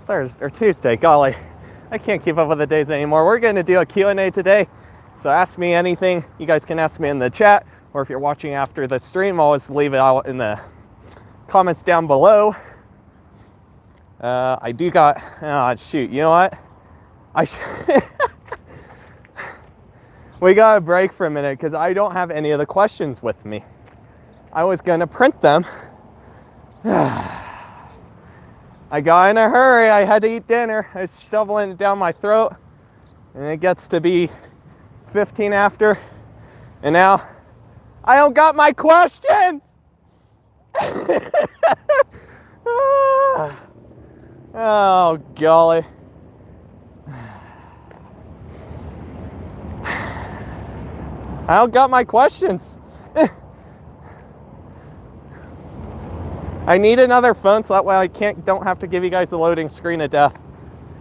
Thursday or Tuesday. Golly, I can't keep up with the days anymore. We're going to do a Q&A today. So ask me anything. You guys can ask me in the chat, or if you're watching after the stream, always leave it out in the comments down below. I do got, shoot, you know what? We got to break for a minute because I don't have any of the questions with me. I was going to print them. I got in a hurry. I had to eat dinner. I was shoveling it down my throat. And it gets to be 15 after. And now I don't got my questions. Oh, golly. I don't got my questions. I need another phone so that way I don't have to give you guys the loading screen of death.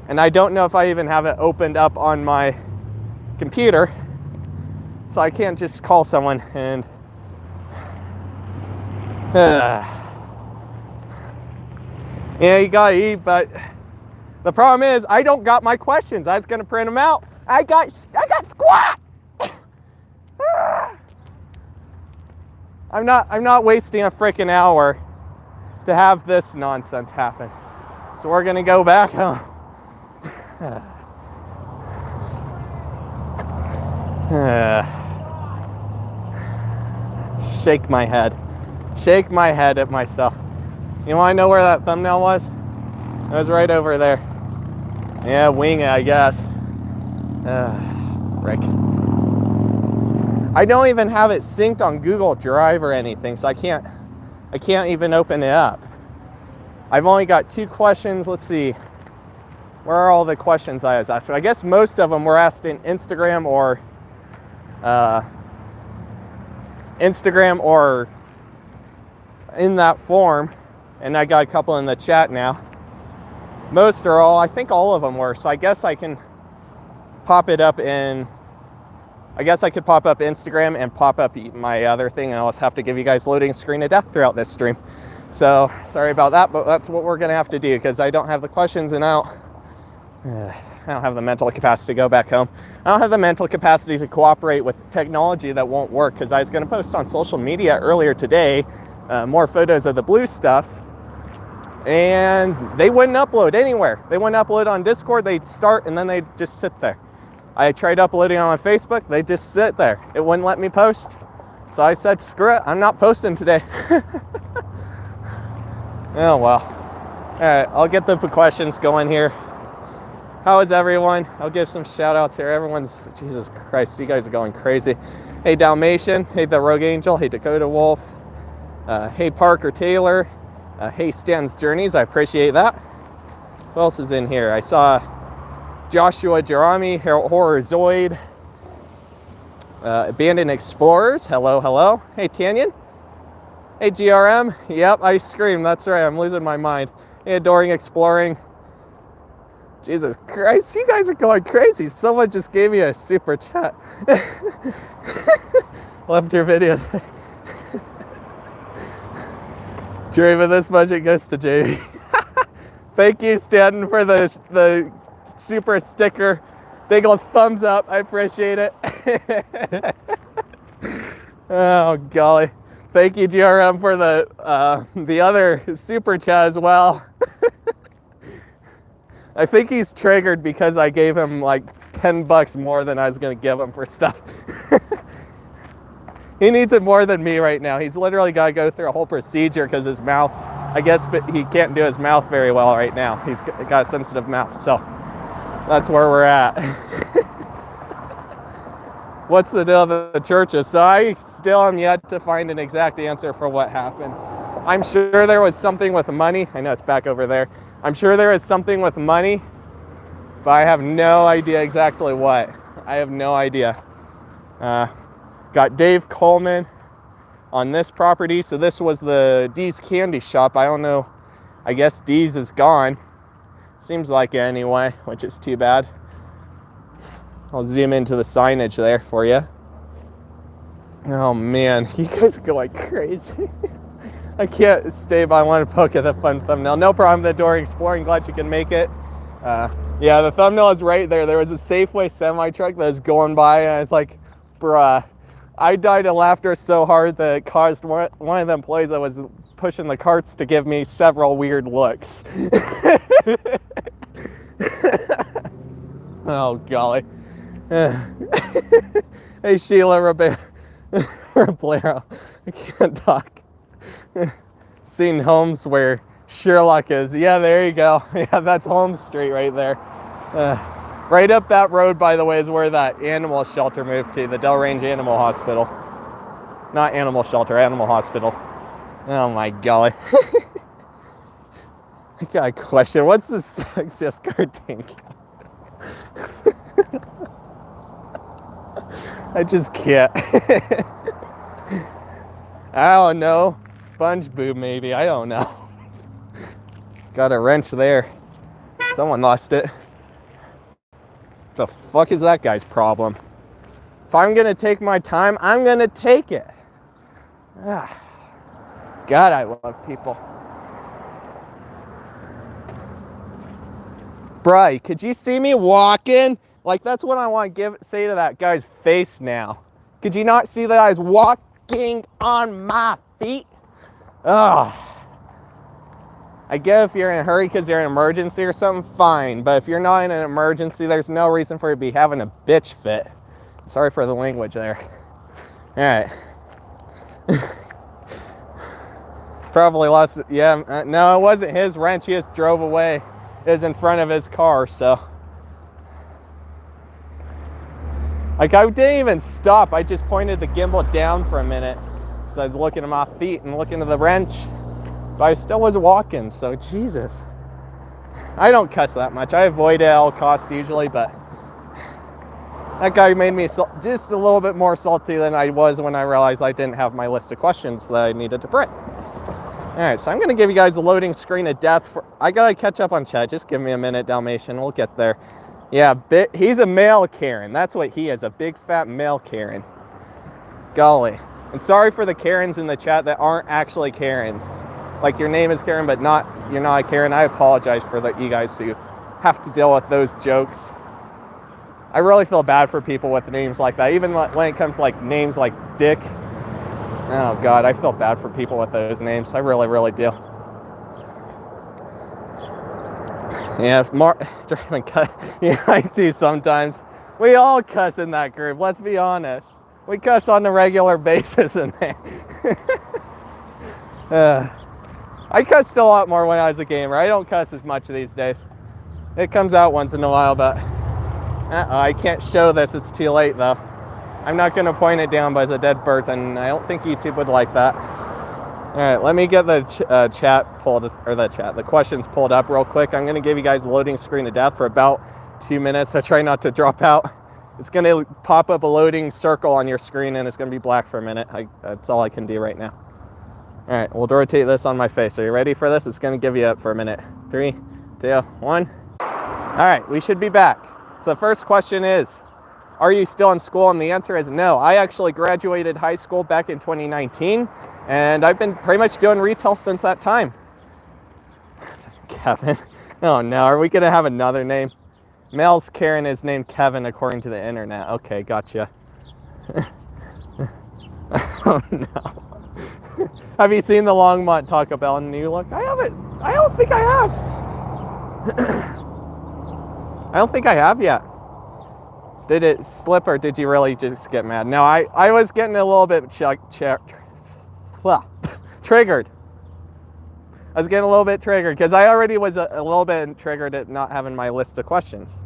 And I don't know if I even have it opened up on my computer. So I can't just call someone and yeah, you gotta eat, but the problem is I don't got my questions. I was gonna print them out. I got squat. I'm not wasting a freaking hour to have this nonsense happen. So we're gonna go back home. Shake my head at myself. You wanna know where that thumbnail was? It was right over there. Yeah, wing it, I guess. Frick. I don't even have it synced on Google Drive or anything, so I can't even open it up. I've only got 2 questions. Let's see. Where are all the questions I was asked? So I guess most of them were asked in Instagram or in that form. And I got a couple in the chat now. Most are all, I think all of them were. So I guess I can pop it up in, I guess I could pop up Instagram and pop up my other thing, and I'll just have to give you guys loading screen of death throughout this stream. So sorry about that, but that's what we're gonna have to do because I don't have the questions and I don't have the mental capacity to go back home. I don't have the mental capacity to cooperate with technology that won't work because I was gonna post on social media earlier today more photos of the blue stuff, and they wouldn't upload anywhere. They wouldn't upload on Discord. They'd start and then they'd just sit there. I tried uploading on my Facebook. They just sit there. It wouldn't let me post. So I said, screw it. I'm not posting today. Oh, well. All right, I'll get the questions going here. How is everyone? I'll give some shout outs here. Everyone's, Jesus Christ, you guys are going crazy. Hey, Dalmatian. Hey, The Rogue Angel. Hey, Dakota Wolf. Hey, Parker Taylor. Hey, Stan's Journeys. I appreciate that. Who else is in here? I saw Joshua Jerami, Horror Zoid, Abandoned Explorers. Hello, hello. Hey, Tanyan. Hey, GRM. Yep, I scream. That's right. I'm losing my mind. Hey, Adoring Exploring. Jesus Christ, you guys are going crazy. Someone just gave me a super chat. Left your video. Dream of this budget goes to JV. Thank you, Stanton, for the super sticker. Big old thumbs up. I appreciate it. Oh, golly. Thank you, GRM, for the other super chat as well. I think he's triggered because I gave him like $10 more than I was going to give him for stuff. He needs it more than me right now. He's literally got to go through a whole procedure because his mouth, I guess, but he can't do his mouth very well right now. He's got a sensitive mouth, so that's where we're at. What's the deal with the churches? So I still am yet to find an exact answer for what happened. I'm sure there was something with money. I know it's back over there. I'm sure there is something with money, but I have no idea exactly what. I have no idea. Got Dave Coleman on this property. So this was the Dee's Candy Shop. I don't know. I guess Dee's is gone. Seems like it anyway, which is too bad. I'll zoom into the signage there for you. Oh man, you guys are going crazy. I can't stay, but I want to poke at the fun thumbnail. No problem, the door exploring. Glad you can make it. Yeah, the thumbnail is right there. There was a Safeway semi-truck that was going by, and I was like, bruh. I died of laughter so hard that it caused one of the employees that was pushing the carts to give me several weird looks. Oh, golly. Hey, Sheila Roblero. I can't talk. Seen Holmes where Sherlock is. Yeah, there you go. Yeah, that's Holmes Street right there. Right up that road, by the way, is where that animal shelter moved to, the Del Range Animal Hospital. Not animal shelter, animal hospital. Oh my golly. I got a question. What's the sexiest cartoon? I just can't. I don't know. SpongeBob maybe. I don't know. Got a wrench there. Someone lost it. The fuck is that guy's problem? If I'm gonna take my time, I'm gonna take it. God, I love people. Bri, could you see me walking? Like, that's what I want to say to that guy's face now. Could you not see that I was walking on my feet? Ugh. I get if you're in a hurry because you're in an emergency or something, fine. But if you're not in an emergency, there's no reason for you to be having a bitch fit. Sorry for the language there. All right. Probably lost it. Yeah, no, it wasn't his wrench. He just drove away. It was in front of his car, so. Like, I didn't even stop. I just pointed the gimbal down for a minute. So I was looking at my feet and looking at the wrench. But I still was walking, so Jesus. I don't cuss that much. I avoid it at all costs usually, but that guy made me just a little bit more salty than I was when I realized I didn't have my list of questions that I needed to print. All right, so I'm gonna give you guys the loading screen of death. I gotta catch up on chat. Just give me a minute, Dalmatian. We'll get there. Yeah, he's a male Karen. That's what he is, a big fat male Karen. Golly. And sorry for the Karens in the chat that aren't actually Karens. Like, your name is Karen, but you're not a Karen. I apologize for you guys who have to deal with those jokes. I really feel bad for people with names like that. Even when it comes to like names like Dick. Oh God, I feel bad for people with those names. I really, really do. Yeah, driving cut. Yeah, I do sometimes. We all cuss in that group. Let's be honest. We cuss on a regular basis in there. I cussed a lot more when I was a gamer. I don't cuss as much these days. It comes out once in a while, but I can't show this. It's too late, though. I'm not going to point it down, but it's a dead bird, and I don't think YouTube would like that. All right, let me get the the questions pulled up real quick. I'm going to give you guys a loading screen of death for about 2 minutes. I try not to drop out. It's going to pop up a loading circle on your screen, and it's going to be black for a minute. That's all I can do right now. All right, we'll rotate this on my face. Are you ready for this? It's going to give you up for a minute. 3, 2, 1. All right, we should be back. So the first question is, are you still in school? And the answer is no. I actually graduated high school back in 2019, and I've been pretty much doing retail since that time. Kevin. Oh no, are we going to have another name? Mel's Karen is named Kevin according to the internet. Okay, gotcha. Oh no. Have you seen the Longmont Taco Bell in New Look? I haven't. I don't think I have. I don't think I have yet. Did it slip or did you really just get mad? No, I was getting a little bit triggered. I was getting a little bit triggered because I already was a little bit triggered at not having my list of questions.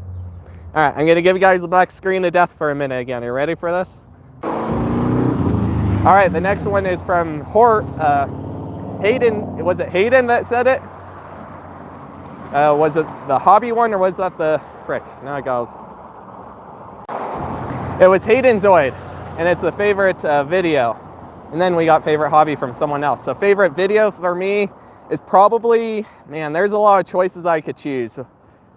All right, I'm going to give you guys the black screen of death for a minute again. Are you ready for this? All right, the next one is from Hayden. Was it Hayden that said it? Was it the hobby one or was that the frick? Now I got. It was Hayden Zoid, and it's the favorite video. And then we got favorite hobby from someone else. So favorite video for me is probably, man, there's a lot of choices I could choose.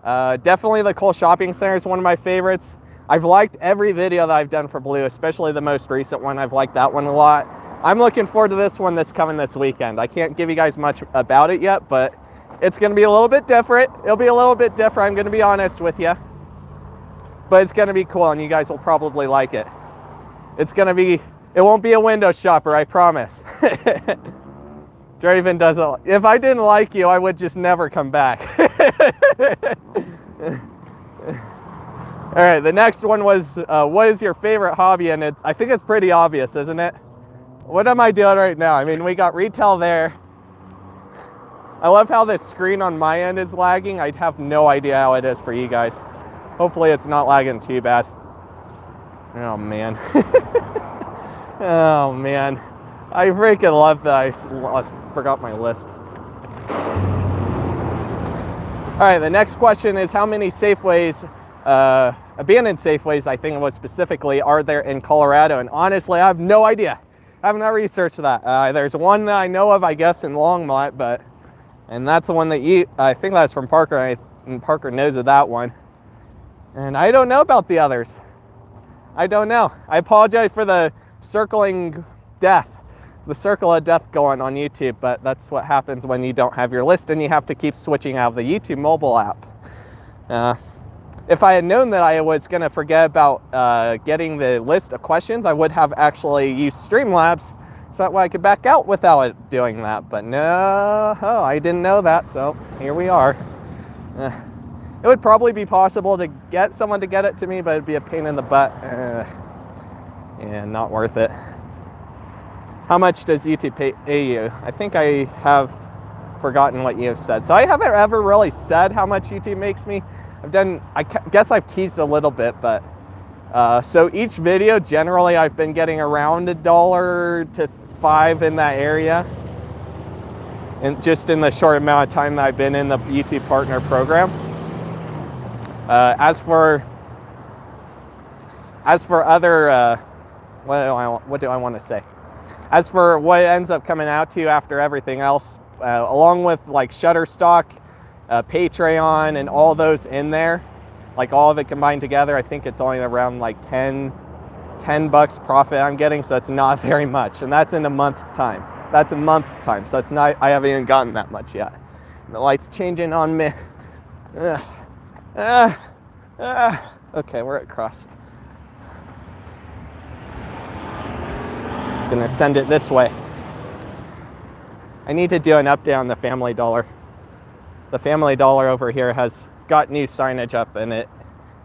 Definitely the Cole Shopping Center is one of my favorites. I've liked every video that I've done for Blue, especially the most recent one. I've liked that one a lot. I'm looking forward to this one that's coming this weekend. I can't give you guys much about it yet, but it's going to be a little bit different. It'll be a little bit different, I'm going to be honest with you. But it's going to be cool, and you guys will probably like it. It won't be a window shopper, I promise. Draven doesn't. If I didn't like you, I would just never come back. All right, the next one was, what is your favorite hobby? And I think it's pretty obvious, isn't it? What am I doing right now? I mean, we got retail there. I love how this screen on my end is lagging. I have no idea how it is for you guys. Hopefully it's not lagging too bad. Oh, man. Oh, man. I freaking love that I forgot my list. All right, the next question is how many Safeways, abandoned Safeways, I think it was specifically, are there in Colorado? And honestly, I have no idea. I have not researched that. There's one that I know of, I guess, in Longmont, and that's the one that I think that's from Parker, and Parker knows of that one. And I don't know about the others. I don't know. I apologize for the circling death. The circle of death going on YouTube, but that's what happens when you don't have your list and you have to keep switching out of the YouTube mobile app. If I had known that I was going to forget about getting the list of questions, I would have actually used Streamlabs so that way I could back out without doing that. But no, I didn't know that, so here we are. It would probably be possible to get someone to get it to me, but it'd be a pain in the butt. And not worth it. How much does YouTube pay you? I think I have forgotten what you have said. So I haven't ever really said how much YouTube makes me. I guess I've teased a little bit, but so each video, generally I've been getting around $1 to $5 in that area. And just in the short amount of time that I've been in the YouTube Partner Program. As for other, what do I want to say? As for what ends up coming out to after everything else, along with like Shutterstock, Patreon, and all those in there, like all of it combined together, I think it's only around like 10 bucks profit I'm getting, so it's not very much, and that's in a month's time. That's a month's time, so it's not. I haven't even gotten that much yet. The light's changing on me. Okay, we're at cross. Gonna send it this way. I need to do an update on the Family Dollar. The Family Dollar over here has got new signage up, and it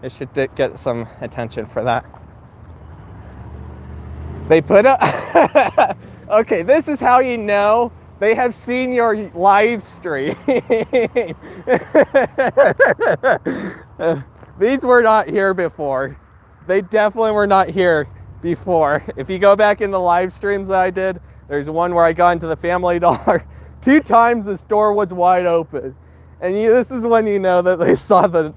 should get some attention for that. They put up. Okay, this is how you know they have seen your live stream. These were not here before. They definitely were not here before. If you go back in the live streams that I did, there's one where I got into the Family Dollar. 2 times the store was wide open. And this is when you know that they saw that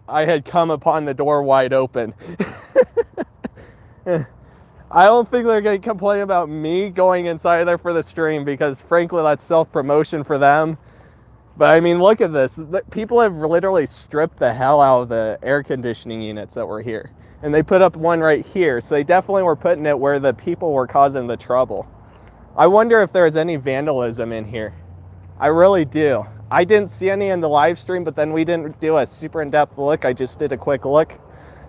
I had come upon the door wide open. I don't think they're going to complain about me going inside there for the stream, because frankly that's self-promotion for them. But I mean, look at this. People have literally stripped the hell out of the air conditioning units that were here. And they put up one right here. So they definitely were putting it where the people were causing the trouble. I wonder if there's any vandalism in here. I really do. I didn't see any in the live stream, but then we didn't do a super in-depth look. I just did a quick look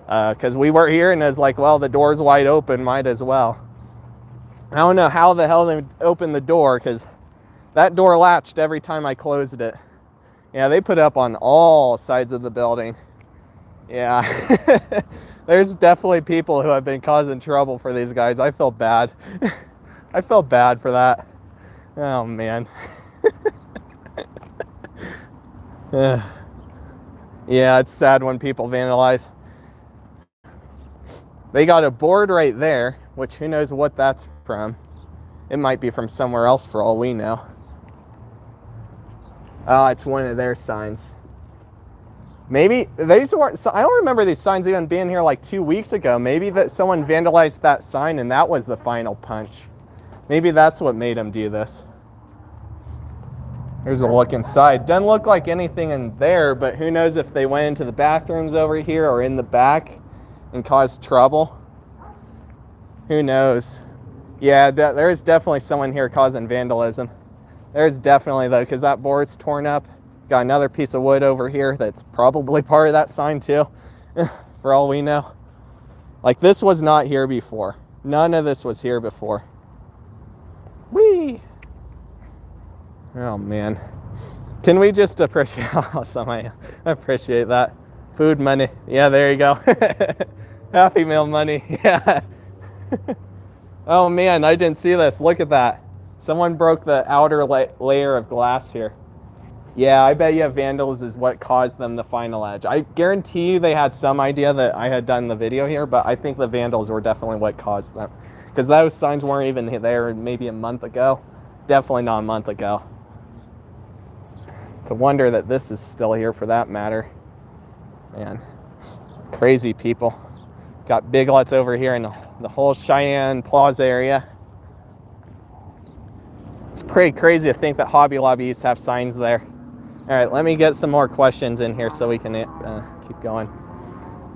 because we were here and it was like, well, the door's wide open, might as well. I don't know how the hell they opened the door, because that door latched every time I closed it. Yeah, they put up on all sides of the building. Yeah. There's definitely people who have been causing trouble for these guys. I feel bad. I felt bad for that. Oh, man. Yeah, it's sad when people vandalize. They got a board right there, which who knows what that's from. It might be from somewhere else for all we know. Oh, it's one of their signs. Maybe these weren't. I don't remember these signs even being here like 2 weeks ago. Maybe that someone vandalized that sign and that was the final punch. Maybe that's what made them do this. Here's a look inside. Doesn't look like anything in there, but who knows if they went into the bathrooms over here or in the back and caused trouble. Who knows? Yeah, there's definitely someone here causing vandalism. There's definitely, though, because that board's torn up. Got another piece of wood over here that's probably part of that sign too, for all we know. Like, this was not here before. None of this was here before. Whee! Oh, man. Can we just appreciate, awesome, I appreciate that. Food money. Yeah, there you go. Happy Meal money. Yeah. Oh, man, I didn't see this. Look at that. Someone broke the outer layer of glass here. Yeah, I bet you vandals is what caused them the final edge. I guarantee you they had some idea that I had done the video here, but I think the vandals were definitely what caused them. Because those signs weren't even there maybe a month ago. Definitely not a month ago. It's a wonder that this is still here for that matter. Man, crazy people. Got big lots over here in the whole Cheyenne Plaza area. It's pretty crazy to think that Hobby Lobby used to have signs there. All right, let me get some more questions in here so we can keep going.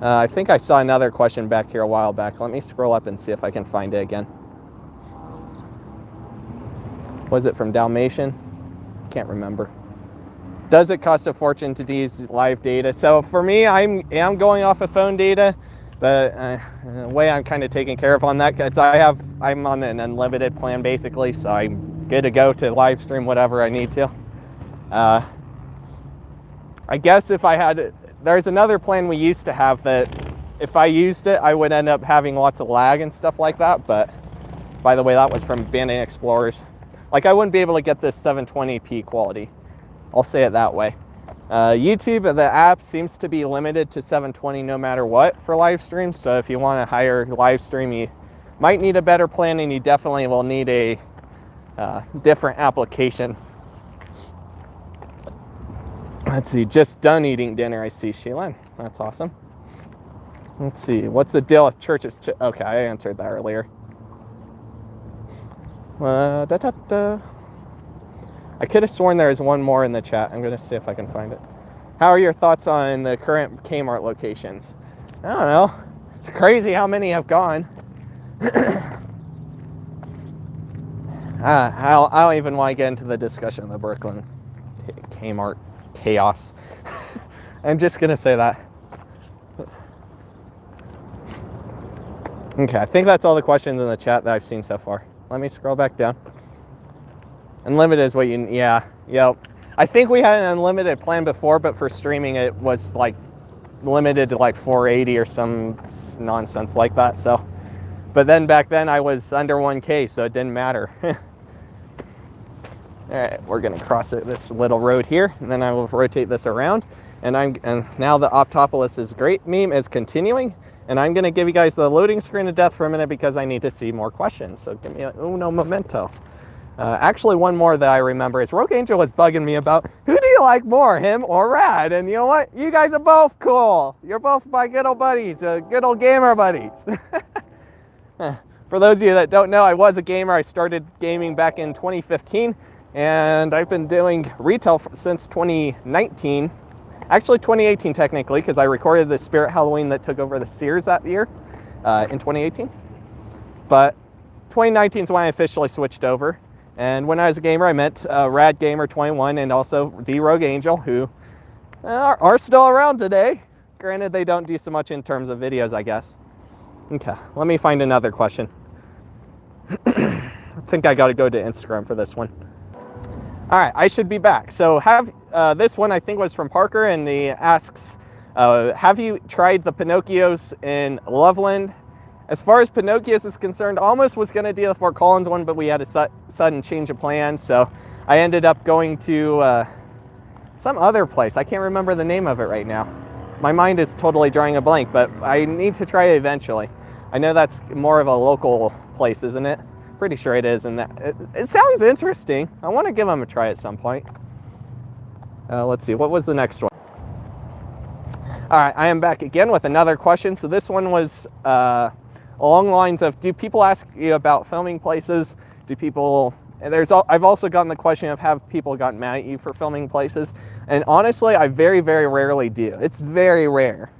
I think I saw another question back here a while back. Let me scroll up and see if I can find it again. Was it from Dalmatian? Can't remember. Does it cost a fortune to use live data? So for me, I'm going off of phone data. The way I'm kind of taking care of on that, because I'm on an unlimited plan basically, so I'm good to go to live stream whatever I need to. I guess if I had, there's another plan we used to have that if I used it, I would end up having lots of lag and stuff like that. But by the way, that was from Bandit Explorers. Like, I wouldn't be able to get this 720p quality. I'll say it that way. YouTube, the app seems to be limited to 720 no matter what for live streams. So if you want a higher live stream, you might need a better plan, and you definitely will need a different application. Let's see, just done eating dinner, I see, Sheila. That's awesome. Let's see, what's the deal with churches? Okay, I answered that earlier. I could have sworn there was one more in the chat. I'm going to see if I can find it. How are your thoughts on the current Kmart locations? I don't know. It's crazy how many have gone. I don't even want to get into the discussion of the Brooklyn Kmart chaos. I'm just going to say that. Okay, I think that's all the questions in the chat that I've seen so far. Let me scroll back down. Unlimited is what you, yeah, yep. I think we had an unlimited plan before, but for streaming it was like limited to like 480 or some nonsense like that. So, but then back then I was under 1K, so it didn't matter. All right, we're gonna cross this little road here, and then I will rotate this around. And now the Optopolis is great meme is continuing, and I'm gonna give you guys the loading screen of death for a minute because I need to see more questions. So give me a uno momento. Actually, one more that I remember is Rogue Angel was bugging me about, who do you like more, him or Rad? And you know what? You guys are both cool. You're both my good old buddies, good old gamer buddies. For those of you that don't know, I was a gamer. I started gaming back in 2015, and I've been doing retail since 2019. Actually, 2018 technically, because I recorded the Spirit Halloween that took over the Sears that year in 2018. But 2019 is when I officially switched over. And when I was a gamer, I met Rad Gamer 21 and also the Rogue Angel, who are still around today. Granted, they don't do so much in terms of videos, I guess. Okay, let me find another question. I think I got to go to Instagram for this one. All right, I should be back. So this one I think was from Parker, and he asks, have you tried the Pinocchios in Loveland? As far as Pinocchio's is concerned, almost was going to do the Fort Collins one, but we had a sudden change of plans. So I ended up going to some other place. I can't remember the name of it right now. My mind is totally drawing a blank, but I need to try it eventually. I know that's more of a local place, isn't it? Pretty sure it is, and it sounds interesting. I want to give them a try at some point. Let's see, what was the next one? All right, I am back again with another question. So this one was along the lines of, do people ask you about filming places? Do people, I've also gotten the question of, have people gotten mad at you for filming places? And honestly, I very, very rarely do. It's very rare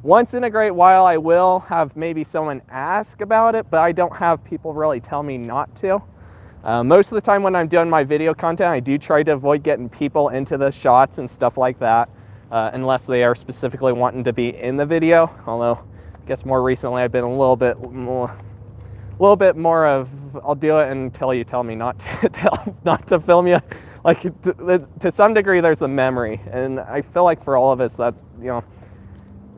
Once in a great while, I will have maybe someone ask about it, but I don't have people really tell me not to. Most of the time when I'm doing my video content, I do try to avoid getting people into the shots and stuff like that, unless they are specifically wanting to be in the video. Although, I guess more recently I've been a little bit more of, I'll do it until you tell me not to film you. Like, to some degree, there's the memory, and I feel like for all of us that, you know,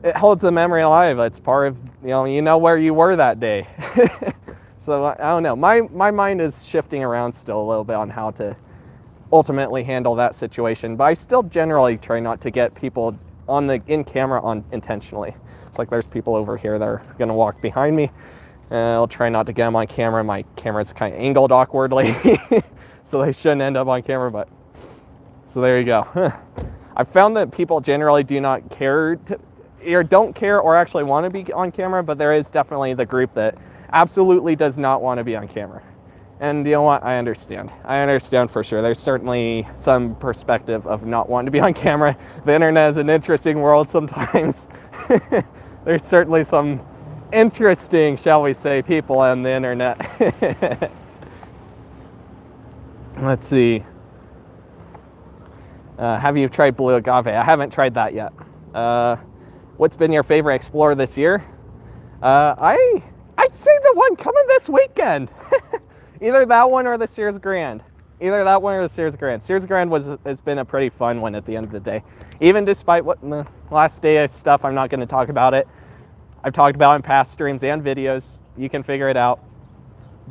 it holds the memory alive. It's part of, you know where you were that day. So I don't know. My mind is shifting around still a little bit on how to ultimately handle that situation, but I still generally try not to get people in camera on intentionally. It's like there's people over here that are gonna walk behind me. I'll try not to get them on camera. My camera's kind of angled awkwardly, so they shouldn't end up on camera, but so there you go. I found that people generally do not care or don't care or actually want to be on camera, but there is definitely the group that absolutely does not want to be on camera. And you know what? I understand. I understand for sure. There's certainly some perspective of not wanting to be on camera. The internet is an interesting world sometimes. There's certainly some interesting, shall we say, people on the internet. Let's see. Have you tried blue agave? I haven't tried that yet. What's been your favorite Explorer this year? I'd say the one coming this weekend. Either that one or the Sears Grand. Either that one or the Sears Grand. Sears Grand has been a pretty fun one at the end of the day. Even despite what the last day of stuff, I'm not going to talk about it. I've talked about it in past streams and videos. You can figure it out.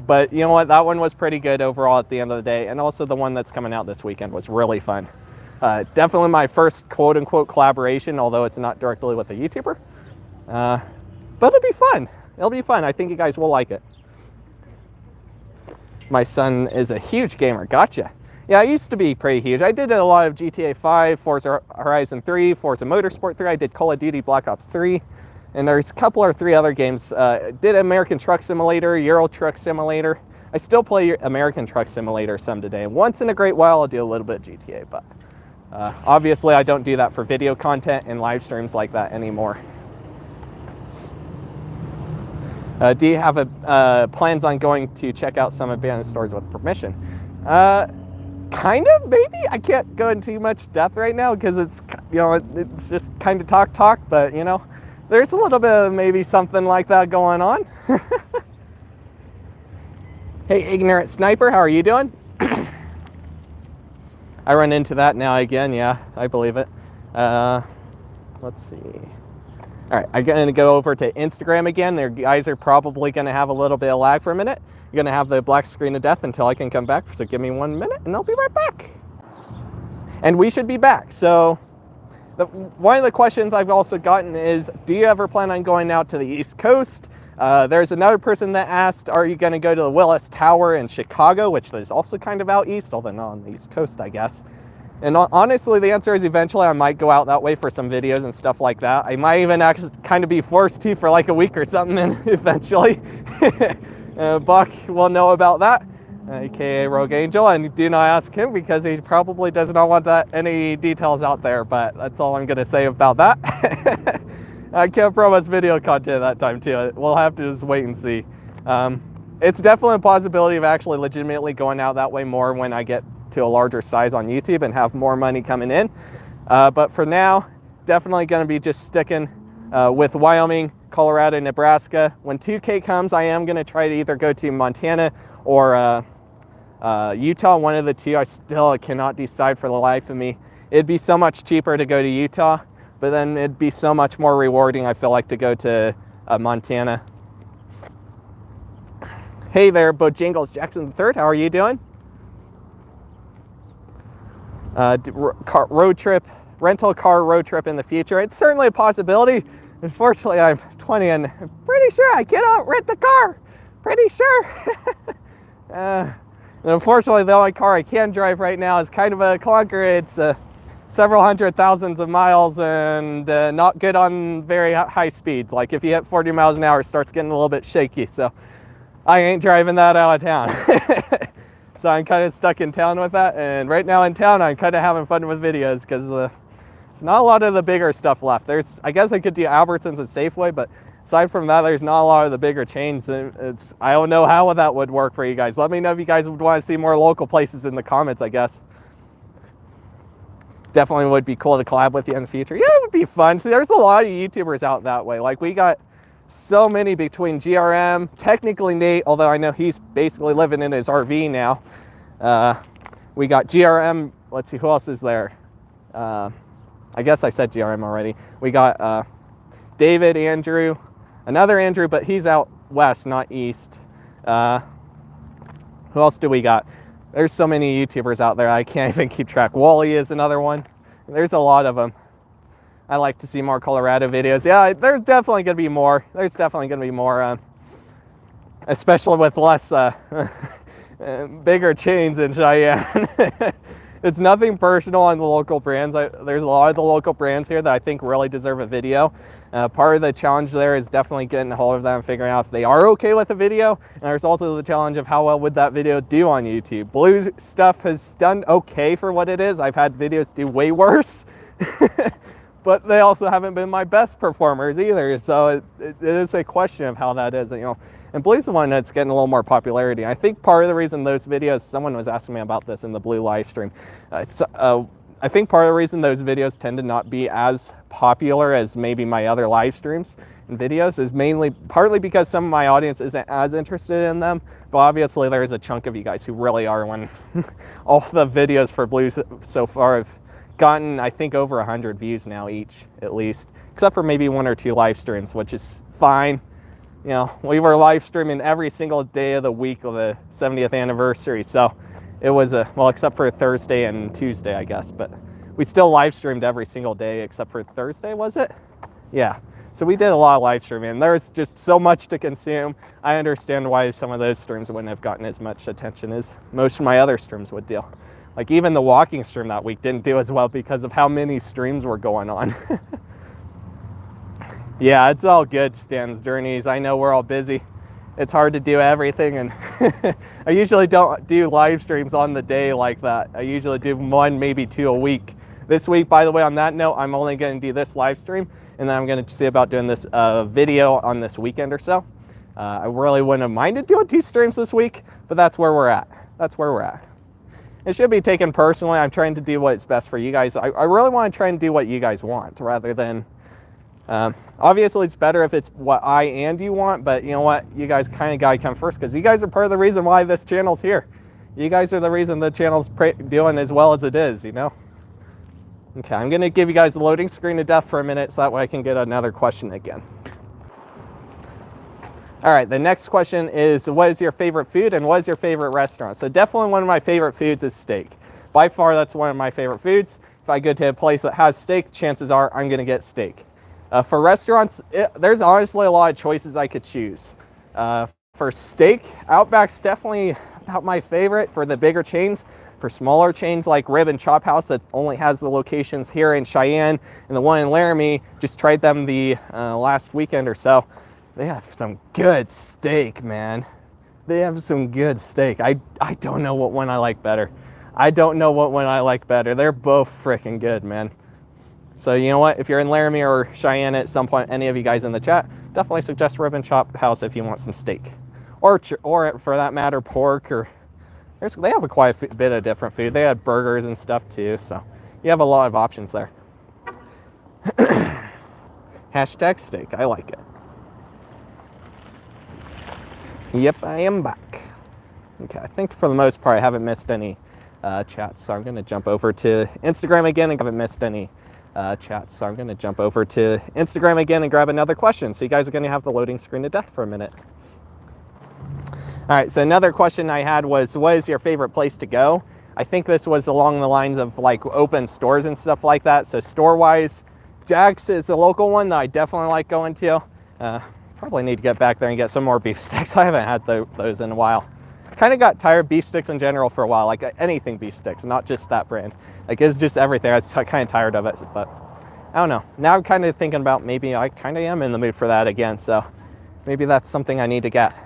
But you know what? That one was pretty good overall at the end of the day. And also the one that's coming out this weekend was really fun. Definitely my first quote-unquote collaboration, although it's not directly with a YouTuber. But it'll be fun. It'll be fun. I think you guys will like it. My son is a huge gamer. Gotcha. Yeah, I used to be pretty huge. I did a lot of GTA 5, Forza Horizon 3, Forza Motorsport 3. I did Call of Duty Black Ops 3. And there's a couple or three other games. Did American Truck Simulator, Euro Truck Simulator. I still play American Truck Simulator some today. Once in a great while, I'll do a little bit of GTA, but obviously I don't do that for video content and live streams like that anymore. Do you have plans on going to check out some abandoned stores with permission? Kind of, maybe. I can't go into too much depth right now because it's, it's just kind of talk, but there's a little bit of maybe something like that going on. Hey, Ignorant Sniper, how are you doing? I run into that now again. Yeah, I believe it. Let's see. All right, I'm going to go over to Instagram again. Their guys are probably going to have a little bit of lag for a minute. You're going to have the black screen of death until I can come back. So give me 1 minute and I'll be right back. And we should be back. So one of the questions I've also gotten is, do you ever plan on going out to the East Coast? There's another person that asked, are you going to go to the Willis Tower in Chicago, which is also kind of out east, although not on the East Coast, I guess. And honestly, the answer is eventually I might go out that way for some videos and stuff like that. I might even actually kind of be forced to for like a week or something and eventually. Buck will know about that, aka Rogue Angel, and do not ask him because he probably does not want any details out there, but that's all I'm going to say about that. I can't promise video content at that time too. We'll have to just wait and see. It's definitely a possibility of actually legitimately going out that way more when I get to a larger size on YouTube and have more money coming in. But for now, definitely going to be just sticking with Wyoming, Colorado, Nebraska. When 2K comes, I am going to try to either go to Montana or Utah, one of the two. I still cannot decide for the life of me. It'd be so much cheaper to go to Utah, but then it'd be so much more rewarding, I feel like, to go to Montana. Hey there, Bojangles Jackson III, how are you doing? Rental car road trip in the future. It's certainly a possibility. Unfortunately, I'm 20 and I'm pretty sure I cannot rent the car. Pretty sure. And unfortunately, the only car I can drive right now is kind of a clunker. It's several hundred thousands of miles and not good on very high speeds. Like if you hit 40 miles an hour, it starts getting a little bit shaky. So I ain't driving that out of town. So I'm kind of stuck in town with that. And right now in town, I'm kind of having fun with videos because It's not a lot of the bigger stuff left. There's, I guess I could do Albertsons and Safeway, but aside from that, there's not a lot of the bigger chains. I don't know how that would work for you guys. Let me know if you guys would want to see more local places in the comments, I guess. Definitely would be cool to collab with you in the future. Yeah, it would be fun. See, there's a lot of YouTubers out that way. Like, we got so many between GRM, technically Nate, although I know he's basically living in his RV now. We got GRM, let's see, who else is there? I guess I said GRM already. We got David, Andrew, another Andrew, but he's out west, not east. Who else do we got? There's so many YouTubers out there, I can't even keep track. Wally is another one. There's a lot of them. I like to see more Colorado videos. Yeah, there's definitely going to be more. There's definitely going to be more, especially with less, bigger chains in Cheyenne. It's nothing personal on the local brands. There's a lot of the local brands here that I think really deserve a video. Part of the challenge there is definitely getting a hold of them and figuring out if they are okay with the video. And there's also the challenge of how well would that video do on YouTube. Blue stuff has done okay for what it is. I've had videos do way worse. But they also haven't been my best performers either. So it is a question of how that is, you know. And Blue's the one that's getting a little more popularity. I think part of the reason those videos, someone was asking me about this in the Blue live stream. I think part of the reason those videos tend to not be as popular as maybe my other live streams and videos is partly because some of my audience isn't as interested in them. But obviously there is a chunk of you guys who really are when all the videos for Blue so far have gotten, I think, over 100 views now each, at least, except for maybe 1 or 2 live streams, which is fine. You know, we were live streaming every single day of the week of the 70th anniversary, so it was well, except for Thursday and Tuesday, I guess, but we still live streamed every single day except for Thursday, was it? Yeah, so we did a lot of live streaming, and there's just so much to consume. I understand why some of those streams wouldn't have gotten as much attention as most of my other streams would do. Like, even the walking stream that week didn't do as well because of how many streams were going on. Yeah, it's all good, Stan's Journeys. I know we're all busy. It's hard to do everything, and I usually don't do live streams on the day like that. I usually do 1, maybe 2 a week. This week, by the way, on that note, I'm only going to do this live stream, and then I'm going to see about doing this video on this weekend or so. I really wouldn't have minded doing 2 streams this week, but that's where we're at. That's where we're at. It should be taken personally. I'm trying to do what's best for you guys. I really want to try and do what you guys want rather than... obviously it's better if it's what I and you want, but you know what, you guys kind of gotta come first because you guys are part of the reason why this channel's here. You guys are the reason the channel's doing as well as it is, you know. Okay, I'm gonna give you guys the loading screen to death for a minute so that way I can get another question again. All right, the next question is, what is your favorite food and what is your favorite restaurant? So definitely one of my favorite foods is steak. By far, that's one of my favorite foods. If I go to a place that has steak, chances are I'm gonna get steak. For restaurants, there's honestly a lot of choices I could choose. For steak, Outback's definitely about my favorite for the bigger chains. For smaller chains like Rib and Chop House that only has the locations here in Cheyenne and the one in Laramie, just tried them the last weekend or so. They have some good steak, man. They have some good steak. I don't know what one I like better. I don't know what one I like better. They're both freaking good, man. So you know what, if you're in Laramie or Cheyenne at some point, any of you guys in the chat, definitely suggest Rib and Chop House if you want some steak. Or for that matter, pork, or they have quite a bit of different food. They had burgers and stuff too, so you have a lot of options there. Hashtag steak, I like it. Yep, I am back. Okay, I think for the most part I haven't missed any chats, so I'm gonna jump over to Instagram again and I haven't missed any chats, so I'm going to jump over to Instagram again and grab another question. So you guys are going to have the loading screen to death for a minute. All right, so another question I had was, what is your favorite place to go? I think this was along the lines of like open stores and stuff like that. So store-wise, Jack's is a local one that I definitely like going to. Probably need to get back there and get some more beef sticks. I haven't had those in a while. Kind of got tired of beef sticks in general for a while, like anything beef sticks, not just that brand. Like, it's just everything. I was kind of tired of it, but I don't know. Now I'm kind of thinking about maybe I kind of am in the mood for that again, so maybe that's something I need to get.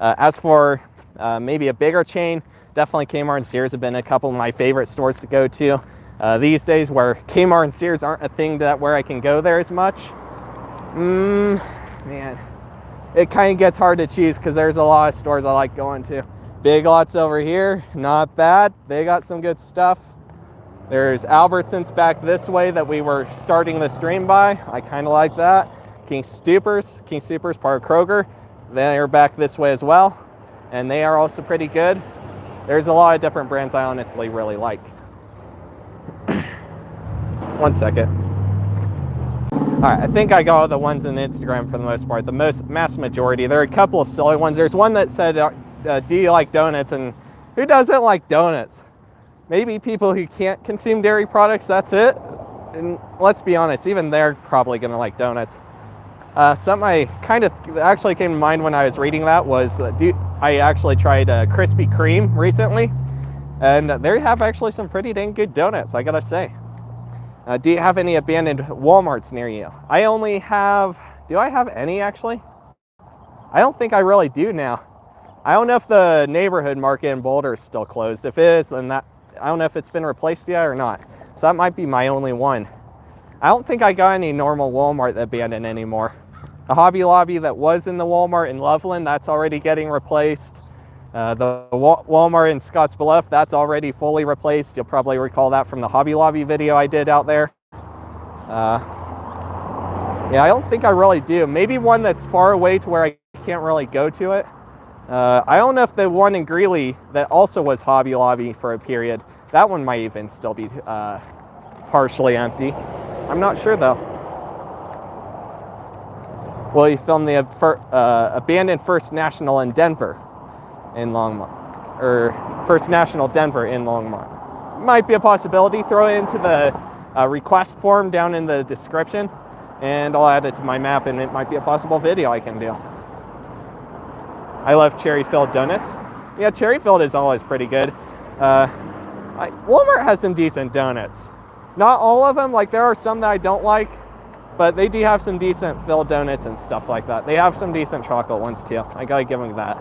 As for maybe a bigger chain, definitely Kmart and Sears have been a couple of my favorite stores to go to. these days where Kmart and Sears aren't a thing where I can go there as much. Man, it kind of gets hard to choose because there's a lot of stores I like going to. Big Lots over here, not bad. They got some good stuff. There's Albertsons back this way that we were starting the stream by. I kind of like that. King Soopers, part of Kroger. They're back this way as well, and they are also pretty good. There's a lot of different brands I honestly really like. 1 second. All right, I think I got all the ones on Instagram for the most part, the mass majority. There are a couple of silly ones. There's one that said, do you like donuts? And who doesn't like donuts? Maybe people who can't consume dairy products, that's it. And let's be honest, even they're probably gonna like donuts. Something I kind of actually came to mind when I was reading that was, I actually tried Krispy Kreme recently, and they have actually some pretty dang good donuts, I gotta say. Do you have any abandoned Walmarts near you? I only have, do I have any actually? I don't think I really do now. I don't know if the neighborhood market in Boulder is still closed. If it is, then that, I don't know if it's been replaced yet or not. So that might be my only one. I don't think I got any normal Walmart abandoned anymore. The Hobby Lobby that was in the Walmart in Loveland, that's already getting replaced. The Walmart in Scottsbluff, that's already fully replaced. You'll probably recall that from the Hobby Lobby video I did out there. Yeah, I don't think I really do. Maybe one that's far away to where I can't really go to it. I don't know if the one in Greeley that also was Hobby Lobby for a period, that one might even still be partially empty. I'm not sure though. Well, you filmed the abandoned First National in Denver in Longmont, or First National Denver in Longmont. Might be a possibility. Throw it into the request form down in the description, and I'll add it to my map, and it might be a possible video I can do. I love cherry-filled donuts. Yeah, cherry-filled is always pretty good. Walmart has some decent donuts. Not all of them, like there are some that I don't like, but they do have some decent filled donuts and stuff like that. They have some decent chocolate ones too. I gotta give them that.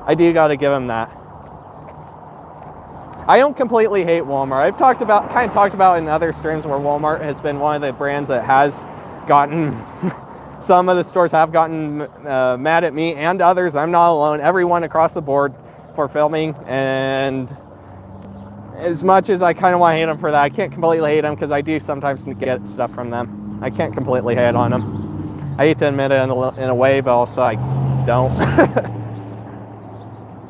I do gotta give them that. I don't completely hate Walmart. I've talked about in other streams where Walmart has been one of the brands that has gotten, some of the stores have gotten mad at me and others. I'm not alone. Everyone across the board for filming, and as much as I kind of want to hate them for that, I can't completely hate them because I do sometimes get stuff from them. I can't completely hate on them. I hate to admit it in a way, but also I don't.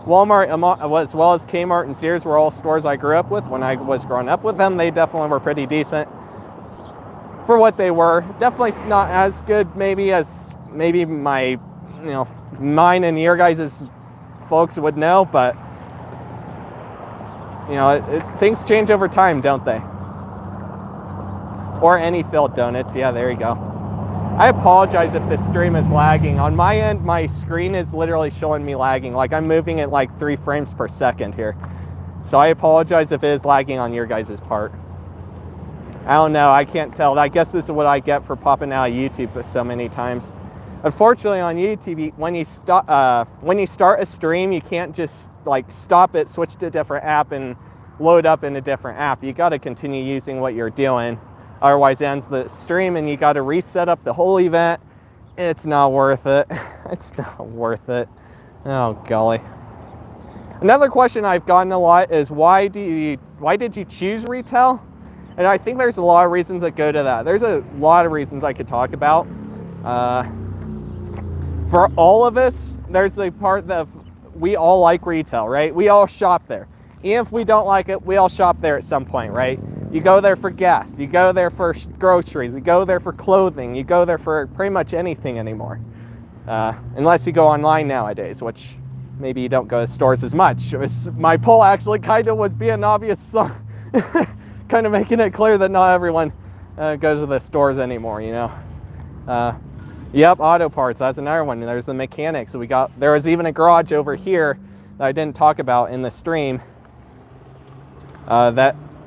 Walmart, as well as Kmart and Sears, were all stores I grew up with when I was growing up with them. They definitely were pretty decent for what they were. Definitely not as good maybe as maybe my, mine and your guys' folks would know, but things change over time, don't they? Or any filled donuts. Yeah, there you go. I apologize if this stream is lagging. On my end, my screen is literally showing me lagging. Like I'm moving at like 3 frames per second here. So I apologize if it is lagging on your guys' part. I don't know, I can't tell. I guess this is what I get for popping out of YouTube so many times. Unfortunately on YouTube, when you start a stream, you can't just like stop it, switch to a different app and load up in a different app. You gotta continue using what you're doing. Otherwise it ends the stream and you got to reset up the whole event. It's not worth it. It's not worth it. Oh golly. Another question I've gotten a lot is why did you choose retail? And I think there's a lot of reasons that go to that. There's a lot of reasons I could talk about. For all of us, there's the part that we all like retail, right? We all shop there. Even if we don't like it, we all shop there at some point, right? You go there for gas, you go there for groceries, you go there for clothing, you go there for pretty much anything anymore. Unless you go online nowadays, which maybe you don't go to stores as much. My poll actually kind of was being obvious, kind of making it clear that not everyone goes to the stores anymore, Yep, auto parts, that's another one. There's the mechanics. There was even a garage over here that I didn't talk about in the stream.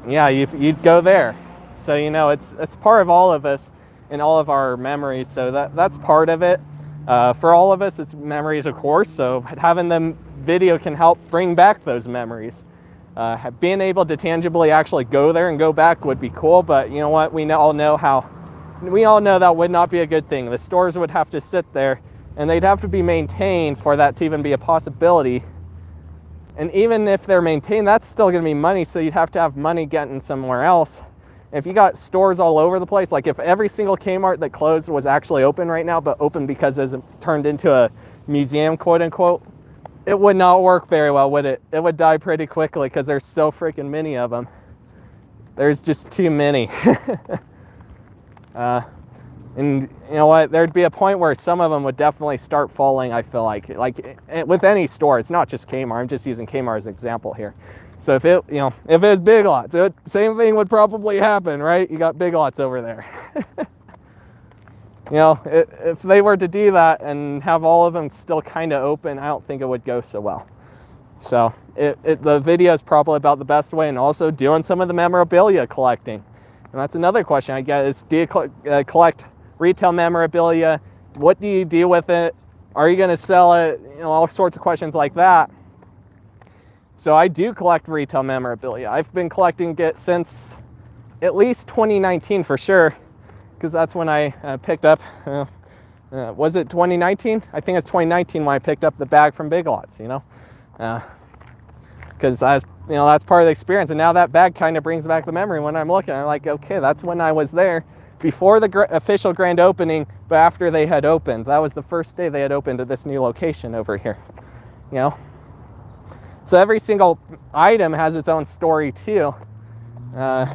You'd go there. So, it's part of all of us and all of our memories. So that's part of it. For all of us, it's memories, of course. So having the video can help bring back those memories. Being able to tangibly actually go there and go back would be cool, but you know what? We all know that would not be a good thing. The stores would have to sit there, and they'd have to be maintained for that to even be a possibility. And even if they're maintained, that's still going to be money, so you'd have to have money getting somewhere else. If you got stores all over the place, like if every single Kmart that closed was actually open right now, but open because it's turned into a museum, quote unquote, it would not work very well, would it? It would die pretty quickly because there's so freaking many of them. There's just too many. And you know what? There'd be a point where some of them would definitely start falling, I feel like with any store. It's not just Kmart. I'm just using Kmart as an example here. So if it was Big Lots, same thing would probably happen, right? You got Big Lots over there. You know, if they were to do that and have all of them still kind of open, I don't think it would go so well. So the video is probably about the best way, and also doing some of the memorabilia collecting. And that's another question I get is, do you collect retail memorabilia? What do you do with it? Are you going to sell it? You know, all sorts of questions like that. So I do collect retail memorabilia. I've been collecting it since at least 2019 for sure, because that's when I picked up, was it 2019? I think it's 2019 when I picked up the bag from Big Lots, you know, because that's part of the experience. And now that bag kind of brings back the memory when I'm looking. I'm like, okay, that's when I was there before the official grand opening, but after they had opened. That was the first day they had opened at this new location over here, you know. So every single item has its own story too, that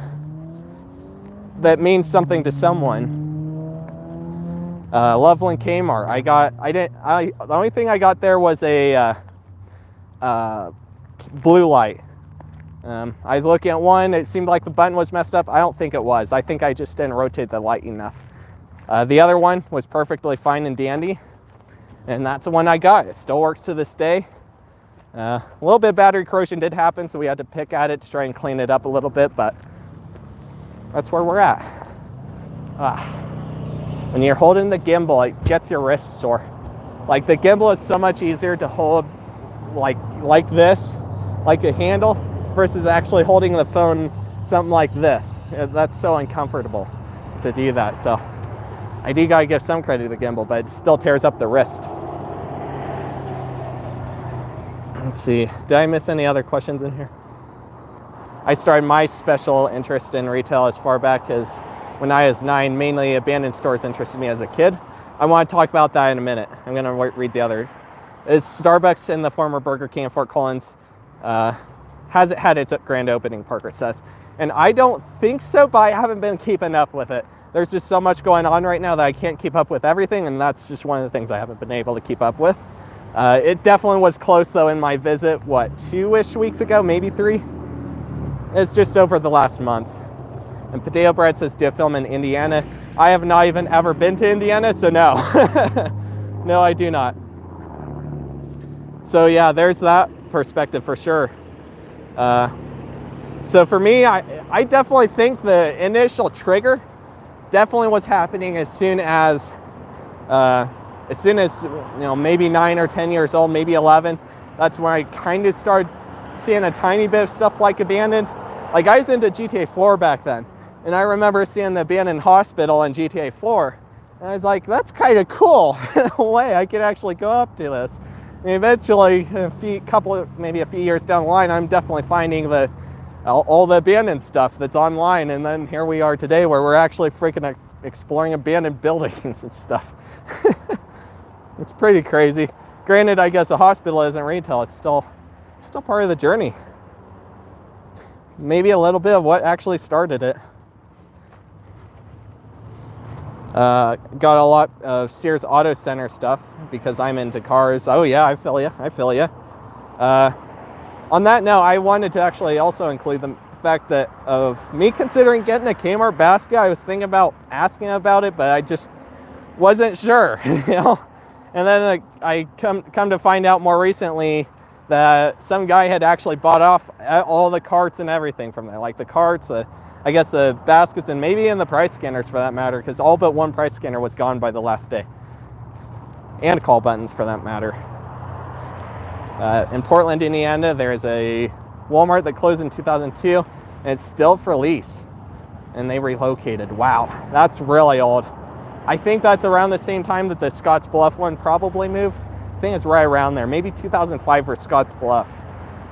means something to someone. Loveland Kmart. The only thing I got there was a blue light. I was looking at one. It seemed like the button was messed up. I don't think it was. I think I just didn't rotate the light enough. The other one was perfectly fine and dandy, and that's the one I got. It still works to this day. A little bit of battery corrosion did happen, so we had to pick at it to try and clean it up a little bit, but that's where we're at. When you're holding the gimbal, it gets your wrist sore. Like, the gimbal is so much easier to hold like this, like a handle, versus actually holding the phone something like this. That's so uncomfortable to do that. So I do gotta give some credit to the gimbal, but it still tears up the wrist. Let's see, did I miss any other questions in here? I started my special interest in retail as far back as when I was 9. Mainly abandoned stores interested me as a kid. I want to talk about that in a minute. I'm going to read the other. Is Starbucks in the former Burger King in Fort Collins, has it had its grand opening, Parker says. And I don't think so, but I haven't been keeping up with it. There's just so much going on right now that I can't keep up with everything, and that's just one of the things I haven't been able to keep up with. It definitely was close though in my visit, 2-ish weeks ago, maybe 3? It's just over the last month. And Potato Bread says, do you film in Indiana? I have not even ever been to Indiana, so no. No, I do not. So yeah, there's that perspective for sure. So for me, I definitely think the initial trigger definitely was happening as soon as maybe 9 or 10 years old, maybe 11. That's when I kind of started seeing a tiny bit of stuff like abandoned. Like, I was into GTA 4 back then, and I remember seeing the abandoned hospital in GTA 4, and I was like, that's kind of cool. In a way, I could actually go up to this. And eventually, maybe a few years down the line, I'm definitely finding all the abandoned stuff that's online, and then here we are today where we're actually freaking exploring abandoned buildings and stuff. It's pretty crazy. Granted, I guess a hospital isn't retail. It's still part of the journey. Maybe a little bit of what actually started it. Got a lot of Sears Auto Center stuff because I'm into cars. Oh yeah, I feel ya. On that note, I wanted to actually also include the fact that of me considering getting a Kmart basket. I was thinking about asking about it, but I just wasn't sure, you know. And then I come to find out more recently that some guy had actually bought off all the carts and everything from there, like the carts, I guess the baskets, and maybe in the price scanners for that matter, because all but one price scanner was gone by the last day, and call buttons for that matter. In Portland, Indiana, there's a Walmart that closed in 2002, and it's still for lease. And they relocated. Wow, that's really old. I think that's around the same time that the Scotts Bluff one probably moved. I think it's right around there, maybe 2005 for Scotts Bluff.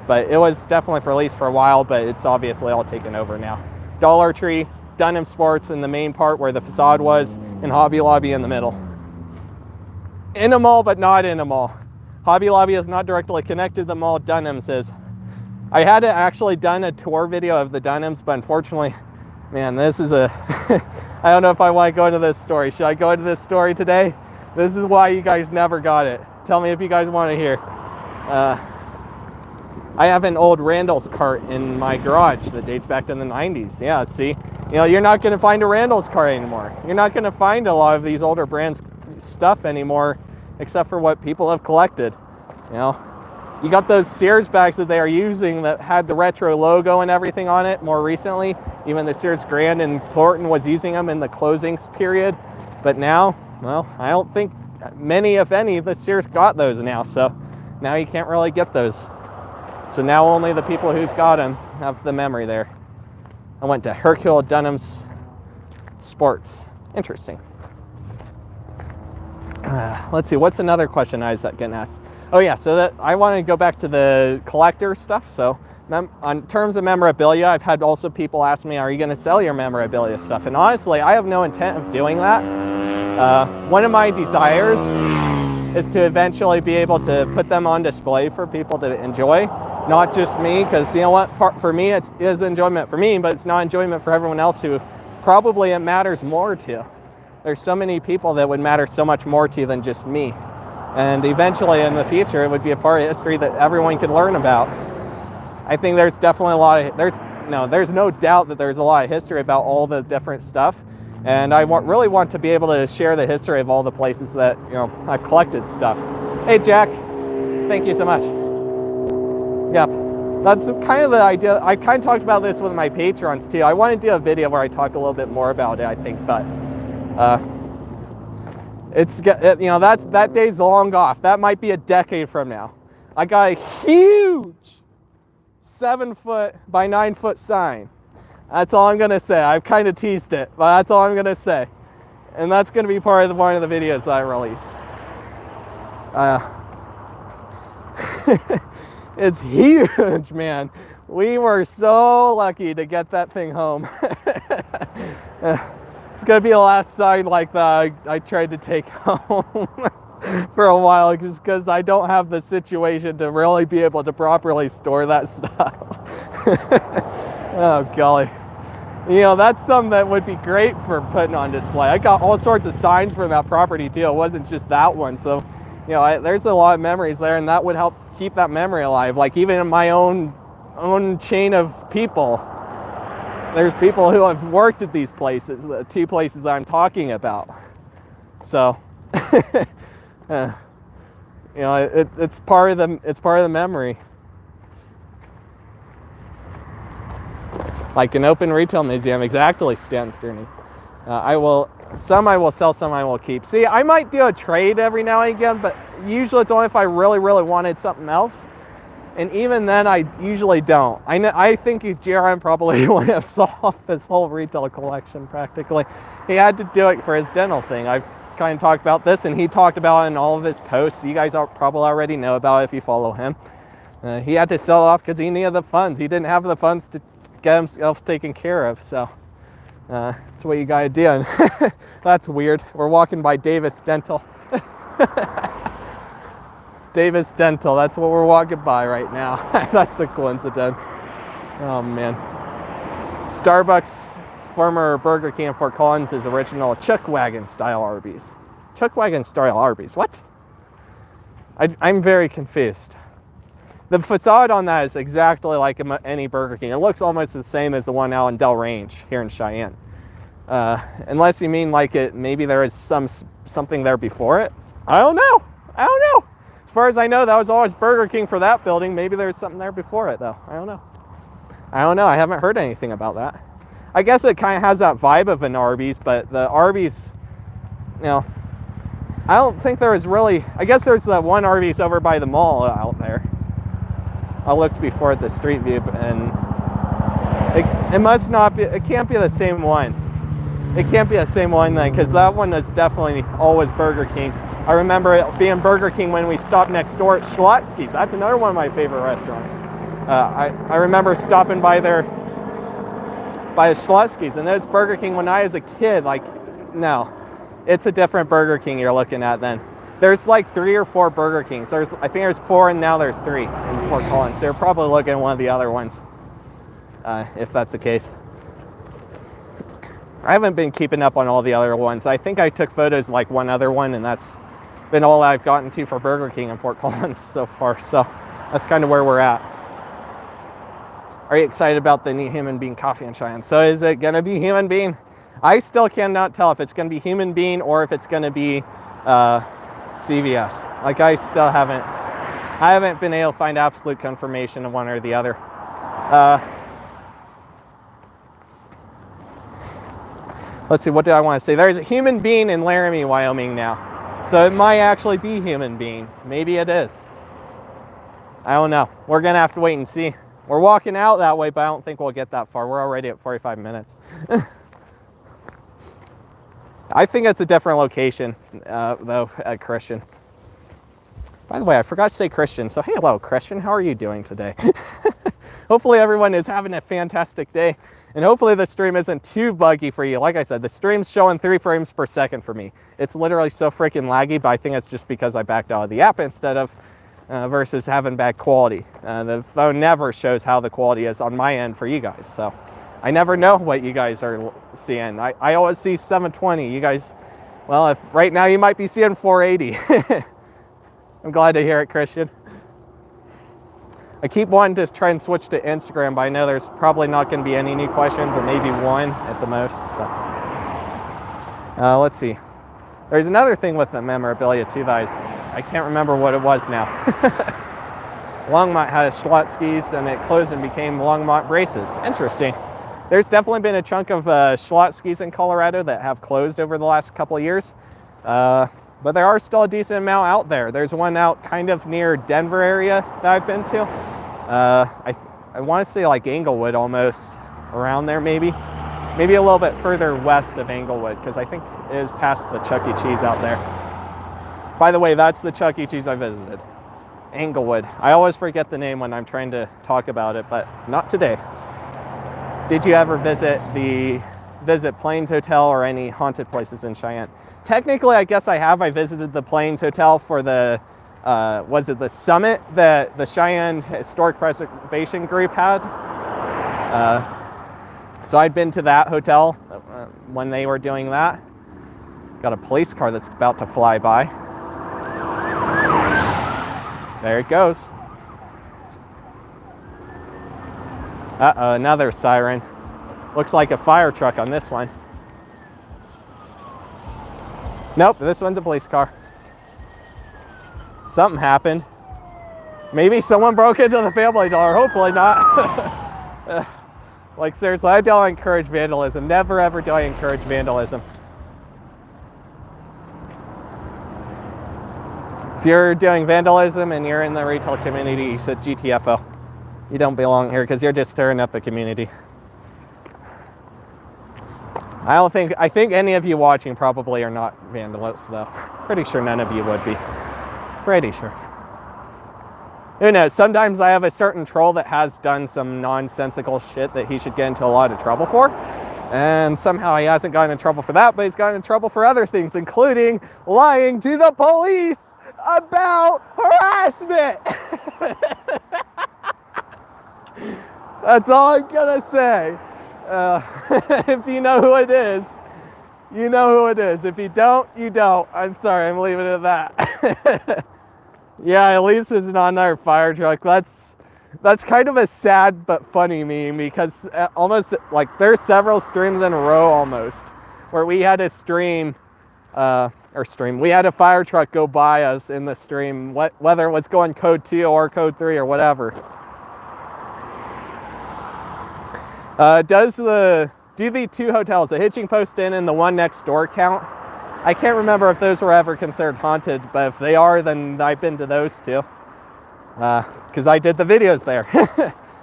But it was definitely for lease for a while, but it's obviously all taken over now. Dollar Tree, Dunham Sports in the main part where the facade was, and Hobby Lobby in the middle. In a mall, but not in a mall. Hobby Lobby is not directly connected to the mall, Dunham's is. I had actually done a tour video of the Dunhams, but unfortunately, man, this is a, I don't know if I want to go into this story. Should I go into this story today? This is why you guys never got it. Tell me if you guys want to hear. I have an old Randall's cart in my garage that dates back to the 90s. Yeah, see, you know, you're not going to find a Randall's cart anymore. You're not going to find a lot of these older brands stuff anymore, except for what people have collected. You know, you got those Sears bags that they are using that had the retro logo and everything on it more recently. Even the Sears Grand and Thornton was using them in the closings period. But now, well, I don't think many, if any, the Sears got those now. So now you can't really get those. So now only the people who've got them have the memory there. I went to Hercule Dunham's Sports. Interesting. Let's see, what's another question I was getting asked? Oh yeah, so that I want to go back to the collector stuff. So on terms of memorabilia, I've had also people ask me, are you going to sell your memorabilia stuff? And honestly, I have no intent of doing that. One of my desires is to eventually be able to put them on display for people to enjoy. Not just me, because you know what, for me it is enjoyment for me, but it's not enjoyment for everyone else who probably it matters more to. There's so many people that would matter so much more to than just me. And eventually in the future, it would be a part of history that everyone can learn about. I think there's definitely a lot of, there's no doubt that there's a lot of history about all the different stuff. And I really want to be able to share the history of all the places that, you know, I've collected stuff. Hey, Jack, thank you so much. Yeah, that's kind of the idea. I kind of talked about this with my patrons too. I want to do a video where I talk a little bit more about it, I think, but it's, you know, that day's long off. That might be a decade from now. I got a huge 7-foot by 9-foot sign. That's all I'm gonna say. I've kind of teased it, but that's all I'm gonna say. And that's gonna be part of one of the videos that I release. It's huge, man. We were so lucky to get that thing home. It's gonna be the last sign like that I tried to take home for a while, just because I don't have the situation to really be able to properly store that stuff. Oh golly. You know, that's something that would be great for putting on display. I got all sorts of signs from that property too. It wasn't just that one. So, you know, there's a lot of memories there, and that would help keep that memory alive. Like even in my own chain of people, there's people who have worked at these places, the two places that I'm talking about. So, you know, it's part of the memory. Like an open retail museum, exactly, Stan Sterney. Some I will sell, some I will keep. See, I might do a trade every now and again, but usually it's only if I really, really wanted something else. And even then, I usually don't. I think Jaron probably would have solved his whole retail collection practically. He had to do it for his dental thing. I've kind of talked about this, and he talked about it in all of his posts. You guys probably already know about it if you follow him. He had to sell it off because he needed the funds. He didn't have the funds to get himself taken care of. So that's what you gotta do. That's weird. We're walking by Davis Dental. Davis Dental, that's what we're walking by right now. That's a coincidence. Oh man. Starbucks, former Burger King in Fort Collins, is original Chuck Wagon style Arby's. Chuck Wagon style Arby's, what? I'm very confused. The facade on that is exactly like any Burger King. It looks almost the same as the one out in Del Range here in Cheyenne. Unless you mean like maybe there is something there before it. I don't know. As far as I know, that was always Burger King for that building. Maybe there's something there before it though. I don't know. I haven't heard anything about that. I guess it kind of has that vibe of an Arby's, but the Arby's, you know, I don't think there was really, I guess there's that one Arby's over by the mall out there. I looked before at the street view, and it must not be, it can't be the same one. It can't be the same one then, because that one is definitely always Burger King. I remember it being Burger King when we stopped next door at Schlotzsky's. That's another one of my favorite restaurants. I remember stopping by there, by Schlotzsky's, and there's Burger King when I was a kid. Like, no, it's a different Burger King you're looking at then. There's like 3 or 4 Burger Kings. I think there's 4 and now there's 3 in Fort Collins. They're probably looking at one of the other ones, if that's the case. I haven't been keeping up on all the other ones. I think I took photos of like one other one, and that's been all I've gotten to for Burger King in Fort Collins so far. So that's kind of where we're at. Are you excited about the new Human Bean coffee in Cheyenne? So is it going to be Human Bean? I still cannot tell if it's going to be Human Bean or if it's going to be CVS. Like, I haven't been able to find absolute confirmation of one or the other. Let's see, what do I want to say? There's a Human Bean in Laramie, Wyoming now. So it might actually be Human Bean. Maybe it is. I don't know. We're going to have to wait and see. We're walking out that way, but I don't think we'll get that far. We're already at 45 minutes. I think it's a different location, though, at Christian. By the way, I forgot to say Christian. So, hey, hello, Christian. How are you doing today? Hopefully everyone is having a fantastic day. And hopefully the stream isn't too buggy for you. Like I said, the stream's showing 3 frames per second for me. It's literally so freaking laggy, but I think it's just because I backed out of the app instead of versus having bad quality. The phone never shows how the quality is on my end for you guys. So I never know what you guys are seeing. I always see 720. You guys, well, if right now you might be seeing 480. I'm glad to hear it, Christian. I keep wanting to try and switch to Instagram, but I know there's probably not going to be any new questions, or maybe one at the most. So let's see. There's another thing with the memorabilia too that I can't remember what it was now. Longmont had a Schlotzsky's and it closed and became Longmont Braces. Interesting. There's definitely been a chunk of Schlotzsky's in Colorado that have closed over the last couple of years. But there are still a decent amount out there. There's one out kind of near Denver area that I've been to. I want to say like Englewood almost, around there maybe. Maybe a little bit further west of Englewood, because I think it is past the Chuck E. Cheese out there. By the way, that's the Chuck E. Cheese I visited. Englewood. I always forget the name when I'm trying to talk about it, but not today. Did you ever visit Plains Hotel or any haunted places in Cheyenne? Technically, I guess I have. I visited the Plains Hotel for the, was it the summit that the Cheyenne Historic Preservation Group had? So I'd been to that hotel when they were doing that. Got a police car that's about to fly by. There it goes. Uh-oh, another siren. Looks like a fire truck on this one. Nope, this one's a police car. Something happened. Maybe someone broke into the Family Dollar. Hopefully not. Like, seriously, I don't encourage vandalism. Never, ever do I encourage vandalism. If you're doing vandalism and you're in the retail community, you should GTFO. You don't belong here because you're just stirring up the community. I think any of you watching probably are not vandalists, though. Pretty sure none of you would be. Pretty sure. Who knows? Sometimes I have a certain troll that has done some nonsensical shit that he should get into a lot of trouble for. And somehow he hasn't gotten in trouble for that, but he's gotten in trouble for other things, including lying to the police about harassment. That's all I'm gonna say. If you know who it is, you know who it is. If you don't, you don't. I'm sorry, I'm leaving it at that. Yeah, at least it's not another fire truck. That's kind of a sad but funny meme, because almost like there's several streams in a row almost where we had a we had a fire truck go by us in the stream, whether it was going code 2 or code 3 or whatever. Do the 2 hotels, the Hitching Post Inn and the one next door, count? I can't remember if those were ever considered haunted, but if they are, then I've been to those 2. because I did the videos there.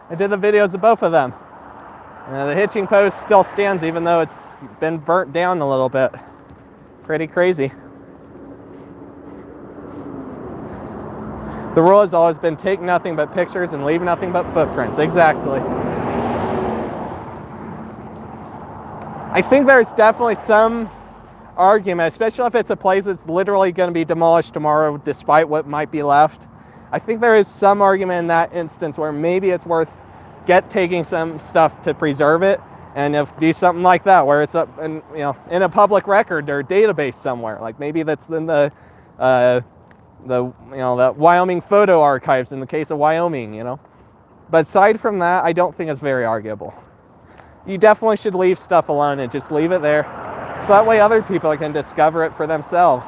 I did the videos of both of them. The hitching post still stands even though it's been burnt down a little bit. Pretty crazy. The rule has always been take nothing but pictures and leave nothing but footprints. Exactly. I think there's definitely some argument, especially if it's a place that's literally going to be demolished tomorrow despite what might be left. I think there is some argument in that instance where maybe it's worth taking some stuff to preserve it, and if do something like that where it's up in, in a public record or database somewhere, like maybe that's in the Wyoming photo archives in the case of Wyoming, But aside from that, I don't think it's very arguable. You definitely should leave stuff alone and just leave it there, so that way other people can discover it for themselves.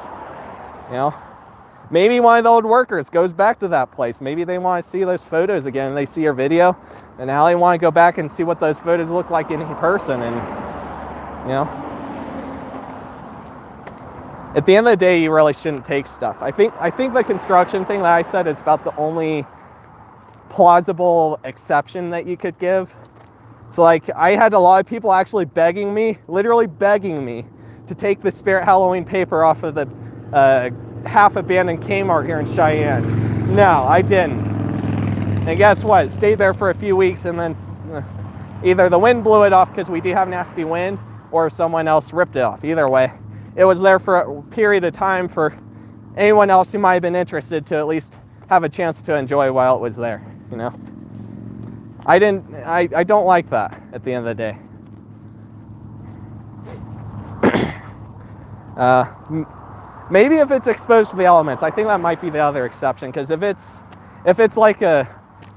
Maybe one of the old workers goes back to that place. Maybe they want to see those photos again and they see your video, and now they want to go back and see what those photos look like in person. And at the end of the day, you really shouldn't take stuff. I think the construction thing that I said is about the only plausible exception that you could give. So like, I had a lot of people actually begging me, literally begging me, to take the Spirit Halloween paper off of the half-abandoned Kmart here in Cheyenne. No, I didn't. And guess what? It stayed there for a few weeks, and then either the wind blew it off because we do have nasty wind, or someone else ripped it off. Either way, it was there for a period of time for anyone else who might have been interested to at least have a chance to enjoy while it was there. I don't like that at the end of the day. Maybe if it's exposed to the elements, I think that might be the other exception, because if it's like a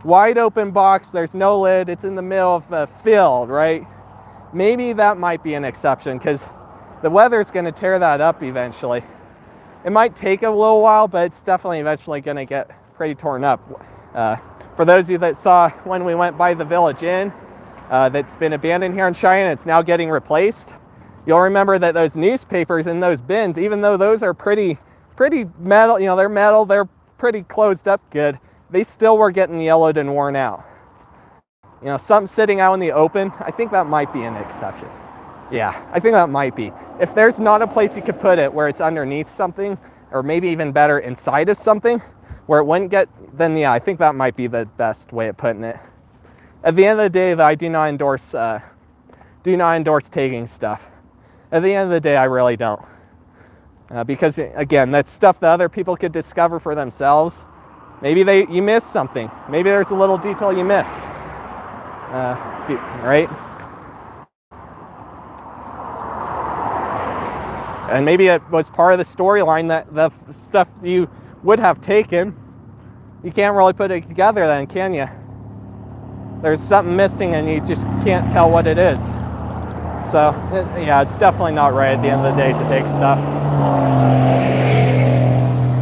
wide open box, there's no lid, it's in the middle of a field, right? Maybe that might be an exception, because the weather's going to tear that up eventually. It might take a little while, but it's definitely eventually going to get pretty torn up. For those of you that saw when we went by the Village Inn, that's been abandoned here in Cheyenne, it's now getting replaced. You'll remember that those newspapers in those bins, even though those are pretty metal, they're metal, they're pretty closed up good, they still were getting yellowed and worn out. Something sitting out in the open, I think that might be an exception. Yeah, I think that might be. If there's not a place you could put it where it's underneath something, or maybe even better, inside of something, where it wouldn't get, then yeah, I think that might be the best way of putting it. At the end of the day, though, I do not endorse taking stuff. At the end of the day, I really don't. Because, again, that's stuff that other people could discover for themselves. Maybe you missed something. Maybe there's a little detail you missed. Right? And maybe it was part of the storyline that the stuff you would have taken, you can't really put it together then, can you? There's something missing and you just can't tell what it is. So, yeah, it's definitely not right at the end of the day to take stuff.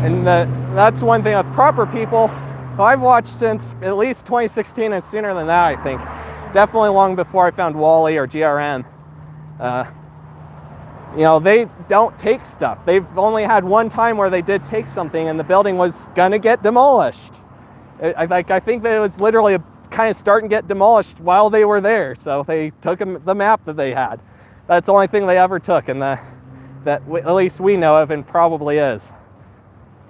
And that's one thing with proper people who I've watched since at least 2016 and sooner than that, I think. Definitely long before I found Wally or GRM. They don't take stuff. They've only had one time where they did take something and the building was gonna get demolished. I think that it was literally kind of starting to get demolished while they were there. So they took the map that they had. That's the only thing they ever took, and that at least we know of, and probably is.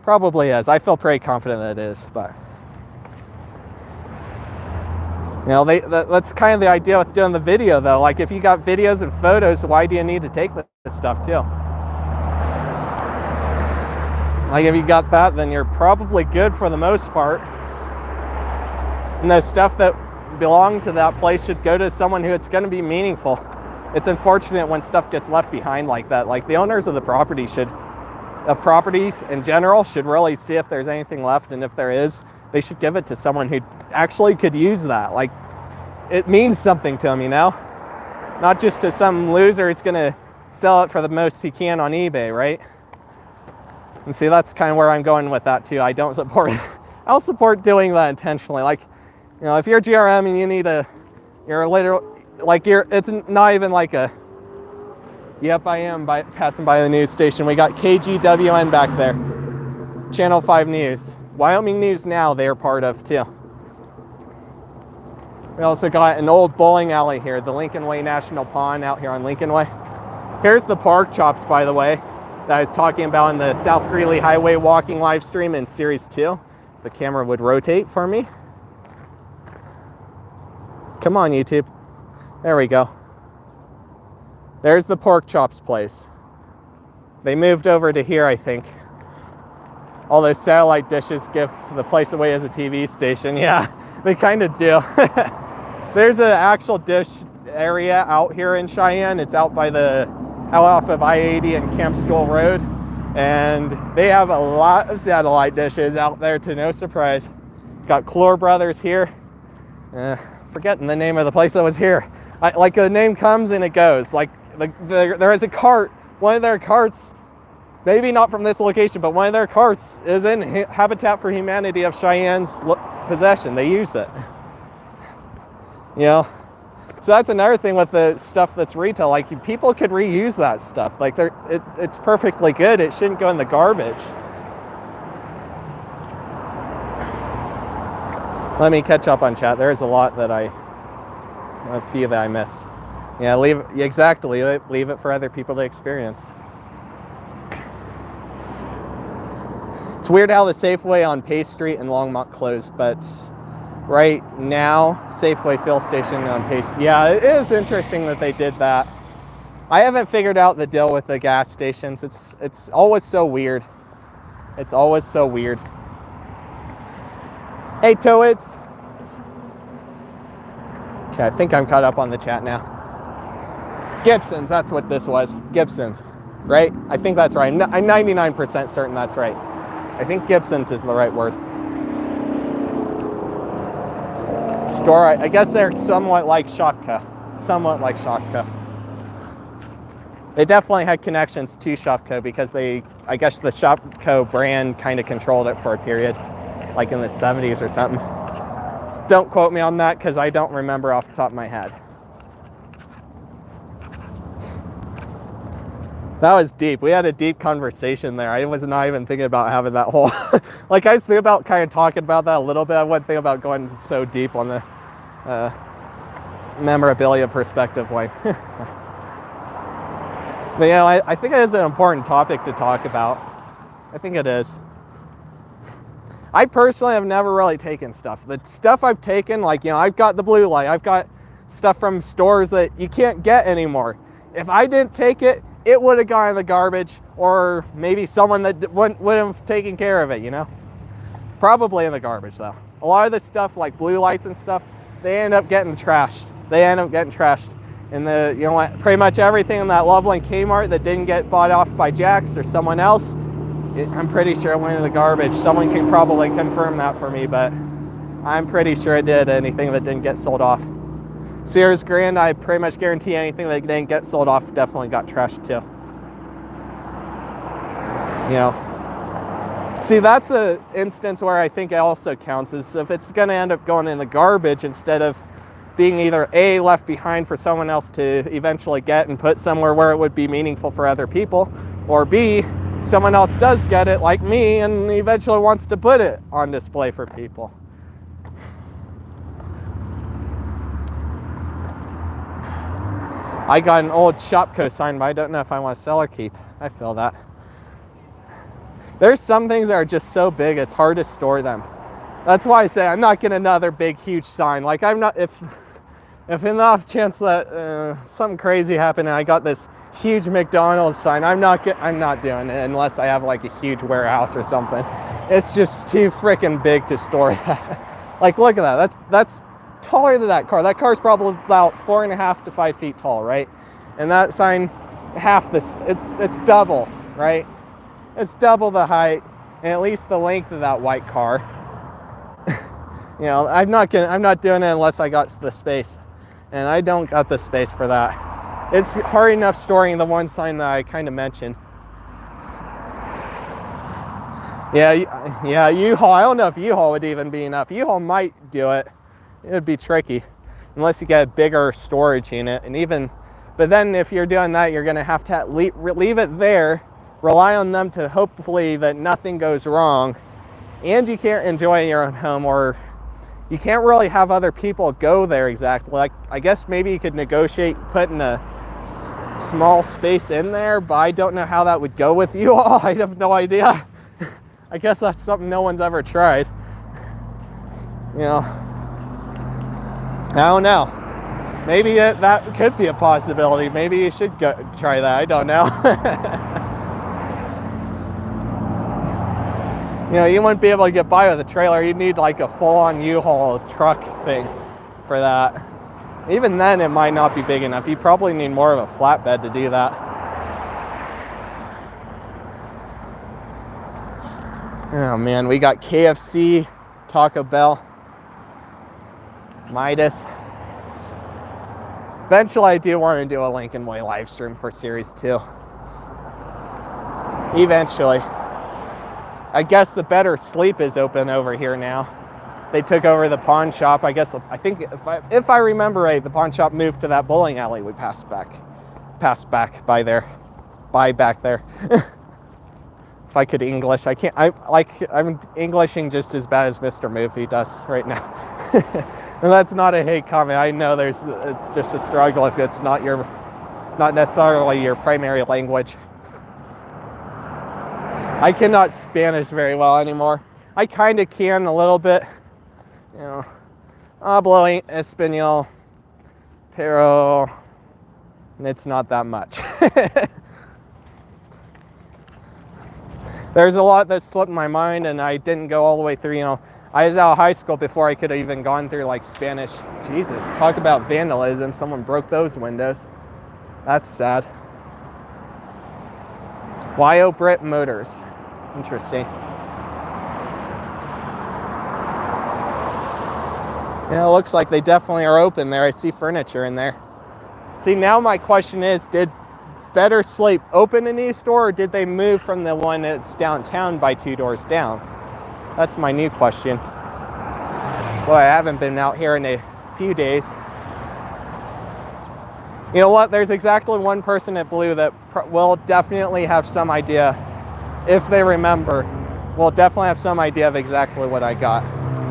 Probably is. I feel pretty confident that it is, but that's kind of the idea with doing the video, though. Like, if you got videos and photos, why do you need to take this stuff too? Like, if you got that, then you're probably good for the most part. And the stuff that belong to that place should go to someone who it's going to be meaningful. It's unfortunate when stuff gets left behind like that. Like, the owners of the properties in general should really see if there's anything left, and if there is, they should give it to someone who actually could use that. Like, it means something to them, not just to some loser who's going to sell it for the most he can on eBay, right? And see, that's kind of where I'm going with that too. I don't support doing that intentionally. Like, if you're GRM and you need it's not even like a, yep, I am passing by the news station. We got KGWN back there, Channel 5 News. Wyoming News Now, they're part of too. We also got an old bowling alley here, the Lincoln Way National Pond out here on Lincoln Way. Here's the pork chops, by the way, that I was talking about in the South Greeley Highway walking live stream in Series 2. If the camera would rotate for me. Come on, YouTube. There we go. There's the pork chops place. They moved over to here, I think. All those satellite dishes give the place away as a TV station. Yeah, they kind of do. There's an actual dish area out here in Cheyenne. It's out off of I-80 and Camp School Road. And they have a lot of satellite dishes out there, to no surprise. Got Clore Brothers here. Forgetting the name of the place that was here. Like the name comes and it goes. Like there is a cart. One of their carts, maybe not from this location, but one of their carts is in Habitat for Humanity of Cheyenne's possession. They use it. You know, so that's another thing with the stuff that's retail. Like, people could reuse that stuff. Like, it's perfectly good. It shouldn't go in the garbage. Let me catch up on chat. There's a few that I missed. Yeah, leave it for other people to experience. It's weird how the Safeway on Pace Street in Longmont closed, but right now, Safeway fill station on Pace. Yeah, it is interesting that they did that. I haven't figured out the deal with the gas stations. It's always so weird. It's always so weird. Hey, Toads. Okay, I think I'm caught up on the chat now. Gibson's, that's what this was. Gibson's, right? I think that's right. I'm 99% certain that's right. I think Gibson's is the right word. Store, I guess they're somewhat like Shopko. Somewhat like Shopko. They definitely had connections to Shopko because I guess the Shopko brand kind of controlled it for a period, like in the 70s or something. Don't quote me on that because I don't remember off the top of my head. That was deep. We had a deep conversation there. I was not even thinking about having that whole... like, I was thinking about kind of talking about that a little bit. I wasn't thinking about going so deep on the memorabilia perspective. Like, but yeah, I think it is an important topic to talk about. I think it is. I personally have never really taken stuff. The stuff I've taken, like, you know, I've got the blue light. I've got stuff from stores that you can't get anymore. If I didn't take it, it would have gone in the garbage, or maybe someone that wouldn't have taken care of it, you know? Probably in the garbage, though. A lot of this stuff, like blue lights and stuff, they end up getting trashed. And you know what? Pretty much everything in that Loveland Kmart that didn't get bought off by Jax or someone else, I'm pretty sure it went in the garbage. Someone can probably confirm that for me, but I'm pretty sure it did. Anything that didn't get sold off. Sears Grand, I pretty much guarantee anything that didn't get sold off definitely got trashed too. You know, see, that's an instance where I think it also counts, is if it's going to end up going in the garbage instead of being either A, left behind for someone else to eventually get and put somewhere where it would be meaningful for other people, or B, someone else does get it, like me, and eventually wants to put it on display for people. I got an old Shopko sign, but I don't know if I want to sell or keep. I feel that. There's some things that are just so big, it's hard to store them. That's why I say I'm not getting another big, huge sign. Like, I'm not, if in the off chance that something crazy happened and I got this huge McDonald's sign, I'm not doing it unless I have like a huge warehouse or something. It's just too freaking big to store that. Like, look at that. That's taller than that car. That car's probably about 4.5 to 5 feet tall, right? And that sign, half this, it's double, right? It's double the height and at least the length of that white car. You know, I'm not doing it unless I got the space, and I don't got the space for that. It's hard enough storing the one sign that I kind of mentioned. Yeah, U-Haul. I don't know if U-Haul would even be enough. U-Haul might do it. It would be tricky unless you get a bigger storage unit, but then if you're doing that, you're going to have to leave it there, rely on them to hopefully that nothing goes wrong, and you can't enjoy your own home, or you can't really have other people go there exactly. Like, I guess maybe you could negotiate putting a small space in there, but I don't know how that would go with you all. I have no idea. I guess that's something no one's ever tried. You know, I don't know. Maybe that could be a possibility. Maybe you should go try that. I don't know. You know, you wouldn't be able to get by with a trailer. You'd need like a full-on U-Haul truck thing for that. Even then, it might not be big enough. You probably need more of a flatbed to do that. Oh man, we got KFC, Taco Bell, Midas. Eventually, I do want to do a Lincoln Way live stream for Series 2. Eventually. I guess the Better Sleep is open over here now. They took over the pawn shop. I think if I remember right, the pawn shop moved to that bowling alley we passed back by back there. If I could English, I can't. I'm Englishing just as bad as MrMovie does right now. And that's not a hate comment. I know it's just a struggle if it's not necessarily your primary language. I cannot Spanish very well anymore. I kind of can a little bit. You know, hablo español, pero it's not that much. There's a lot that slipped my mind, and I didn't go all the way through. You know, I was out of high school before I could have even gone through like Spanish. Jesus, talk about vandalism. Someone broke those windows. That's sad. YO Brit Motors. Interesting. Yeah, it looks like they definitely are open there. I see furniture in there. See, now my question is, did Better Sleep open a new store, or did they move from the one that's downtown by 2 doors down? That's my new question. Boy, I haven't been out here in a few days. You know what? There's exactly one person at Blue that will definitely have some idea, if they remember, will definitely have some idea of exactly what I got.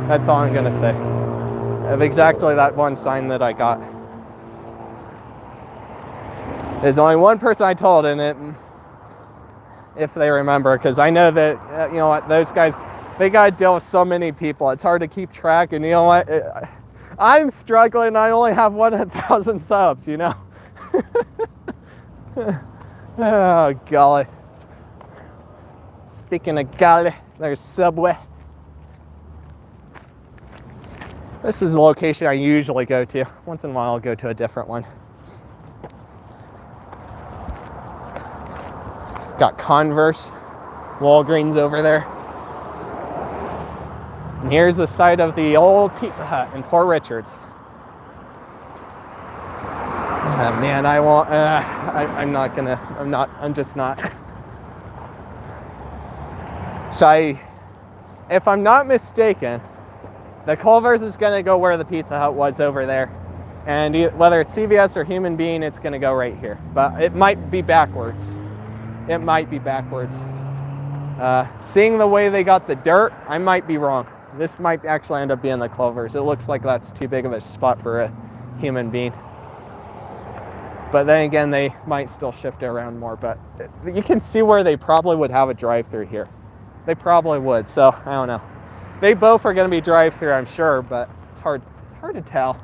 That's all I'm gonna say. Of exactly that one sign that I got. There's only one person I told, and it, if they remember, because I know that, you know what, those guys, they gotta deal with so many people. It's hard to keep track, and you know what? I'm struggling. I only have 1,000 subs, you know? Oh, golly. Speaking of golly, there's Subway. This is the location I usually go to. Once in a while, I'll go to a different one. Got Converse, Walgreens over there. And here's the site of the old Pizza Hut in Port Richards. Man, I won't, I'm just not. So if I'm not mistaken, the Culver's is gonna go where the Pizza Hut was over there. And whether it's CVS or Human Bean, it's gonna go right here. But it might be backwards. It might be backwards. Seeing the way they got the dirt, I might be wrong. This might actually end up being the Culver's. It looks like that's too big of a spot for a Human Bean. But then again, they might still shift it around more. But you can see where they probably would have a drive-through here. They probably would, so I don't know. They both are gonna be drive-through, I'm sure, but it's hard to tell.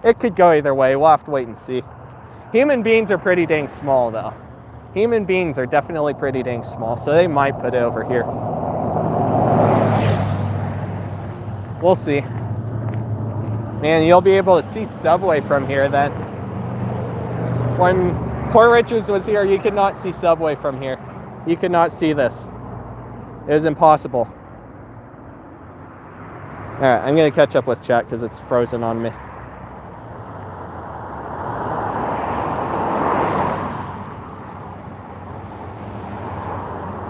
It could go either way. We'll have to wait and see. Human Beans are pretty dang small, though. Human Beans are definitely pretty dang small, so they might put it over here. We'll see. Man, you'll be able to see Subway from here then. When Port Richards was here, you could not see Subway from here. You could not see this. It was impossible. All right, I'm gonna catch up with chat because it's frozen on me.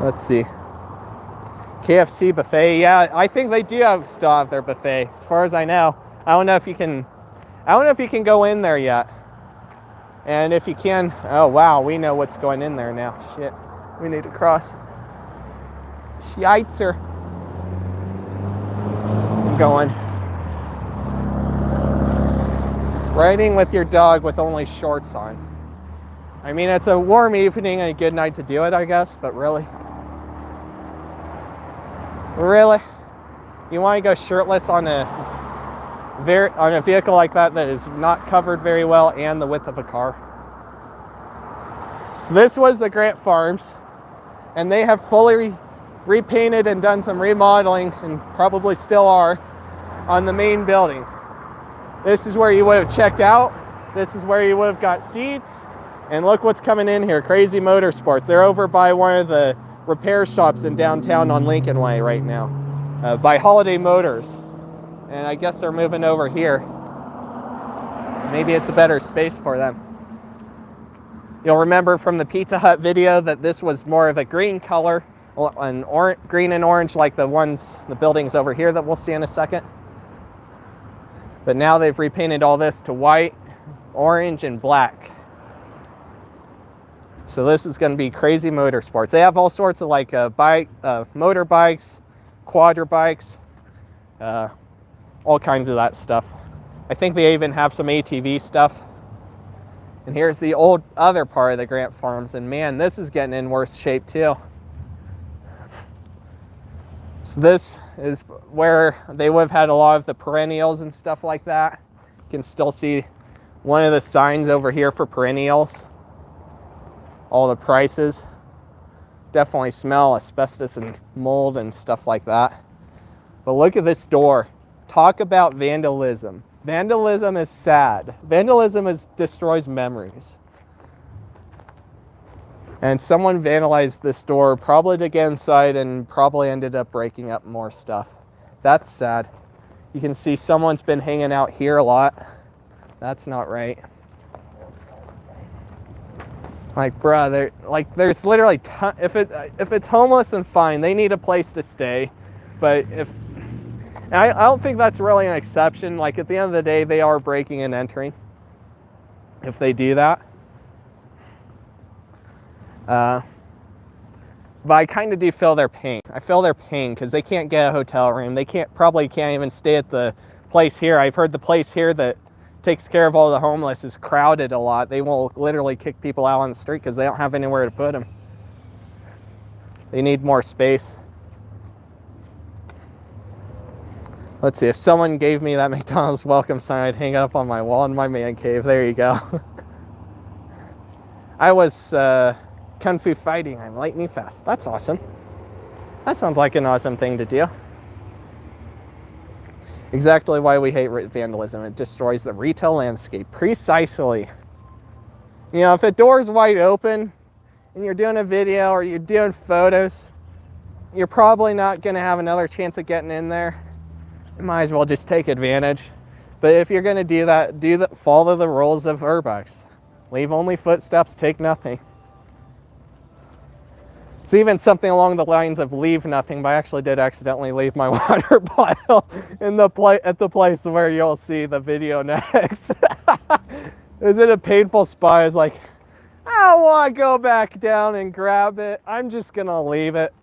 Let's see. KFC buffet. Yeah, I think they do still have their buffet. As far as I know, I don't know if you can go in there yet. And if you can, oh wow, we know what's going in there now. Shit, we need to cross. Scheitzer. going. Riding with your dog with only shorts on. I mean, it's a warm evening and a good night to do it, I guess, but really? Really? You want to go shirtless on a vehicle like that is not covered very well and the width of a car? So this was the Grant Farms, and they have fully repainted and done some remodeling, and probably still are, on the main building. This is where you would have checked out. This is where you would have got seats. And look what's coming in here, Crazy Motorsports. They're over by one of the repair shops in downtown on Lincoln Way right now, by Holiday Motors. And I guess they're moving over here. Maybe it's a better space for them. You'll remember from the Pizza Hut video that this was more of a green color, green and orange like the buildings over here that we'll see in a second. But now they've repainted all this to white, orange, and black. So this is going to be Crazy Motorsports. They have all sorts of like motorbikes, quadra bikes, all kinds of that stuff. I think they even have some ATV stuff. And here's the old other part of the Grant Farms, and man, this is getting in worse shape too. So this is where they would have had a lot of the perennials and stuff like that. You can still see one of the signs over here for perennials. All the prices. Definitely smell asbestos and mold and stuff like that. But look at this door. Talk about vandalism. Vandalism is sad. Vandalism destroys memories. And someone vandalized this door probably to get inside and probably ended up breaking up more stuff. That's sad. You can see someone's been hanging out here a lot. That's not right. Like, bruh, there's literally if it's homeless, then fine. They need a place to stay. But I don't think that's really an exception. Like, at the end of the day, they are breaking and entering if they do that. But I kind of do feel their pain. I feel their pain because they can't get a hotel room. They probably can't even stay at the place here. I've heard the place here that takes care of all the homeless is crowded a lot. They will literally kick people out on the street because they don't have anywhere to put them. They need more space. Let's see, if someone gave me that McDonald's welcome sign, I'd hang it up on my wall in my man cave. There you go. I was kung fu fighting. I'm lightning fast. That's awesome. That sounds like an awesome thing to do. Exactly why we hate vandalism. It destroys the retail landscape. Precisely. You know, if a door's wide open and you're doing a video or you're doing photos, you're probably not going to have another chance of getting in there. You might as well just take advantage. But if you're going to do that, follow the rules of urbex. Leave only footsteps, take nothing. It's even something along the lines of leave nothing, but I actually did accidentally leave my water bottle at the place where you'll see the video next. It was in a painful spot. I was like, I don't want to go back down and grab it. I'm just going to leave it.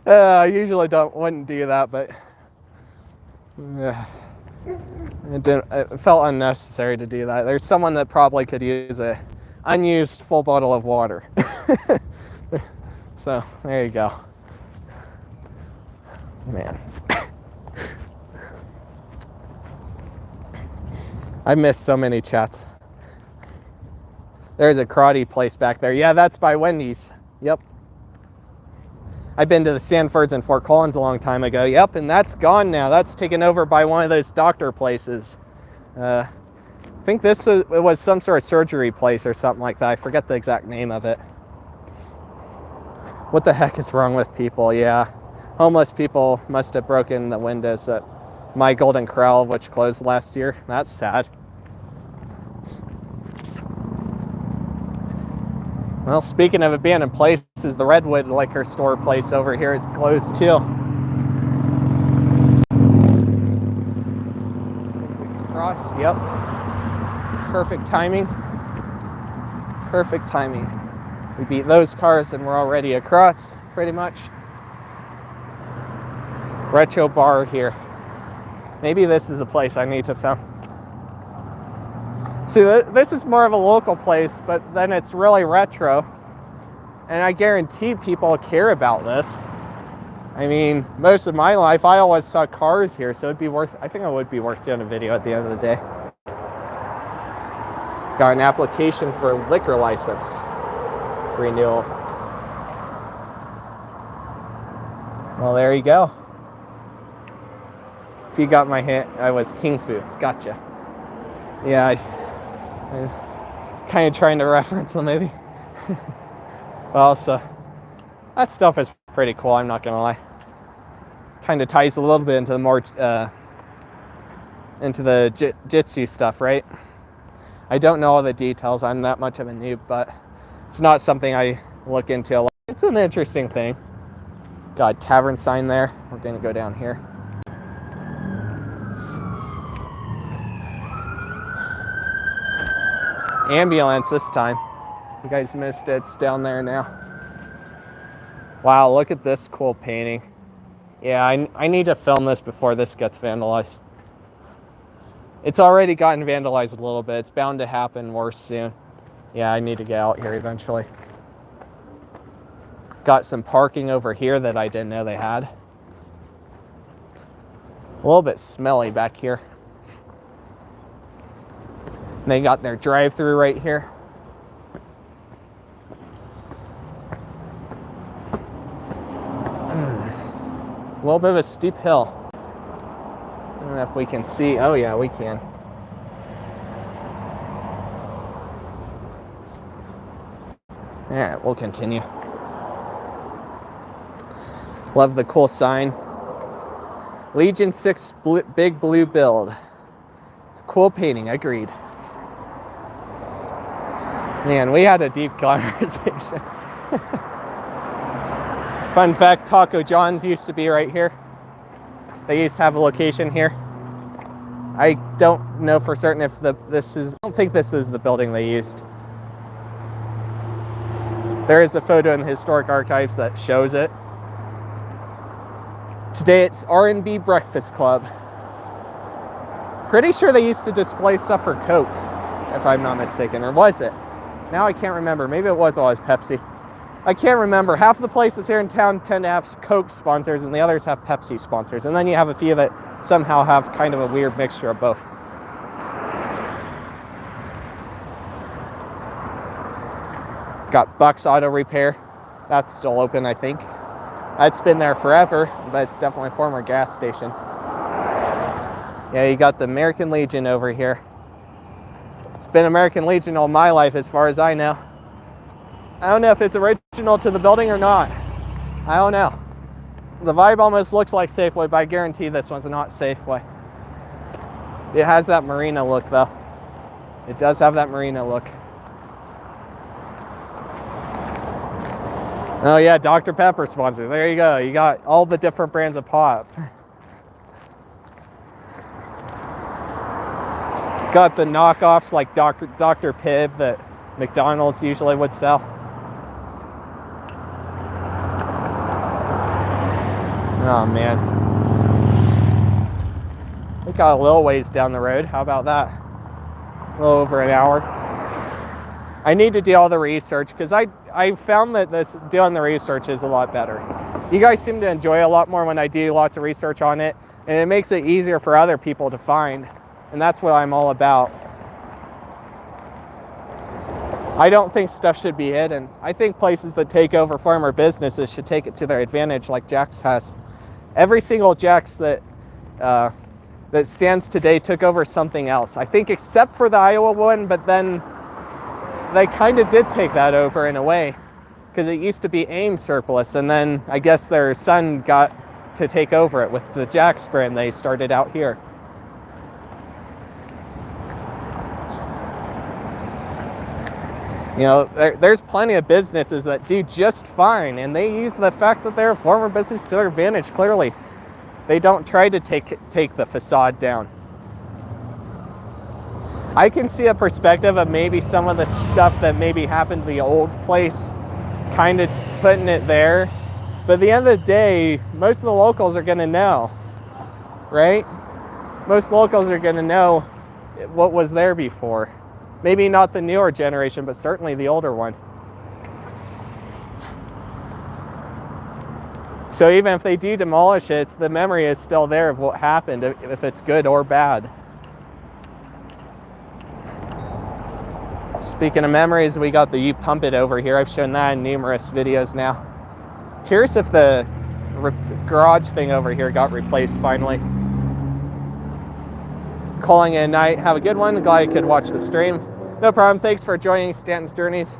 I usually wouldn't do that, but it felt unnecessary to do that. There's someone that probably could use a unused full bottle of water. So there you go. Man. I missed so many chats. There's a karate place back there. Yeah, that's by Wendy's. Yep. I've been to the Sanfords and Fort Collins a long time ago. Yep, and that's gone now. That's taken over by one of those doctor places. I think it was some sort of surgery place or something like that. I forget the exact name of it. What the heck is wrong with people? Yeah, homeless people must have broken the windows at my Golden Corral, which closed last year. That's sad. Well, speaking of abandoned places, the Redwood liquor store place over here is closed too. Cross, yep. Perfect timing. Perfect timing. We beat those cars and we're already across, pretty much. retro bar here. Maybe this is a place I need to film. See, this is more of a local place, but then it's really retro. And I guarantee people care about this. I mean, most of my life, I always saw cars here, so it'd be worth, I think it would be worth doing a video at the end of the day. Got an application for a liquor license renewal. Well, there you go. If you got my hint, I was King Fu. Gotcha. Yeah, I'm kind of trying to reference the movie. Well, so that stuff is pretty cool, I'm not gonna lie. Kind of ties a little bit into the more into the jitsu stuff, right? I don't know all the details, I'm that much of a noob, but it's not something I look into a lot. It's an interesting thing. Got a tavern sign there. We're gonna go down here. Ambulance this time. You guys missed it, it's down there now. Wow, look at this cool painting. Yeah, I need to film this before this gets vandalized. It's already gotten vandalized a little bit. It's bound to happen worse soon. Yeah, I need to get out here eventually. Got some parking over here that I didn't know they had. A little bit smelly back here. And they got their drive-through right here. A little bit of a steep hill. I don't know if we can see. Oh yeah, we can. All right, we'll continue. Love the cool sign. Legion 6 big blue build. It's a cool painting, agreed. Man, we had a deep conversation. Fun fact, Taco John's used to be right here. They used to have a location here. I don't know for certain if I don't think this is the building they used. There is a photo in the historic archives that shows it. Today it's R&B Breakfast Club. Pretty sure they used to display stuff for Coke, if I'm not mistaken, or was it? Now I can't remember. Maybe it was always Pepsi. I can't remember. Half of the places here in town tend to have Coke sponsors and the others have Pepsi sponsors. And then you have a few that somehow have kind of a weird mixture of both. Got Buck's Auto Repair. That's still open, I think. That's been there forever, but it's definitely a former gas station. Yeah, you got the American Legion over here. It's been American Legion all my life as far as I know. I don't know if it's original to the building or not. I don't know. The vibe almost looks like Safeway, but I guarantee this one's not Safeway. It has that marina look though. It does have that marina look. Oh yeah, Dr. Pepper sponsor. There you go. You got all the different brands of pop. Got the knockoffs like Dr. Pibb that McDonald's usually would sell. Oh man. We got a little ways down the road. How about that? A little over an hour. I need to do all the research because I found that doing the research is a lot better. You guys seem to enjoy a lot more when I do lots of research on it, and it makes it easier for other people to find. And that's what I'm all about. I don't think stuff should be hidden. I think places that take over farmer businesses should take it to their advantage like Jack's has. Every single Jack's that stands today took over something else. I think except for the Iowa one, but then they kind of did take that over in a way because it used to be AIM surplus, and then I guess their son got to take over it with the Jack's brand they started out here. You know, there's plenty of businesses that do just fine, and they use the fact that they're a former business to their advantage, clearly. They don't try to take the facade down. I can see a perspective of maybe some of the stuff that maybe happened to the old place, kind of putting it there But at the end of the day, most of the locals are going to know, right? Most locals are going to know what was there before. Maybe not the newer generation, but certainly the older one. So even if they do demolish it, the memory is still there of what happened, if it's good or bad. Speaking of memories, we got the You Pump It over here. I've shown that in numerous videos now. Curious if the garage thing over here got replaced finally. Calling it a night. Have a good one. Glad you could watch the stream. No problem. Thanks for joining Stanton's Journeys.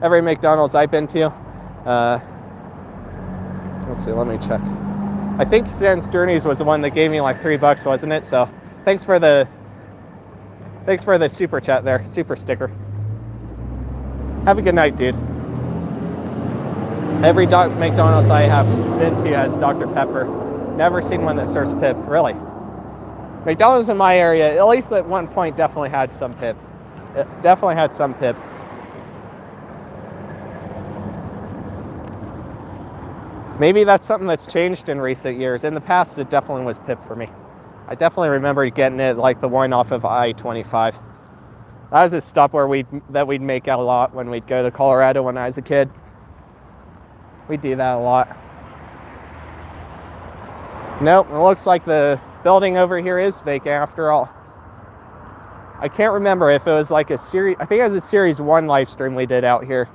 Every McDonald's I've been to. Let's see, let me check. I think Stanton's Journeys was the one that gave me like $3, wasn't it? So thanks for the super chat there, super sticker. Have a good night, dude. Every McDonald's I have been to has Dr. Pepper. Never seen one that serves pip, really. McDonald's in my area, at least at one point, definitely had some pip. It definitely had some pip. Maybe that's something that's changed in recent years. In the past, it definitely was pip for me. I definitely remember getting it like the one off of I-25. That was a stop where we'd make out a lot when we'd go to Colorado when I was a kid. We'd do that a lot. Nope, it looks like the building over here is vacant after all. I can't remember if it was like a series, I think it was a series 1 live stream we did out here.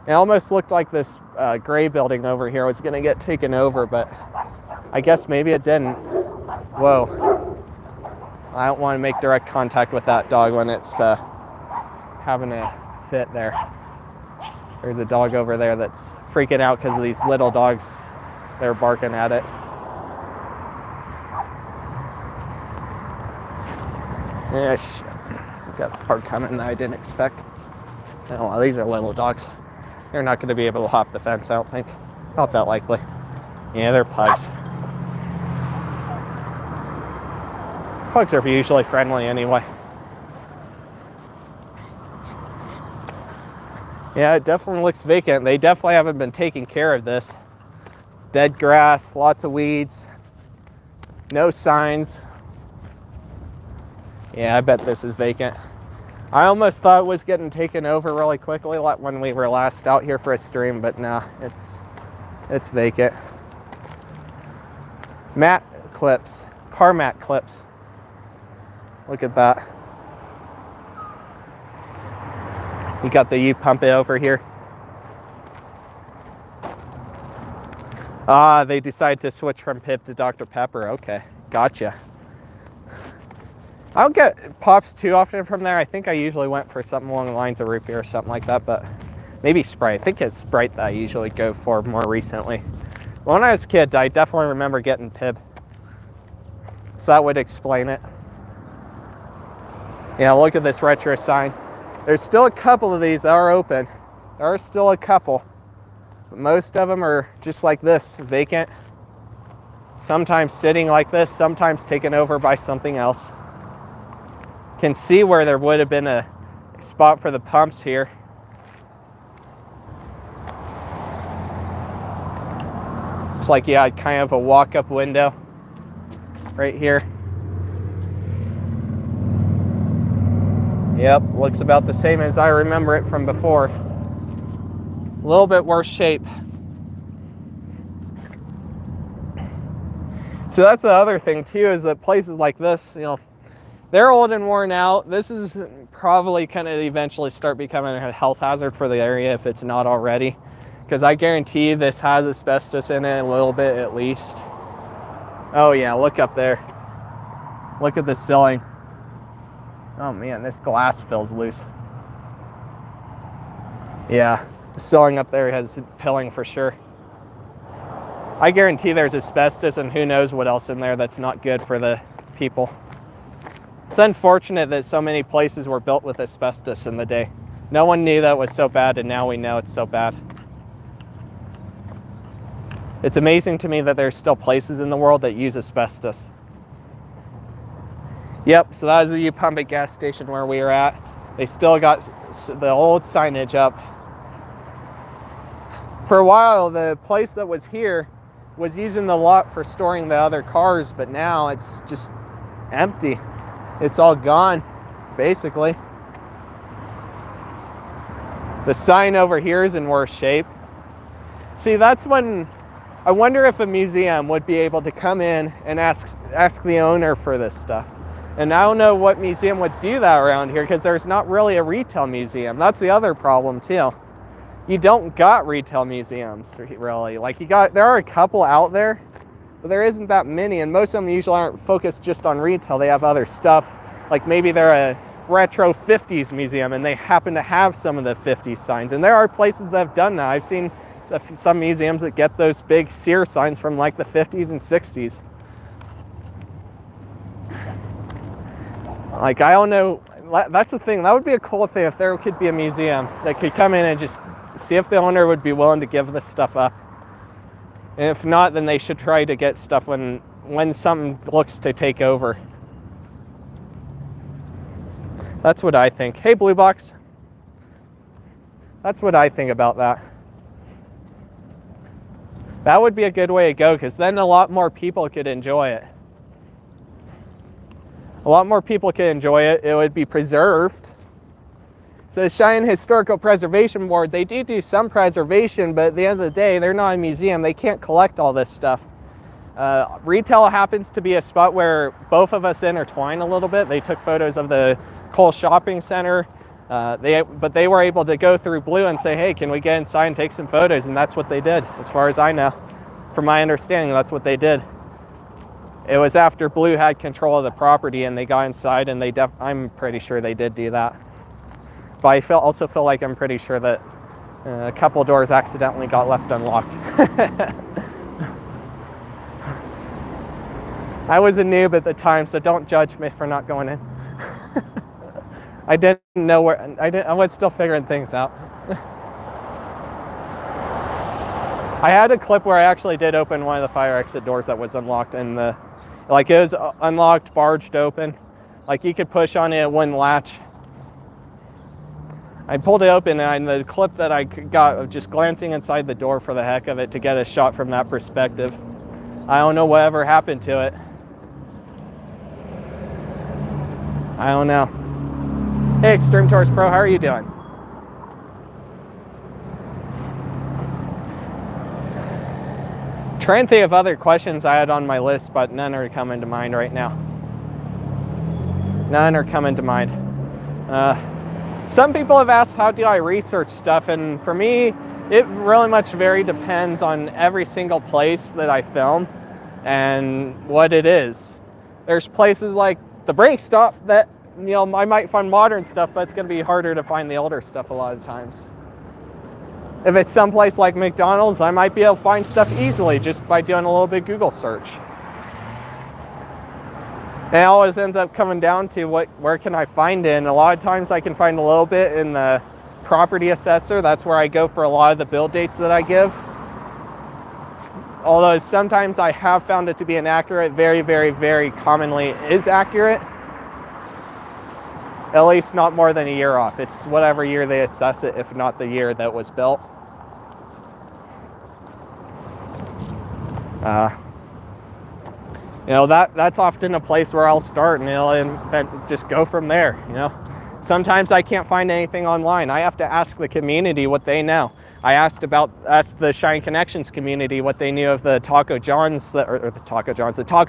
It almost looked like this gray building over here was gonna get taken over, but I guess maybe it didn't. Whoa. I don't want to make direct contact with that dog when it's having a fit there. There's a dog over there that's freaking out because of these little dogs. They're barking at it. Yeah, shit. Got a car coming that I didn't expect. Oh, these are little dogs. They're not going to be able to hop the fence, I don't think. Not that likely. Yeah, they're pugs. Pugs are usually friendly anyway. Yeah, it definitely looks vacant. They definitely haven't been taking care of this. Dead grass, lots of weeds, no signs. Yeah, I bet this is vacant. I almost thought it was getting taken over really quickly like when we were last out here for a stream, but no, it's vacant. Mat clips, car mat clips. Look at that. You got the You Pump It over here. Ah, they decided to switch from pip to Dr. Pepper. Okay, gotcha. I don't get pops too often from there. I think I usually went for something along the lines of root beer or something like that, but maybe Sprite. I think it's Sprite that I usually go for more recently. When I was a kid, I definitely remember getting pib. So that would explain it. Yeah, look at this retro sign. There's still a couple of these that are open. There are still a couple. But most of them are just like this, vacant. Sometimes sitting like this, sometimes taken over by something else. Can see where there would have been a spot for the pumps here. Looks like you had kind of a walk-up window right here. Yep, looks about the same as I remember it from before. A little bit worse shape. So that's the other thing too, is that places like this, you know, they're old and worn out. This is probably kind of eventually start becoming a health hazard for the area if it's not already. Because I guarantee you this has asbestos in it, a little bit at least. Oh yeah, look up there. Look at the ceiling. Oh man, this glass feels loose. Yeah, the ceiling up there has pilling for sure. I guarantee there's asbestos and who knows what else in there that's not good for the people. It's unfortunate that so many places were built with asbestos in the day. No one knew that was so bad, and now we know it's so bad. It's amazing to me that there's still places in the world that use asbestos. Yep, so that was the You Pump It gas station where we were at. They still got the old signage up. For a while, the place that was here was using the lot for storing the other cars, but now it's just empty. It's all gone, basically. The sign over here is in worse shape. See, that's when I wonder if a museum would be able to come in and ask the owner for this stuff. And I don't know what museum would do that around here, because there's not really a retail museum. That's the other problem too. You don't got retail museums, really. Like, there are a couple out there, but there isn't that many, and most of them usually aren't focused just on retail. They have other stuff, like maybe they're a retro 50s museum and they happen to have some of the 50s signs. And there are places that have done that. I've seen some museums that get those big Sears signs from like the 50s and 60s. Like, I don't know, that's the thing. That would be a cool thing if there could be a museum that could come in and just see if the owner would be willing to give this stuff up. And if not, then they should try to get stuff when something looks to take over. That's what I think. Hey, Blue Box. That's what I think about that. That would be a good way to go, because then a lot more people could enjoy it. A lot more people could enjoy it. It would be preserved. So the Cheyenne Historical Preservation Board, they do some preservation, but at the end of the day, they're not a museum. They can't collect all this stuff. Retail happens to be a spot where both of us intertwine a little bit. They took photos of the Cole Shopping Center, but they were able to go through Blue and say, hey, can we get inside and take some photos? And that's what they did, as far as I know. From my understanding, that's what they did. It was after Blue had control of the property and they got inside, and I'm pretty sure they did do that. But I also feel like I'm pretty sure that a couple doors accidentally got left unlocked. I was a noob at the time, so don't judge me for not going in. I didn't know where, I was still figuring things out. I had a clip where I actually did open one of the fire exit doors that was unlocked, and it was unlocked, barged open. Like, you could push on it, it wouldn't latch. I pulled it open, and the clip that I got of just glancing inside the door for the heck of it to get a shot from that perspective. I don't know whatever happened to it. I don't know. Hey, Extreme Tours Pro, how are you doing? Trying to think of other questions I had on my list, but none are coming to mind right now. None are coming to mind. Some people have asked, how do I research stuff? And for me, it really much depends on every single place that I film and what it is. There's places like the brake stop that, you know, I might find modern stuff, but it's going to be harder to find the older stuff a lot of times. If it's someplace like McDonald's, I might be able to find stuff easily just by doing a little bit of Google search. And it always ends up coming down to where can I find it? And a lot of times I can find a little bit in the property assessor. That's where I go for a lot of the build dates that I give. Although sometimes I have found it to be inaccurate, very, very, very commonly is accurate. At least not more than a year off. It's whatever year they assess it, if not the year that was built. You know, that's often a place where I'll start, and just go from there, you know. Sometimes I can't find anything online. I have to ask the community what they know. I asked the Cheyenne Connections community what they knew of the Taco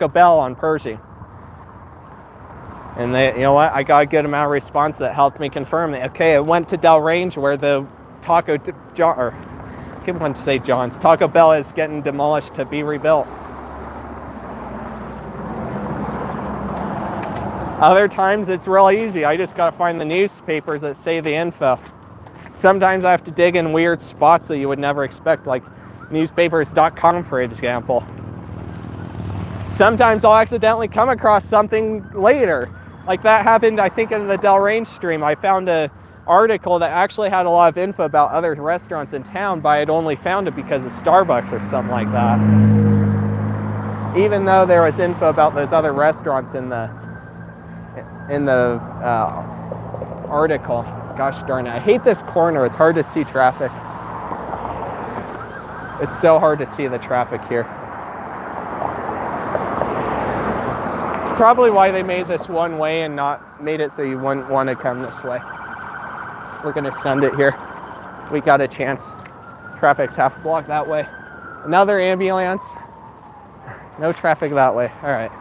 Bell on Pershing. And you know what? I got a good amount of response that helped me confirm that. Okay, it went to Del Range, where the Taco Bell is getting demolished to be rebuilt. Other times it's really easy. I just got to find the newspapers that say the info. Sometimes I have to dig in weird spots that you would never expect, like newspapers.com, for example. Sometimes I'll accidentally come across something later. Like that happened, I think, in the Del Range stream. I found an article that actually had a lot of info about other restaurants in town, but I had only found it because of Starbucks or something like that. Even though there was info about those other restaurants in the article. Gosh darn it, I hate this corner. It's hard to see traffic. It's so hard to see the traffic here. It's probably why they made this one way and not made it so you wouldn't want to come this way. We're gonna send it here. We got a chance. Traffic's half blocked that way. Another ambulance. No traffic that way. All right.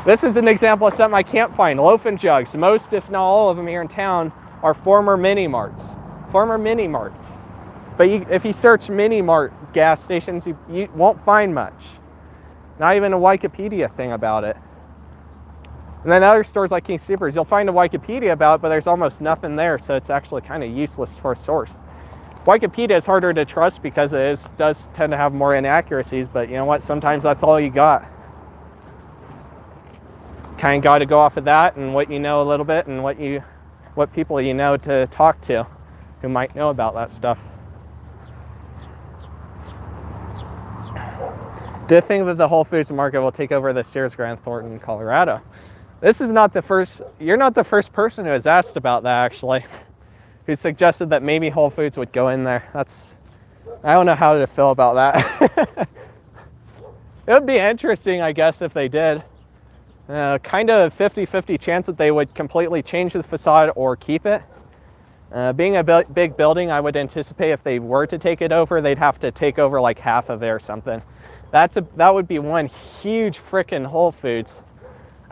This is an example of something I can't find. Loaf and jugs. Most, if not all of them here in town, are former mini marts. Former mini marts. But if you search mini mart gas stations, you won't find much. Not even a Wikipedia thing about it. And then other stores like King Soopers, you'll find a Wikipedia about it, but there's almost nothing there, so it's actually kind of useless for a source. Wikipedia is harder to trust because it does tend to have more inaccuracies, but you know what? Sometimes that's all you got. Kind of got to go off of that and what you know a little bit and what people you know to talk to who might know about that stuff. Do you think that the Whole Foods market will take over the Sears Grand Thornton in Colorado? This is not the first, you're not the first person who has asked about that actually, who suggested that maybe Whole Foods would go in there. I don't know how to feel about that. It would be interesting, I guess, if they did. Kind of 50-50 chance that they would completely change the facade or keep it. Being a big building, I would anticipate if they were to take it over, they'd have to take over like half of it or something. That would be one huge frickin' Whole Foods.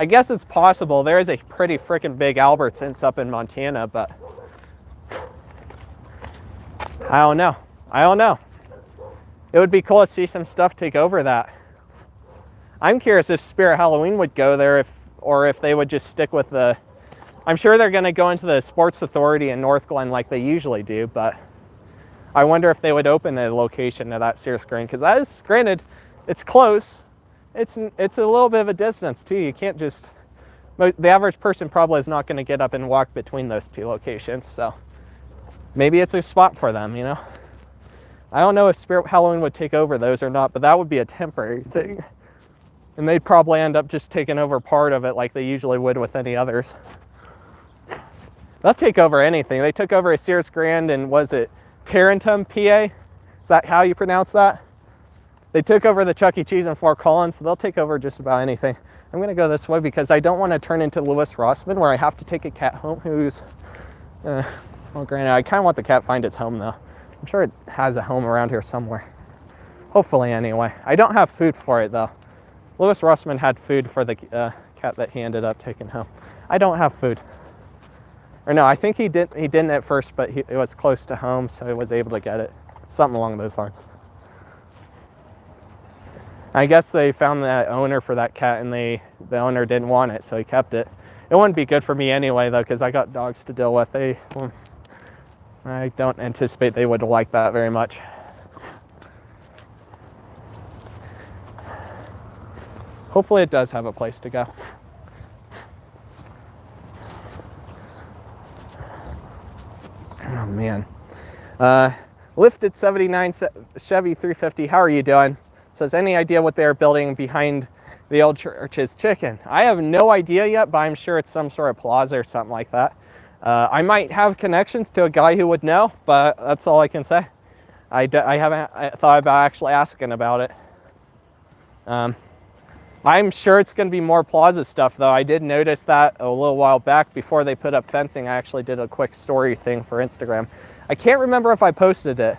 I guess it's possible. There is a pretty frickin' big Albertsons up in Montana, but I don't know. It would be cool to see some stuff take over that. I'm curious if Spirit Halloween would go there or if they would just stick with the... I'm sure they're going to go into the Sports Authority in North Glen like they usually do, but I wonder if they would open a location to that Sears Grand, because that is, granted, it's close. It's a little bit of a distance too. You can't just... The average person probably is not going to get up and walk between those two locations, so maybe it's a spot for them, you know? I don't know if Spirit Halloween would take over those or not, but that would be a temporary thing. And they'd probably end up just taking over part of it like they usually would with any others. They'll take over anything. They took over a Sears Grand in, was it Tarentum, PA? Is that how you pronounce that? They took over the Chuck E. Cheese in Fort Collins, so they'll take over just about anything. I'm gonna go this way because I don't want to turn into Louis Rossman where I have to take a cat home who's, well, granted, I kind of want the cat to find its home though. I'm sure it has a home around here somewhere. Hopefully anyway. I don't have food for it though. Louis Rossman had food for the cat that he ended up taking home. I don't have food. Or no, I think he didn't at first, but it was close to home, so he was able to get it. Something along those lines. I guess they found that owner for that cat and the owner didn't want it, so he kept it. It wouldn't be good for me anyway though, because I got dogs to deal with. I don't anticipate they would like that very much. Hopefully it does have a place to go. Oh man. Lifted 79 Chevy 350, how are you doing? Says, any idea what they're building behind the old church's chicken? I have no idea yet, but I'm sure it's some sort of plaza or something like that. I might have connections to a guy who would know, but that's all I can say. I haven't thought about actually asking about it. I'm sure it's going to be more plaza stuff, though. I did notice that a little while back before they put up fencing. I actually did a quick story thing for Instagram. I can't remember if I posted it.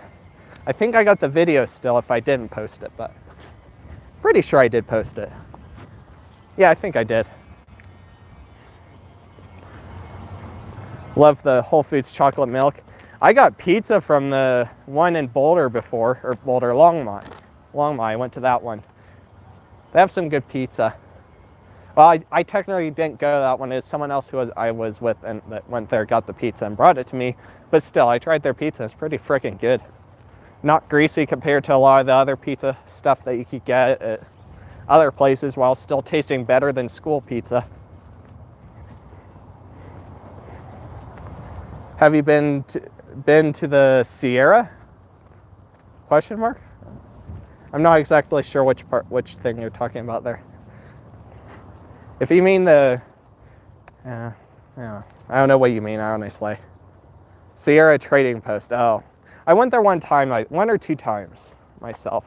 I think I got the video still if I didn't post it, but pretty sure I did post it. Yeah, I think I did. Love the Whole Foods chocolate milk. I got pizza from the one in Boulder before, or Boulder, Longmont. I went to that one. They have some good pizza. Well, I technically didn't go to that one. It's someone else I was with and that went there, got the pizza and brought it to me. But still, I tried their pizza. It's pretty freaking good. Not greasy compared to a lot of the other pizza stuff that you could get at other places, while still tasting better than school pizza. Have you been to the Sierra? Question mark? I'm not exactly sure which thing you're talking about there. If you mean the, I don't know what you mean, honestly. Sierra Trading Post. Oh, I went there one time, one or two times myself.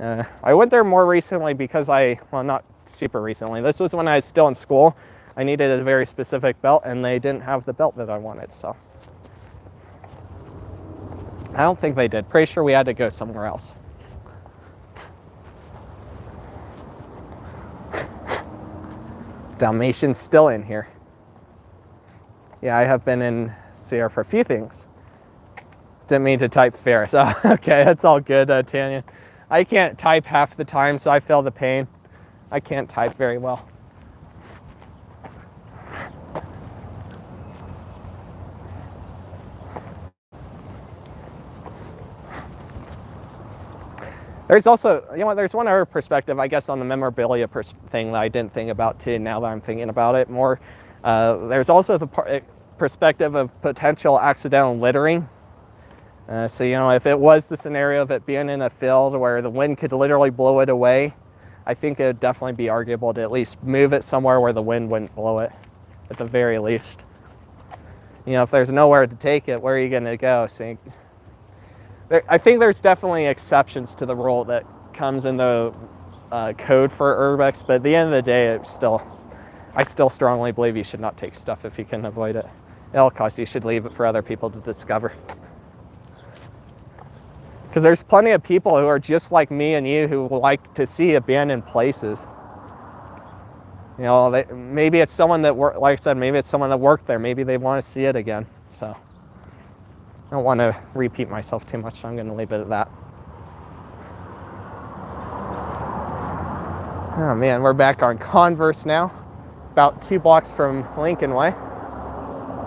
I went there more recently because well, not super recently. This was when I was still in school. I needed a very specific belt, and they didn't have the belt that I wanted, so. I don't think they did. Pretty sure we had to go somewhere else. Dalmatian's still in here. Yeah, I have been in Sierra for a few things. Didn't mean to type Ferris. Oh, okay, that's all good, Tanya. I can't type half the time, so I feel the pain. I can't type very well. There's also, you know what, there's one other perspective, I guess, on the memorabilia thing that I didn't think about too, now that I'm thinking about it more. There's also the perspective of potential accidental littering. So, you know, if it was the scenario of it being in a field where the wind could literally blow it away, I think it would definitely be arguable to at least move it somewhere where the wind wouldn't blow it, at the very least. You know, if there's nowhere to take it, where are you going to go? So, I think there's definitely exceptions to the rule that comes in the code for urbex, but at the end of the day, I still strongly believe you should not take stuff if you can avoid it. At all costs, you should leave it for other people to discover. Because there's plenty of people who are just like me and you who like to see abandoned places. You know, maybe it's someone that like I said, maybe it's someone that worked there. Maybe they want to see it again. So I don't want to repeat myself too much, so I'm going to leave it at that. Oh man, we're back on Converse now, about 2 blocks from Lincoln Way,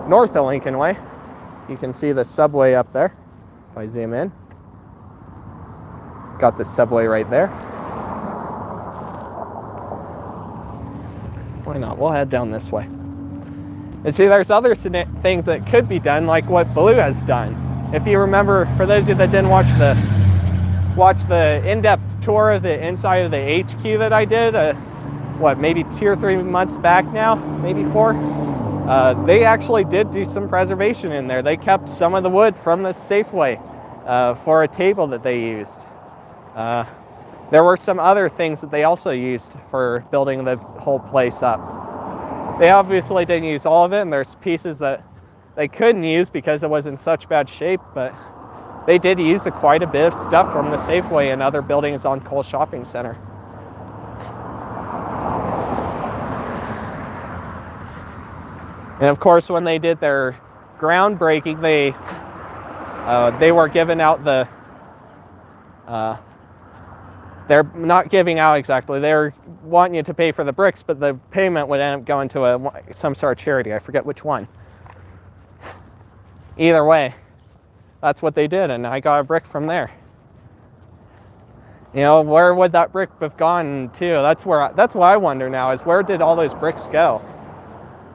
north of Lincoln Way. You can see the subway up there, if I zoom in. Got the subway right there. Why not? We'll head down this way. And see, there's other things that could be done, like what Blue has done. If you remember, for those of you that didn't watch the in-depth tour of the inside of the HQ that I did, maybe 2 or 3 months back now, maybe 4, they actually did do some preservation in there. They kept some of the wood from the Safeway for a table that they used. There were some other things that they also used for building the whole place up. They obviously didn't use all of it, and there's pieces that they couldn't use because it was in such bad shape, but they did use quite a bit of stuff from the Safeway and other buildings on Cole Shopping Center. And of course, when they did their groundbreaking, they were giving out the they're not giving out exactly. They're wanting you to pay for the bricks, but the payment would end up going to some sort of charity. I forget which one. Either way, that's what they did, and I got a brick from there. You know, where would that brick have gone to? That's what I wonder now, is where did all those bricks go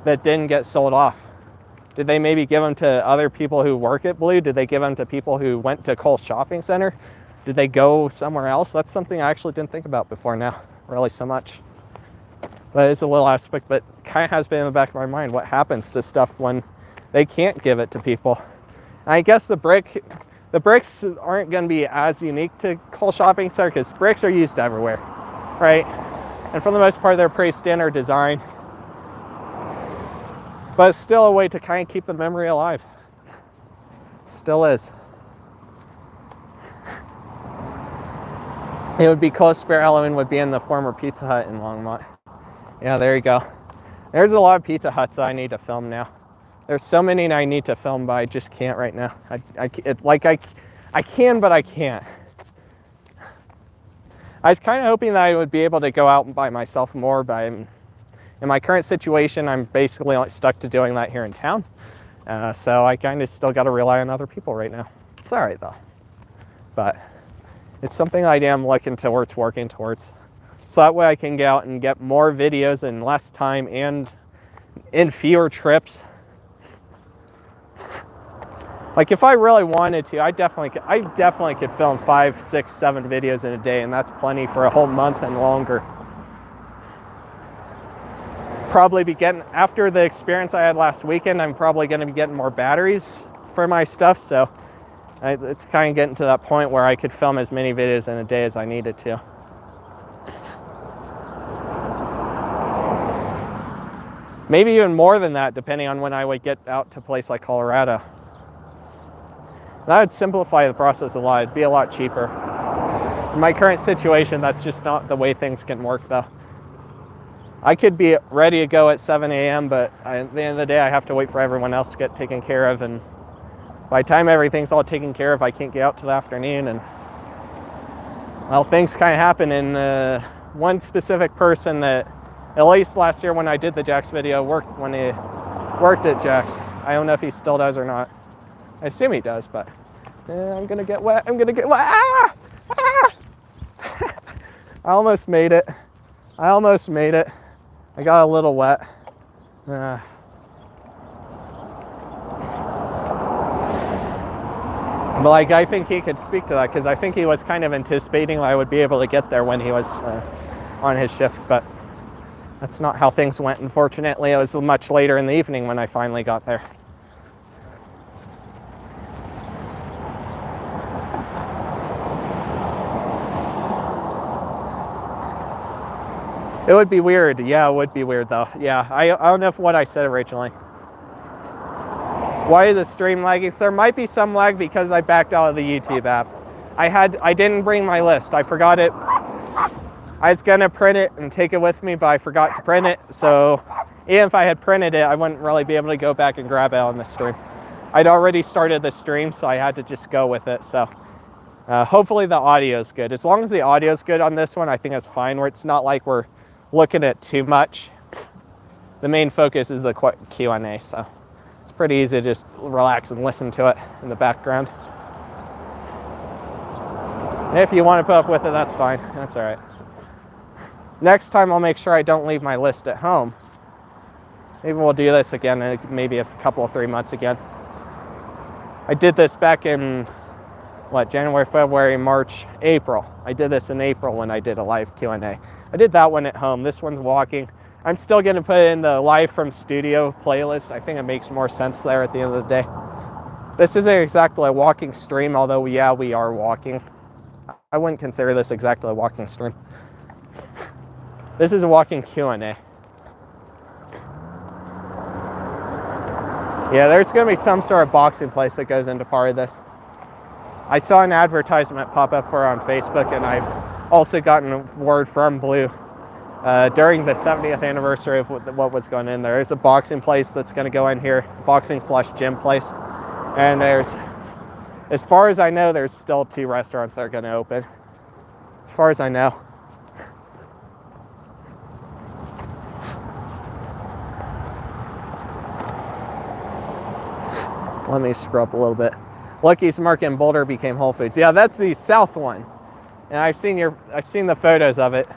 that didn't get sold off? Did they maybe give them to other people who work at Blue? Did they give them to people who went to Cole Shopping Center? Did they go somewhere else? That's something I actually didn't think about before now, really so much. But it's a little aspect, but kind of has been in the back of my mind. What happens to stuff when they can't give it to people? And I guess the bricks aren't going to be as unique to Cole Shopping Center because bricks are used everywhere, right? And for the most part, they're pretty standard design. But it's still a way to kind of keep the memory alive. Still is. It would be close. Spare element would be in the former Pizza Hut in Longmont. Yeah, there you go. There's a lot of Pizza Huts that I need to film now. There's so many I need to film, but I just can't right now. It's like I can, but I can't. I was kind of hoping that I would be able to go out by myself more, but in my current situation, I'm basically stuck to doing that here in town. So I kind of still got to rely on other people right now. It's all right though. But it's something I am looking towards, working towards. So that way I can get out and get more videos in less time and in fewer trips. Like if I really wanted to, I definitely could film 5, 6, 7 videos in a day, and that's plenty for a whole month and longer. Probably be getting, after the experience I had last weekend, I'm probably going to be getting more batteries for my stuff, so It's kind of getting to that point where I could film as many videos in a day as I needed to. Maybe even more than that, depending on when I would get out to a place like Colorado. That would simplify the process a lot. It'd be a lot cheaper. In my current situation, that's just not the way things can work, though. I could be ready to go at 7 a.m., but at the end of the day, I have to wait for everyone else to get taken care of, and by the time everything's all taken care of, I can't get out till the afternoon, and well, things kind of happen. And one specific person that, at least last year when I did the Jax video, worked at Jax. I don't know if he still does or not. I assume he does, but I'm gonna get wet. I'm gonna get wet. Ah! Ah! I almost made it. I almost made it. I got a little wet. But like, I think he could speak to that, because I think he was kind of anticipating I would be able to get there when he was on his shift, but that's not how things went, unfortunately. It was much later in the evening when I finally got there. It would be weird. Yeah, it would be weird though. Yeah, I don't know if what I said originally. Why is the stream lagging? So there might be some lag because I backed out of the YouTube app. I didn't bring my list. I forgot it. I was gonna print it and take it with me, but I forgot to print it. So even if I had printed it, I wouldn't really be able to go back and grab it on the stream. I'd already started the stream, so I had to just go with it. So hopefully the audio is good. As long as the audio is good on this one, I think it's fine. Where it's not like we're looking at too much. The main focus is the Q&A, so it's pretty easy to just relax and listen to it in the background. And if you want to put up with it, that's fine. That's all right. Next time I'll make sure I don't leave my list at home. Maybe we'll do this again in maybe a couple of 3 months again. I did this back in January, February, March, April. I did this in April when I did a live Q&A. I did that one at home. This one's walking. I'm still going to put it in the live from studio playlist. I think it makes more sense there at the end of the day. This isn't exactly a walking stream, although yeah, we are walking. I wouldn't consider this exactly a walking stream. This is a walking Q&A. Yeah, there's going to be some sort of boxing place that goes into part of this. I saw an advertisement pop up for it on Facebook, and I've also gotten word from Blue during the 70th anniversary of what was going in there. There's a boxing place that's going to go in here, boxing/gym place. And there's, as far as I know, there's still 2 restaurants that are going to open. As far as I know. Let me scroll up a little bit. Lucky's Market in Boulder became Whole Foods. Yeah, that's the south one. And I've seen the photos of it.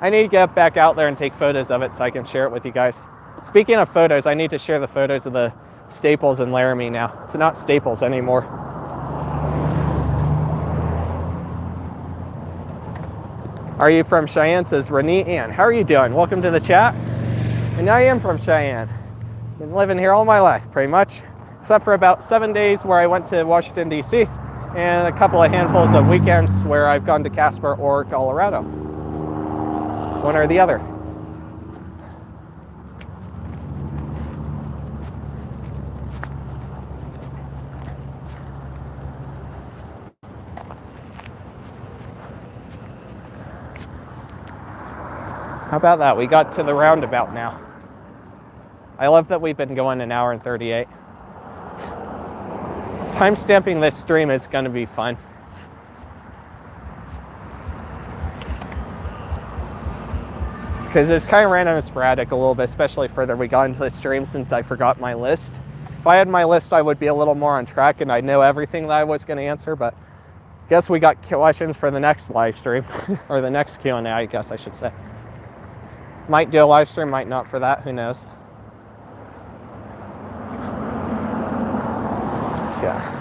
I need to get back out there and take photos of it so I can share it with you guys. Speaking of photos, I need to share the photos of the Staples in Laramie now. It's not Staples anymore. Are you from Cheyenne? Says Renee Ann. How are you doing? Welcome to the chat. And I am from Cheyenne. Been living here all my life, pretty much. Except for about 7 days where I went to Washington, D.C. and a couple of handfuls of weekends where I've gone to Casper or Colorado. One or the other. How about that? We got to the roundabout now. I love that we've been going an hour and 38. Time-stamping this stream is going to be fun. Because it's kind of random and sporadic a little bit, especially further we got into the stream since I forgot my list. If I had my list, I would be a little more on track and I'd know everything that I was going to answer, but I guess we got questions for the next live stream, or the next Q&A, I guess I should say. Might do a live stream, might not for that, who knows. Yeah.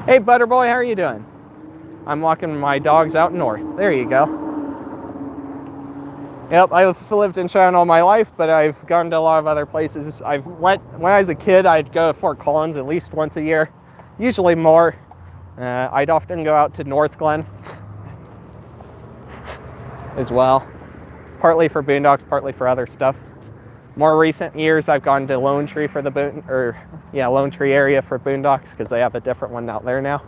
Hey, Butterboy, how are you doing? I'm walking my dogs out north. There you go. Yep, I've lived in Cheyenne all my life, but I've gone to a lot of other places. When I was a kid, I'd go to Fort Collins at least once a year, usually more. I'd often go out to North Glen as well, partly for boondocks, partly for other stuff. More recent years, I've gone to Lone Tree for the Lone Tree area for boondocks because they have a different one out there now.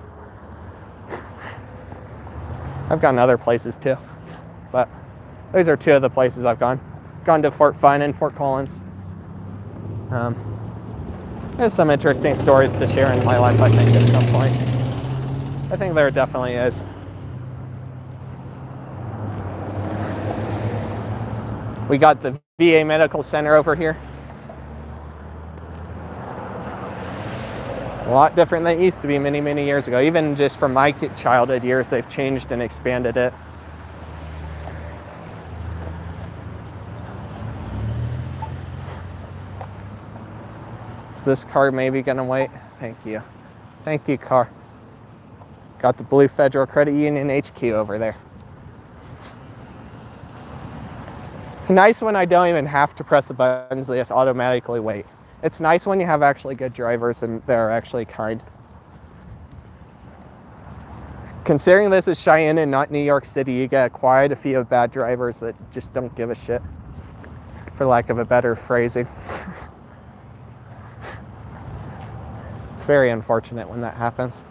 I've gone other places too, but those are two of the places I've gone. Gone to Fort Fun and Fort Collins. There's some interesting stories to share in my life, I think, at some point. I think there definitely is. We got the VA Medical Center over here. A lot different than it used to be many, many years ago. Even just from my childhood years, they've changed and expanded it. Is this car maybe gonna wait? Thank you. Thank you, car. Got the blue Federal Credit Union HQ over there. It's nice when I don't even have to press the buttons, they just automatically wait. It's nice when you have actually good drivers and they're actually kind. Considering this is Cheyenne and not New York City, you get quite a few bad drivers that just don't give a shit, for lack of a better phrasing. It's very unfortunate when that happens.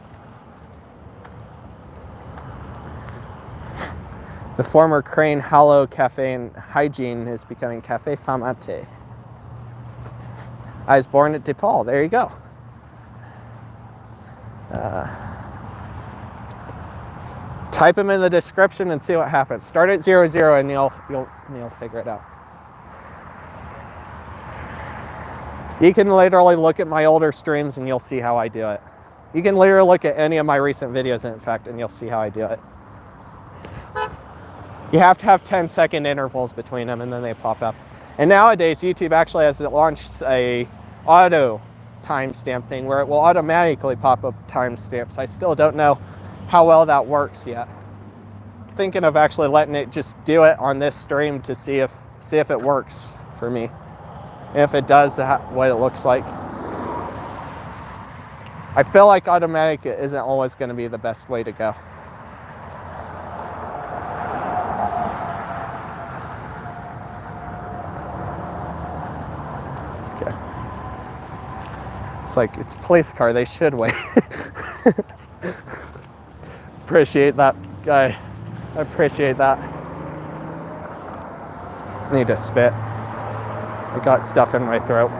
The former Crane Hollow Cafe and Hygiene is becoming Cafe Famate. I was born at DePaul. There you go. Type them in the description and see what happens. Start at 00 and you'll figure it out. You can literally look at my older streams and you'll see how I do it. You can literally look at any of my recent videos, in fact, and you'll see how I do it. You have to have 10-second intervals between them and then they pop up. And nowadays, YouTube actually has launched a auto timestamp thing where it will automatically pop up timestamps. I still don't know how well that works yet. Thinking of actually letting it just do it on this stream to see if it works for me. If it does, what it looks like. I feel like automatic isn't always going to be the best way to go. Okay. It's like, it's a police car, they should wait. Appreciate that, guy. I appreciate that. I need to spit. I got stuff in my throat.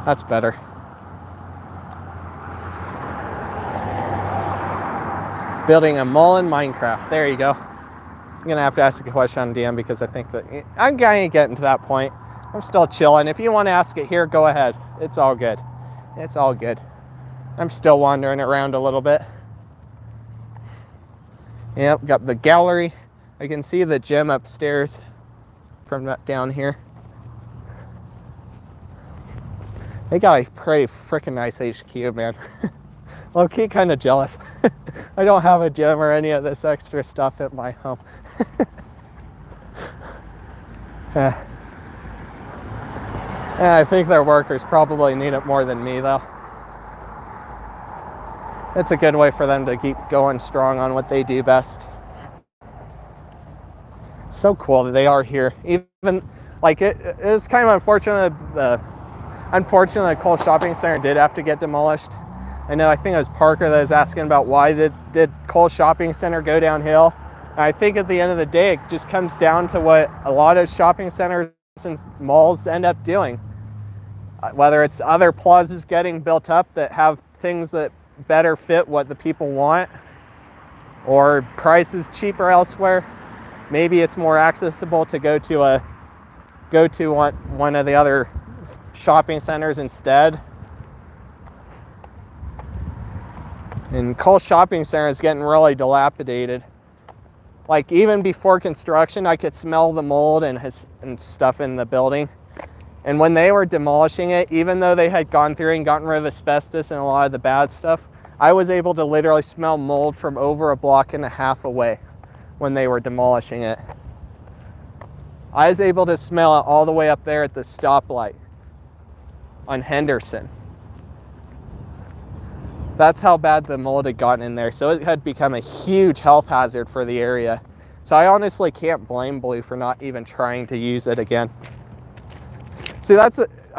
That's better. Building a mall in Minecraft. There you go. I'm gonna have to ask a question on DM because I think that I'm kind of getting to that point. I'm still chilling. If you want to ask it here, go ahead. It's all good. It's all good. I'm still wandering around a little bit. Yep, got the gallery. I can see the gym upstairs from down here. They got a pretty freaking nice HQ, man. Low-key kind of jealous. I don't have a gym or any of this extra stuff at my home. Yeah, I think their workers probably need it more than me, though. It's a good way for them to keep going strong on what they do best. It's so cool that they are here. Even, like, it's kind of unfortunate. Unfortunately, the Cole Shopping Center did have to get demolished. I know, I think it was Parker that was asking about why did Cole Shopping Center go downhill. And I think at the end of the day, it just comes down to what a lot of shopping centers and malls end up doing. Whether it's other plazas getting built up that have things that better fit what the people want, or prices cheaper elsewhere. Maybe it's more accessible to go to one of the other shopping centers instead. And Cole Shopping Center is getting really dilapidated. Like even before construction, I could smell the mold and stuff in the building. And when they were demolishing it, even though they had gone through and gotten rid of asbestos and a lot of the bad stuff, I was able to literally smell mold from over a block and a half away when they were demolishing it. I was able to smell it all the way up there at the stoplight on Henderson. That's how bad the mold had gotten in there. So it had become a huge health hazard for the area. So I honestly can't blame Blue for not even trying to use it again. See, I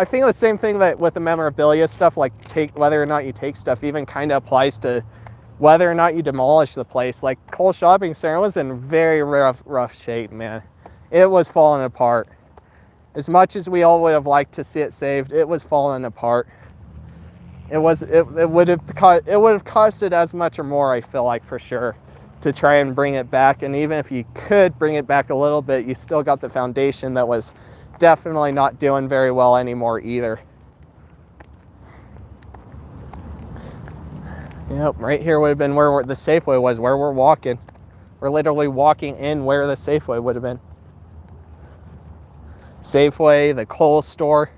think the same thing that with the memorabilia stuff, like whether or not you take stuff, even kind of applies to whether or not you demolish the place. Like Cole Shopping Center was in very rough shape, man. It was falling apart. As much as we all would have liked to see it saved, it was falling apart. It would have costed as much or more, I feel like, for sure, to try and bring it back. And even if you could bring it back a little bit, you still got the foundation that was definitely not doing very well anymore either. Yep, right here would have been where the Safeway was, where we're walking. We're literally walking in where the Safeway would have been. Safeway, the Kohl's store.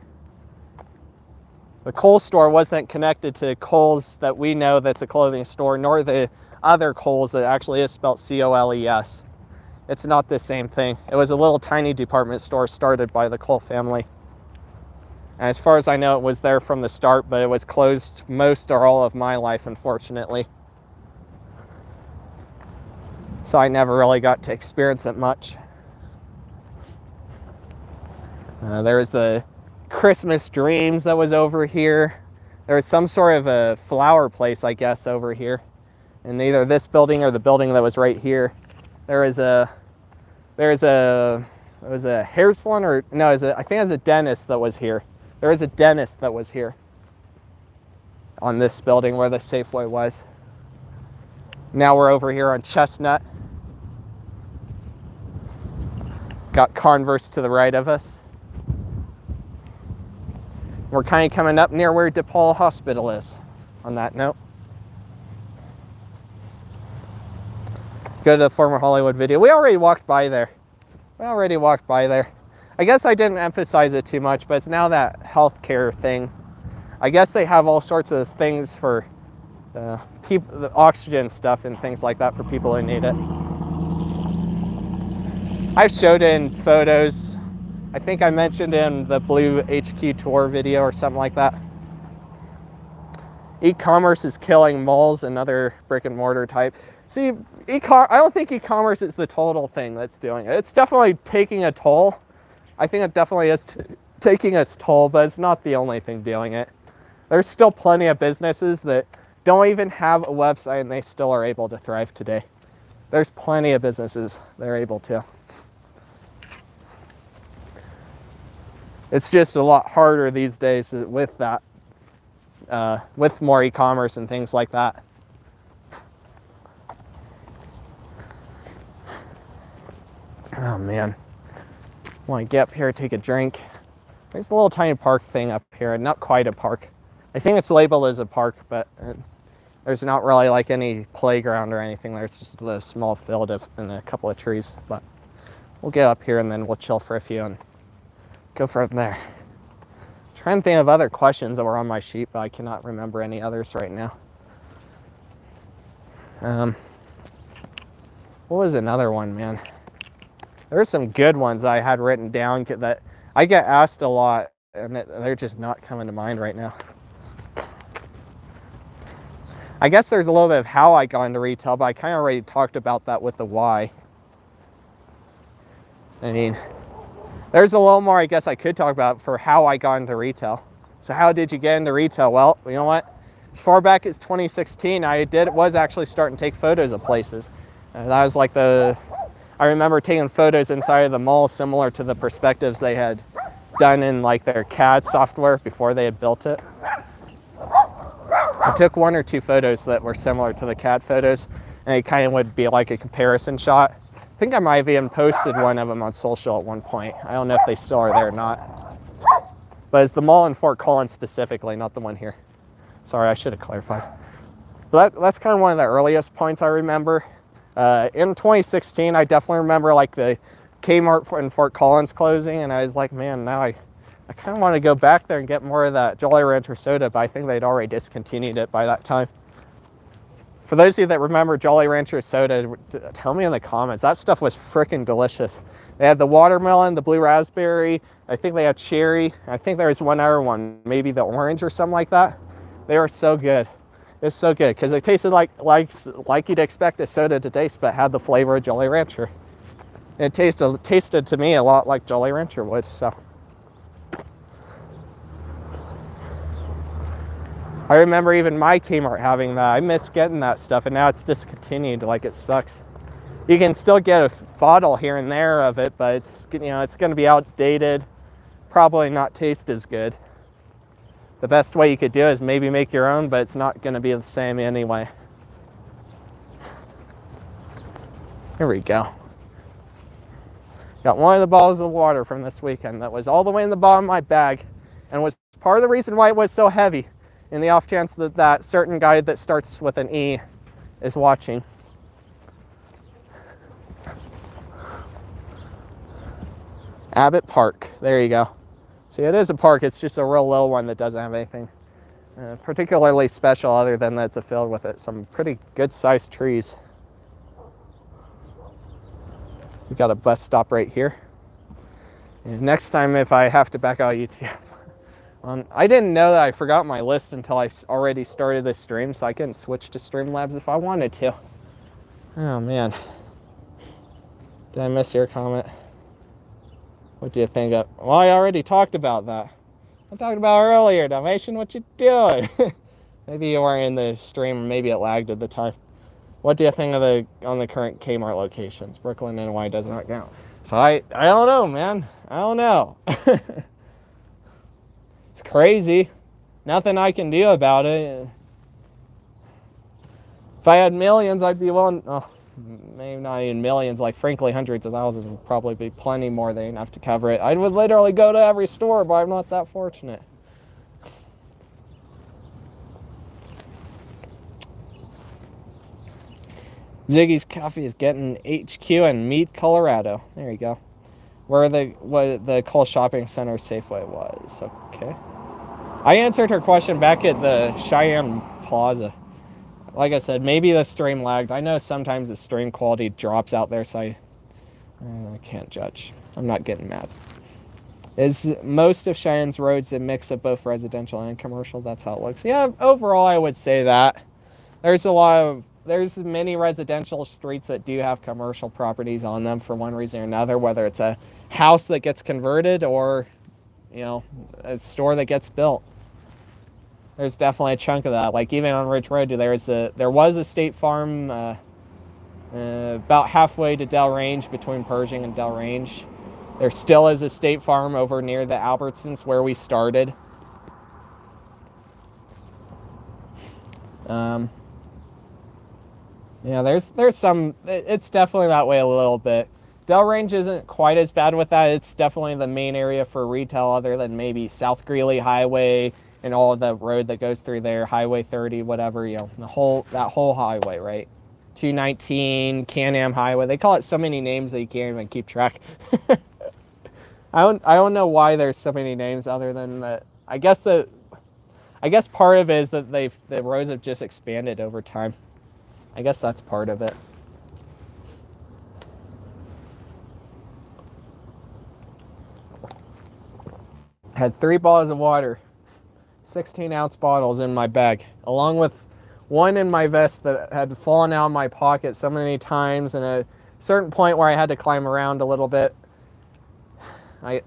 The Kohl's store wasn't connected to Kohl's that we know that's a clothing store, nor the other Kohl's that actually is spelled C-O-L-E-S. It's not the same thing. It was a little tiny department store started by the Kohl family. And as far as I know, it was there from the start, but it was closed most or all of my life, unfortunately. So I never really got to experience it much. There was the Christmas Dreams that was over here. There was some sort of a flower place, I guess, over here. In either this building or the building that was right here. There was a hair salon, or no, I think it was a dentist that was here. There was a dentist that was here on this building where the Safeway was. Now we're over here on Chestnut. Got Converse to the right of us. We're kind of coming up near where DePaul Hospital is, on that note. Go to the former Hollywood video. We already walked by there. I guess I didn't emphasize it too much, but it's now that healthcare thing. I guess they have all sorts of things for people, the oxygen stuff and things like that for people who need it. I've showed it in photos. I think I mentioned in the Blue HQ tour video or something like that. E-commerce is killing malls and other brick and mortar type. See, I don't think e-commerce is the total thing that's doing it. It's definitely taking a toll. I think it definitely is taking its toll, but it's not the only thing doing it. There's still plenty of businesses that don't even have a website and they still are able to thrive today. There's plenty of businesses that are able to. It's just a lot harder these days with that, with more e-commerce and things like that. Oh man, I want to get up here, take a drink. There's a little tiny park thing up here, not quite a park. I think it's labeled as a park, but there's not really like any playground or anything. There's just a small field and a couple of trees, but we'll get up here and then we'll chill for a few and go from there. Trying to think of other questions that were on my sheet, but I cannot remember any others right now. What was another one, man? There were some good ones I had written down that I get asked a lot, and they're just not coming to mind right now. I guess there's a little bit of how I got into retail, but I kind of already talked about that with the why. I mean, there's a little more I guess I could talk about for how I got into retail. So how did you get into retail? Well, you know what? As far back as 2016, I was actually starting to take photos of places. And that was like I remember taking photos inside of the mall similar to the perspectives they had done in like their CAD software before they had built it. I took one or two photos that were similar to the CAD photos, and it kind of would be like a comparison shot. I think I might have even posted one of them on social at one point. I don't know if they still are there or not. But it's the mall in Fort Collins specifically, not the one here. Sorry, I should have clarified. But that's kind of one of the earliest points I remember In 2016, I definitely remember like the Kmart in Fort Collins closing, and I was like, man, now I kind of want to go back there and get more of that Jolly Rancher soda, but I think they'd already discontinued it by that time. For those of you that remember Jolly Rancher soda, tell me in the comments. That stuff was freaking delicious. They had the watermelon, the blue raspberry, I think they had cherry. I think there was one other one, maybe the orange or something like that. They were so good. It's so good because it tasted like you'd expect a soda to taste, but had the flavor of Jolly Rancher. It tasted to me a lot like Jolly Rancher would. So I remember even my Kmart having that. I miss getting that stuff, and now it's discontinued. Like, it sucks. You can still get a bottle here and there of it, but it's, you know, it's going to be outdated. Probably not taste as good. The best way you could do is maybe make your own, but it's not going to be the same anyway. Here we go. Got one of the bottles of water from this weekend that was all the way in the bottom of my bag, and was part of the reason why it was so heavy, in the off chance that that certain guy that starts with an E is watching. Abbott Park, there you go. See, it is a park, it's just a real little one that doesn't have anything particularly special other than that it's filled with some pretty good sized trees. We got a bus stop right here. And next time if I have to back out YouTube, I didn't know that I forgot my list until I already started this stream, so I couldn't switch to Streamlabs if I wanted to. Oh man. Did I miss your comment? What do you think of? Well, I already talked about that. I talked about it earlier. Dalmatian, what you doing? Maybe you weren't in the stream, maybe it lagged at the time. What do you think of on the current Kmart locations? Brooklyn, NY does not count. So I don't know, man. I don't know. It's crazy. Nothing I can do about it. If I had millions, I'd be willing. Oh, maybe not even millions. Like, frankly, hundreds of thousands would probably be plenty more than enough to cover it. I would literally go to every store, but I'm not that fortunate. Ziggy's Coffee is getting HQ in Meade, Colorado. There you go. Where the Cole Shopping Center Safeway was. Okay. I answered her question back at the Cheyenne Plaza. Like I said, maybe the stream lagged. I know sometimes the stream quality drops out there, so I can't judge. I'm not getting mad. Is most of Cheyenne's roads a mix of both residential and commercial? That's how it looks. Yeah, overall I would say that. There's many residential streets that do have commercial properties on them for one reason or another, whether it's a house that gets converted or, you know, a store that gets built. There's definitely a chunk of that. Like, even on Ridge Road, there was a State Farm about halfway to Delrange, between Pershing and Delrange. There still is a State Farm over near the Albertsons where we started. Yeah, there's some. It's definitely that way a little bit. Delrange isn't quite as bad with that. It's definitely the main area for retail, other than maybe South Greeley Highway and all of the road that goes through there, Highway 30, whatever, you know, that whole highway, right? 219, Can-Am Highway. They call it so many names that you can't even keep track. I don't know why there's so many names other than that. I guess part of it is that the roads have just expanded over time. I guess that's part of it. Had 3 bottles of water, 16-ounce bottles in my bag, along with one in my vest that had fallen out of my pocket so many times, and a certain point where I had to climb around a little bit. I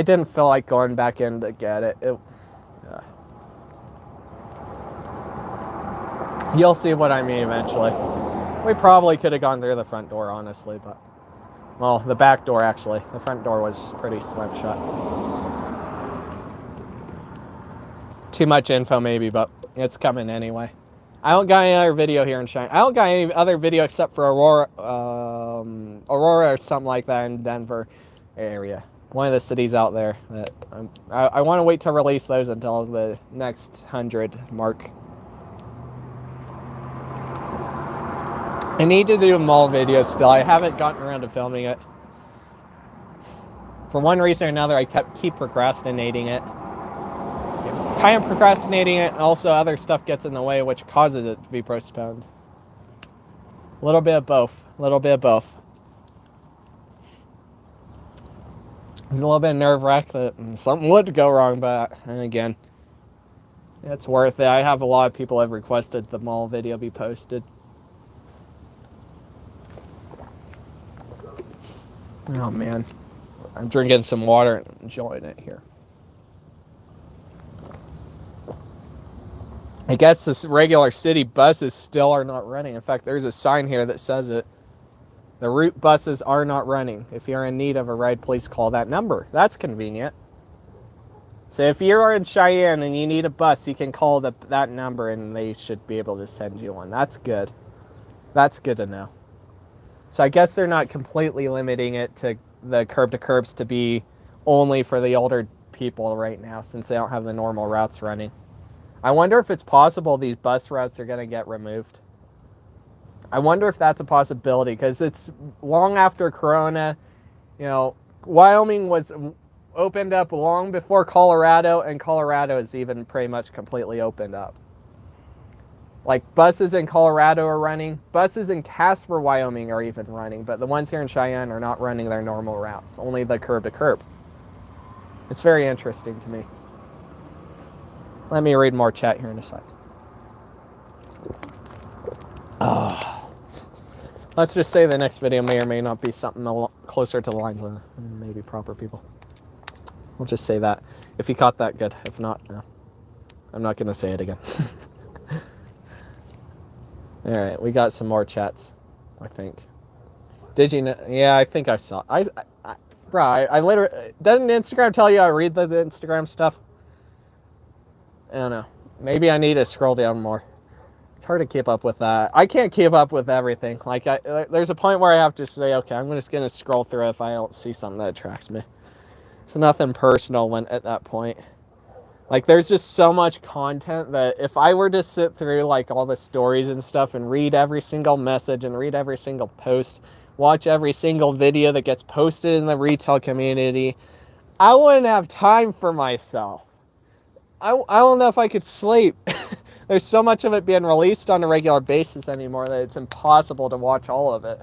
didn't feel like going back in to get it. You'll see what I mean eventually. We probably could have gone through the front door, honestly, but, well, the back door actually. The front door was pretty slim shut. Too much info maybe, but it's coming anyway. I don't got any other video here in Cheyenne. I don't got any other video except for Aurora or something like that in Denver area. One of the cities out there. That I want to wait to release those until the next 100 mark. I need to do a mall video still. I haven't gotten around to filming it. For one reason or another, I keep procrastinating it. Kind of procrastinating it, and also other stuff gets in the way, which causes it to be postponed. A little bit of both. A little bit of both. There's a little bit of nerve-wrack that something would go wrong, but then again, it's worth it. I have a lot of people have requested the mall video be posted. Oh man, I'm drinking some water and enjoying it here. I guess this regular city buses still are not running. In fact, there's a sign here that says it. The route buses are not running. If you're in need of a ride, please call that number. That's convenient. So if you're in Cheyenne and you need a bus, you can call that number and they should be able to send you one. That's good. That's good to know. So I guess they're not completely limiting it to the curb-to-curbs to be only for the older people right now, since they don't have the normal routes running. I wonder if it's possible these bus routes are going to get removed. I wonder if that's a possibility, because it's long after Corona. You know, Wyoming was opened up long before Colorado, and Colorado is even pretty much completely opened up. Like, buses in Colorado are running. Buses in Casper, Wyoming are even running, but the ones here in Cheyenne are not running their normal routes, only the curb-to-curb. It's very interesting to me. Let me read more chat here in a sec. Let's just say the next video may or may not be something a lot closer to the lines of maybe proper people. We'll just say that. If you caught that, good. If not, no. I'm not going to say it again. All right, we got some more chats, I think. Did you know? Yeah, I think I saw. Bro, I literally... Doesn't Instagram tell you I read the Instagram stuff? I don't know. Maybe I need to scroll down more. It's hard to keep up with that. I can't keep up with everything. Like, there's a point where I have to say, okay, I'm just going to scroll through if I don't see something that attracts me. It's nothing personal when at that point. Like, there's just so much content that if I were to sit through, like, all the stories and stuff and read every single message and read every single post, watch every single video that gets posted in the retail community, I wouldn't have time for myself. I don't know if I could sleep. There's so much of it being released on a regular basis anymore that it's impossible to watch all of it.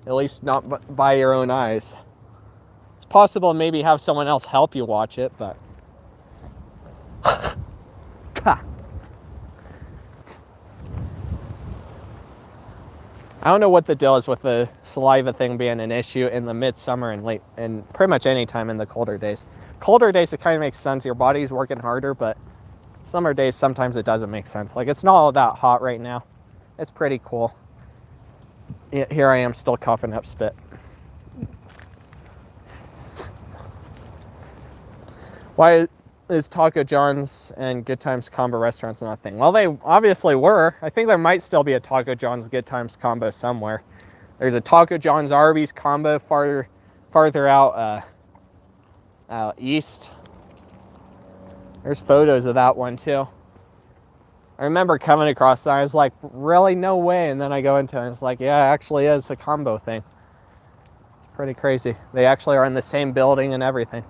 At least not by your own eyes. It's possible to maybe have someone else help you watch it, but... I don't know what the deal is with the saliva thing being an issue in the midsummer and pretty much any time in the colder days. Colder days, it kind of makes sense. Your body's working harder, but summer days, sometimes it doesn't make sense. Like, it's not all that hot right now. It's pretty cool. Here I am still coughing up spit. Why is Taco John's and Good Times combo restaurants not a thing? Well, they obviously were. I think there might still be a Taco John's Good Times combo somewhere. There's a Taco John's Arby's combo farther out east. There's photos of that one too. I remember coming across that. I was like, really? No way. And then I go into it and it's like, yeah, it actually is a combo thing. It's pretty crazy. They actually are in the same building and everything.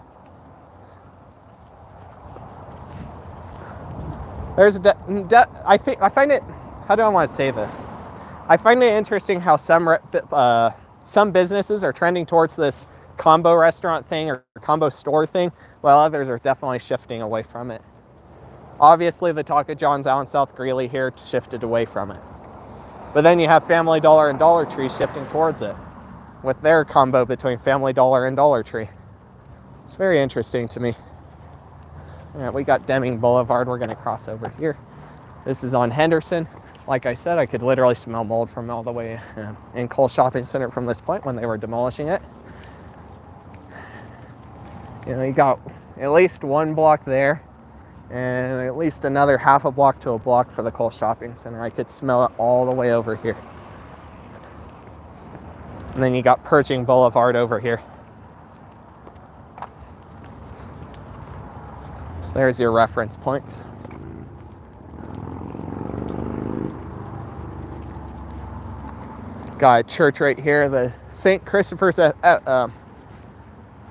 There's I find it, how do I want to say this? I find it interesting how some businesses are trending towards this combo restaurant thing or combo store thing, while others are definitely shifting away from it. Obviously, the Taco John's out in South Greeley here shifted away from it. But then you have Family Dollar and Dollar Tree shifting towards it with their combo between Family Dollar and Dollar Tree. It's very interesting to me. All right, we got Deming Boulevard. We're going to cross over here. This is on Henderson. Like I said, I could literally smell mold from all the way in Cole Shopping Center from this point when they were demolishing it. You know, you got at least one block there and at least another half a block to a block for the Cole Shopping Center. I could smell it all the way over here. And then you got Pershing Boulevard over here. So there's your reference points. Got a church right here, the St. Christopher's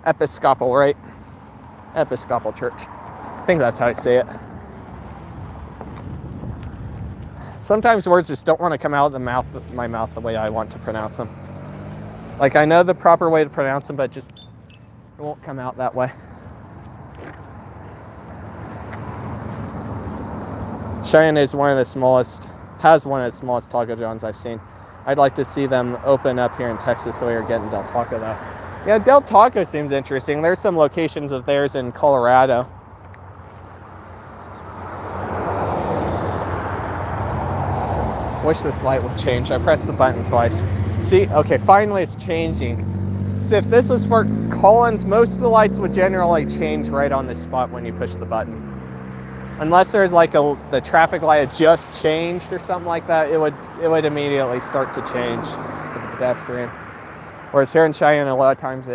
Episcopal, right? Episcopal Church. I think that's how I say it. Sometimes words just don't want to come out of my mouth the way I want to pronounce them. Like, I know the proper way to pronounce them, but just it won't come out that way. Cheyenne is one of the smallest Taco John's I've seen. I'd like to see them open up here in Texas the way we're getting Del Taco, though. Yeah, Del Taco seems interesting. There's some locations of theirs in Colorado. Wish this light would change. I pressed the button twice. See? Okay, finally it's changing. So if this was for Collins, most of the lights would generally change right on the spot when you push the button. Unless there's like the traffic light had just changed or something like that, it would immediately start to change for the pedestrian. Whereas here in Cheyenne, a lot of times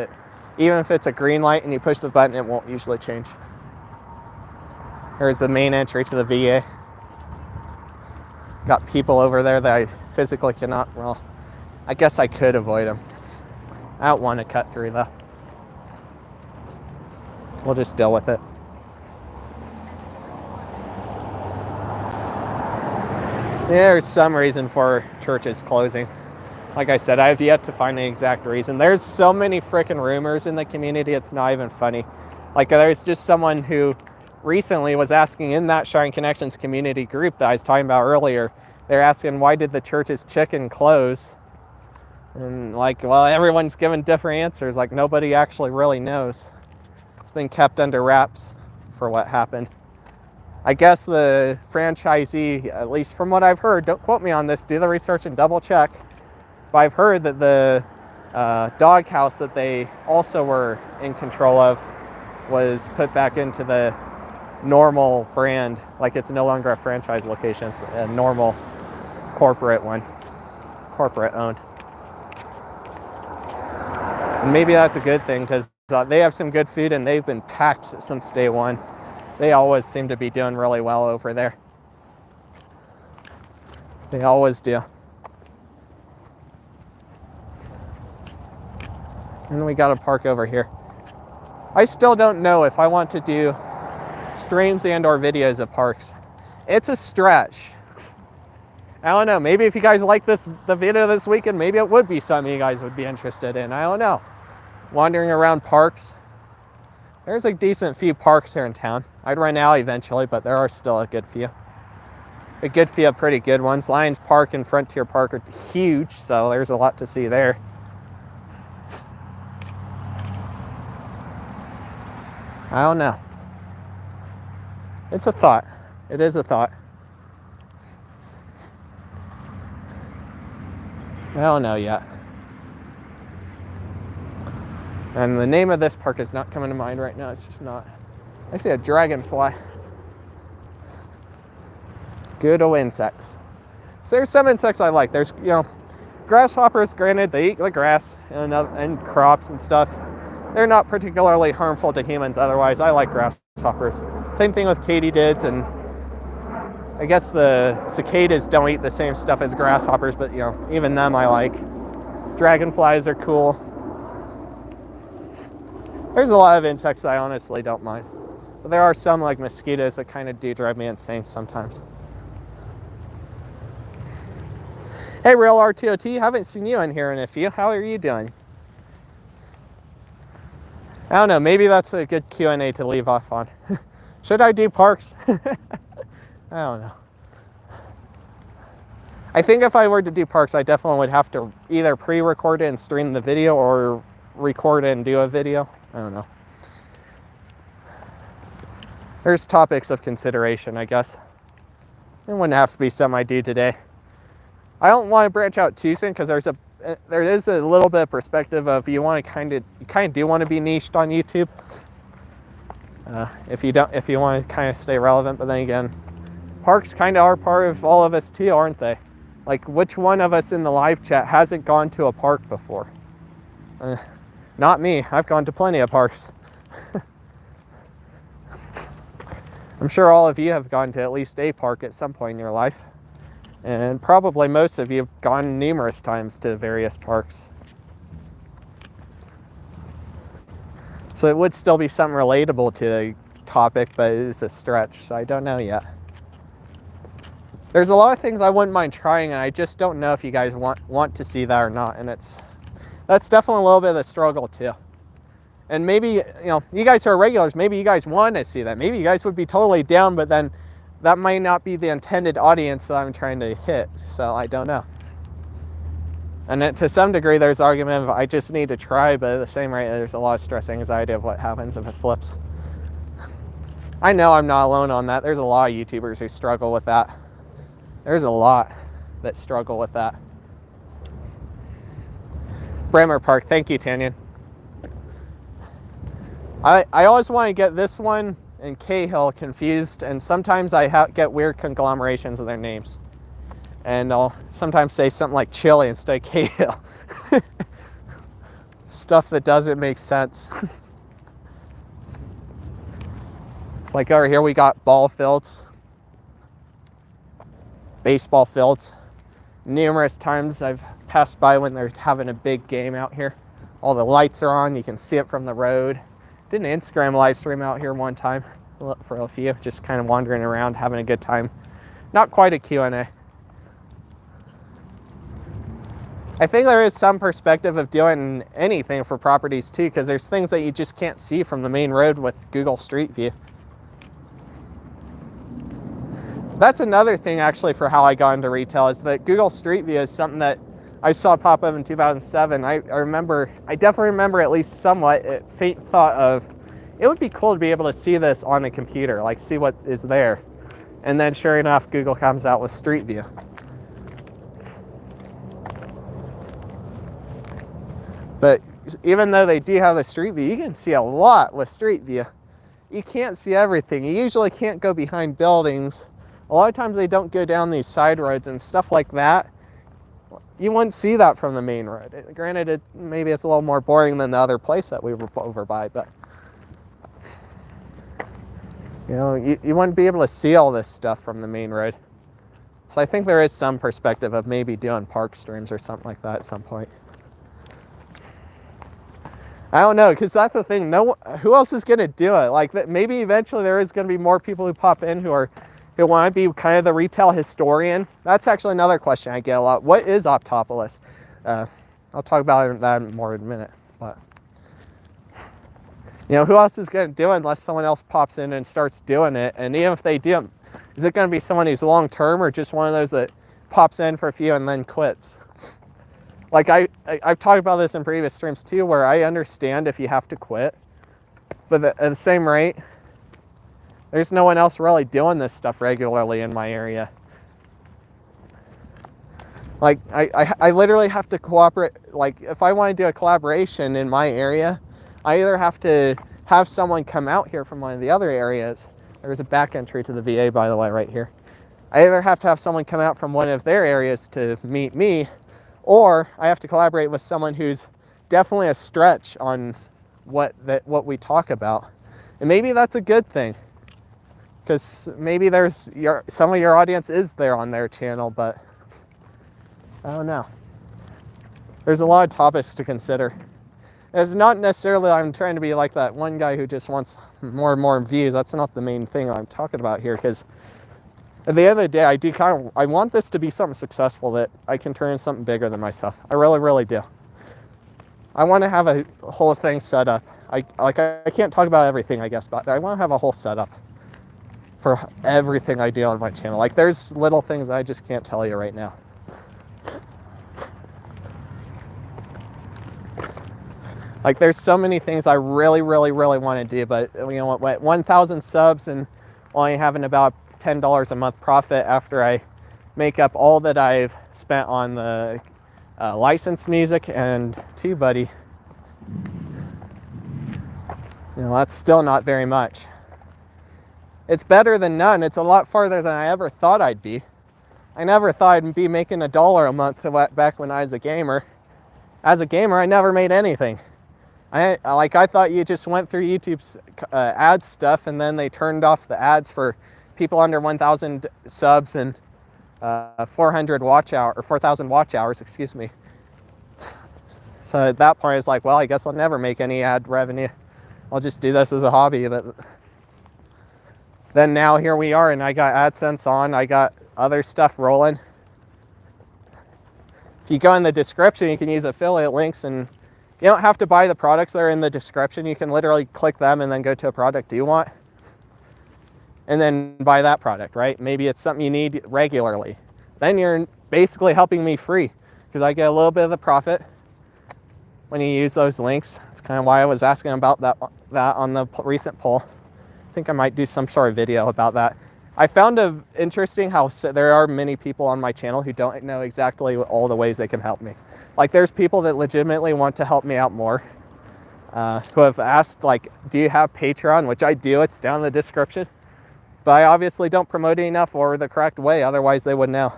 even if it's a green light and you push the button, it won't usually change. Here's the main entry to the VA. Got people over there that I physically cannot, well, I guess I could avoid them. I don't want to cut through though. We'll just deal with it. There's some reason for churches closing. Like I said, I have yet to find the exact reason. There's so many freaking rumors in the community, it's not even funny. Like, there's just someone who recently was asking in that Cheyenne Connections community group that I was talking about earlier, they're asking, why did the church's chicken close? And like, well, everyone's given different answers. Like, nobody actually really knows. It's been kept under wraps for what happened. I guess the franchisee, at least from what I've heard, don't quote me on this, do the research and double check, but I've heard that the doghouse that they also were in control of was put back into the normal brand. Like, it's no longer a franchise location, it's a normal corporate one, corporate owned. And maybe that's a good thing, because they have some good food and they've been packed since day one. They always seem to be doing really well over there. They always do. And we got to park over here. I still don't know if I want to do streams and or videos of parks. It's a stretch. I don't know. Maybe if you guys like the video this weekend, maybe it would be something you guys would be interested in. I don't know. Wandering around parks. There's a decent few parks here in town. I'd run out eventually, but there are still a good few. A good few of pretty good ones. Lions Park and Frontier Park are huge, so there's a lot to see there. I don't know. It's a thought. It is a thought. I don't know yet. And the name of this park is not coming to mind right now. It's just not. I see a dragonfly. Good old insects. So there's some insects I like. There's, grasshoppers, granted, they eat the grass and crops and stuff. They're not particularly harmful to humans otherwise. I like grasshoppers. Same thing with katydids, and I guess the cicadas don't eat the same stuff as grasshoppers, but even them I like. Dragonflies are cool. There's a lot of insects I honestly don't mind. But there are some, like mosquitoes, that kind of do drive me insane sometimes. Hey, Real RTOT, haven't seen you in here in a few. How are you doing? I don't know, maybe that's a good Q&A to leave off on. Should I do parks? I don't know. I think if I were to do parks, I definitely would have to either pre-record it and stream the video or record it and do a video. I don't know. There's topics of consideration, I guess. It wouldn't have to be something I do today. I don't want to branch out too soon because there is a little bit of perspective of you kind of do want to be niched on YouTube. If you want to kind of stay relevant, but then again, parks kind of are part of all of us too, aren't they? Like, which one of us in the live chat hasn't gone to a park before? Not me. I've gone to plenty of parks. I'm sure all of you have gone to at least a park at some point in your life. And probably most of you have gone numerous times to various parks. So it would still be something relatable to the topic, but it is a stretch, so I don't know yet. There's a lot of things I wouldn't mind trying, and I just don't know if you guys want to see that or not, and that's definitely a little bit of a struggle too. And maybe, you know, you guys who are regulars, maybe you guys want to see that. Maybe you guys would be totally down, but then that might not be the intended audience that I'm trying to hit, so I don't know. And to some degree, there's argument of I just need to try, but at the same rate, there's a lot of stress, anxiety of what happens if it flips. I know I'm not alone on that. There's a lot of YouTubers who struggle with that. There's a lot that struggle with that. Bremer Park, thank you, Tanyan. I always want to get this one and Cahill confused, and sometimes I get weird conglomerations of their names. And I'll sometimes say something like Chili instead of Cahill. Stuff that doesn't make sense. It's like over here we got ball fields, baseball fields. Numerous times I've passed by when they're having a big game out here. All the lights are on, you can see it from the road. Did an Instagram live stream out here one time for a few, just kind of wandering around, having a good time. Not quite a Q&A. I think there is some perspective of doing anything for properties too, because there's things that you just can't see from the main road with Google Street View. That's another thing actually for how I got into retail, is that Google Street View is something that I saw pop up in 2007. I definitely remember at least somewhat a faint thought of, it would be cool to be able to see this on a computer, like see what is there. And then sure enough, Google comes out with Street View. But even though they do have a Street View, you can see a lot with Street View. You can't see everything. You usually can't go behind buildings. A lot of times they don't go down these side roads and stuff like that. You wouldn't see that from the main road. Granted, maybe it's a little more boring than the other place that we were over by, but you know, you wouldn't be able to see all this stuff from the main road. So I think there is some perspective of maybe doing park streams or something like that at some point. I don't know, because that's the thing. Who else is going to do it? Like, maybe eventually there is going to be more people who pop in who want to be kind of the retail historian. That's actually another question I get a lot. What is Optopolis? I'll talk about that more in a minute. But you know, who else is going to do it unless someone else pops in and starts doing it? And even if they do, is it going to be someone who's long term or just one of those that pops in for a few and then quits? Like I've talked about this in previous streams too, where I understand if you have to quit, but at the same rate, there's no one else really doing this stuff regularly in my area. Like, I literally have to cooperate. Like, if I want to do a collaboration in my area, I either have to have someone come out here from one of the other areas. There's a back entry to the VA, by the way, right here. I either have to have someone come out from one of their areas to meet me, or I have to collaborate with someone who's definitely a stretch on what we talk about. And maybe that's a good thing, because maybe some of your audience is there on their channel, but I don't know. There's a lot of topics to consider. It's not necessarily I'm trying to be like that one guy who just wants more and more views. That's not the main thing I'm talking about here, because at the end of the day, I want this to be something successful that I can turn into something bigger than myself. I really, really do. I want to have a whole thing set up. I can't talk about everything, I guess, but I want to have a whole setup for everything I do on my channel. Like, there's little things I just can't tell you right now. Like, there's so many things I really, really, really want to do, but you know what, 1,000 subs and only having about $10 a month profit after I make up all that I've spent on the licensed music and TubeBuddy, you know, that's still not very much. It's better than none. It's a lot farther than I ever thought I'd be. I never thought I'd be making $1 a month back when I was a gamer. As a gamer, I never made anything. I thought you just went through YouTube's ad stuff and then they turned off the ads for people under 1,000 subs, and 400 watch hour or 4,000 watch hours, excuse me. So at that point, it's like, well, I guess I'll never make any ad revenue. I'll just do this as a hobby. But then now here we are, and I got AdSense on. I got other stuff rolling. If you go in the description, you can use affiliate links, and you don't have to buy the products that are in the description. You can literally click them and then go to a product you want, and then buy that product, right? Maybe it's something you need regularly. Then you're basically helping me free, because I get a little bit of the profit when you use those links. That's kind of why I was asking about that on the recent poll. I think I might do some sort of video about that. I found it interesting how there are many people on my channel who don't know exactly all the ways they can help me. Like, there's people that legitimately want to help me out more, who have asked, like, do you have Patreon? Which I do, it's down in the description. But I obviously don't promote it enough or the correct way, otherwise they would know.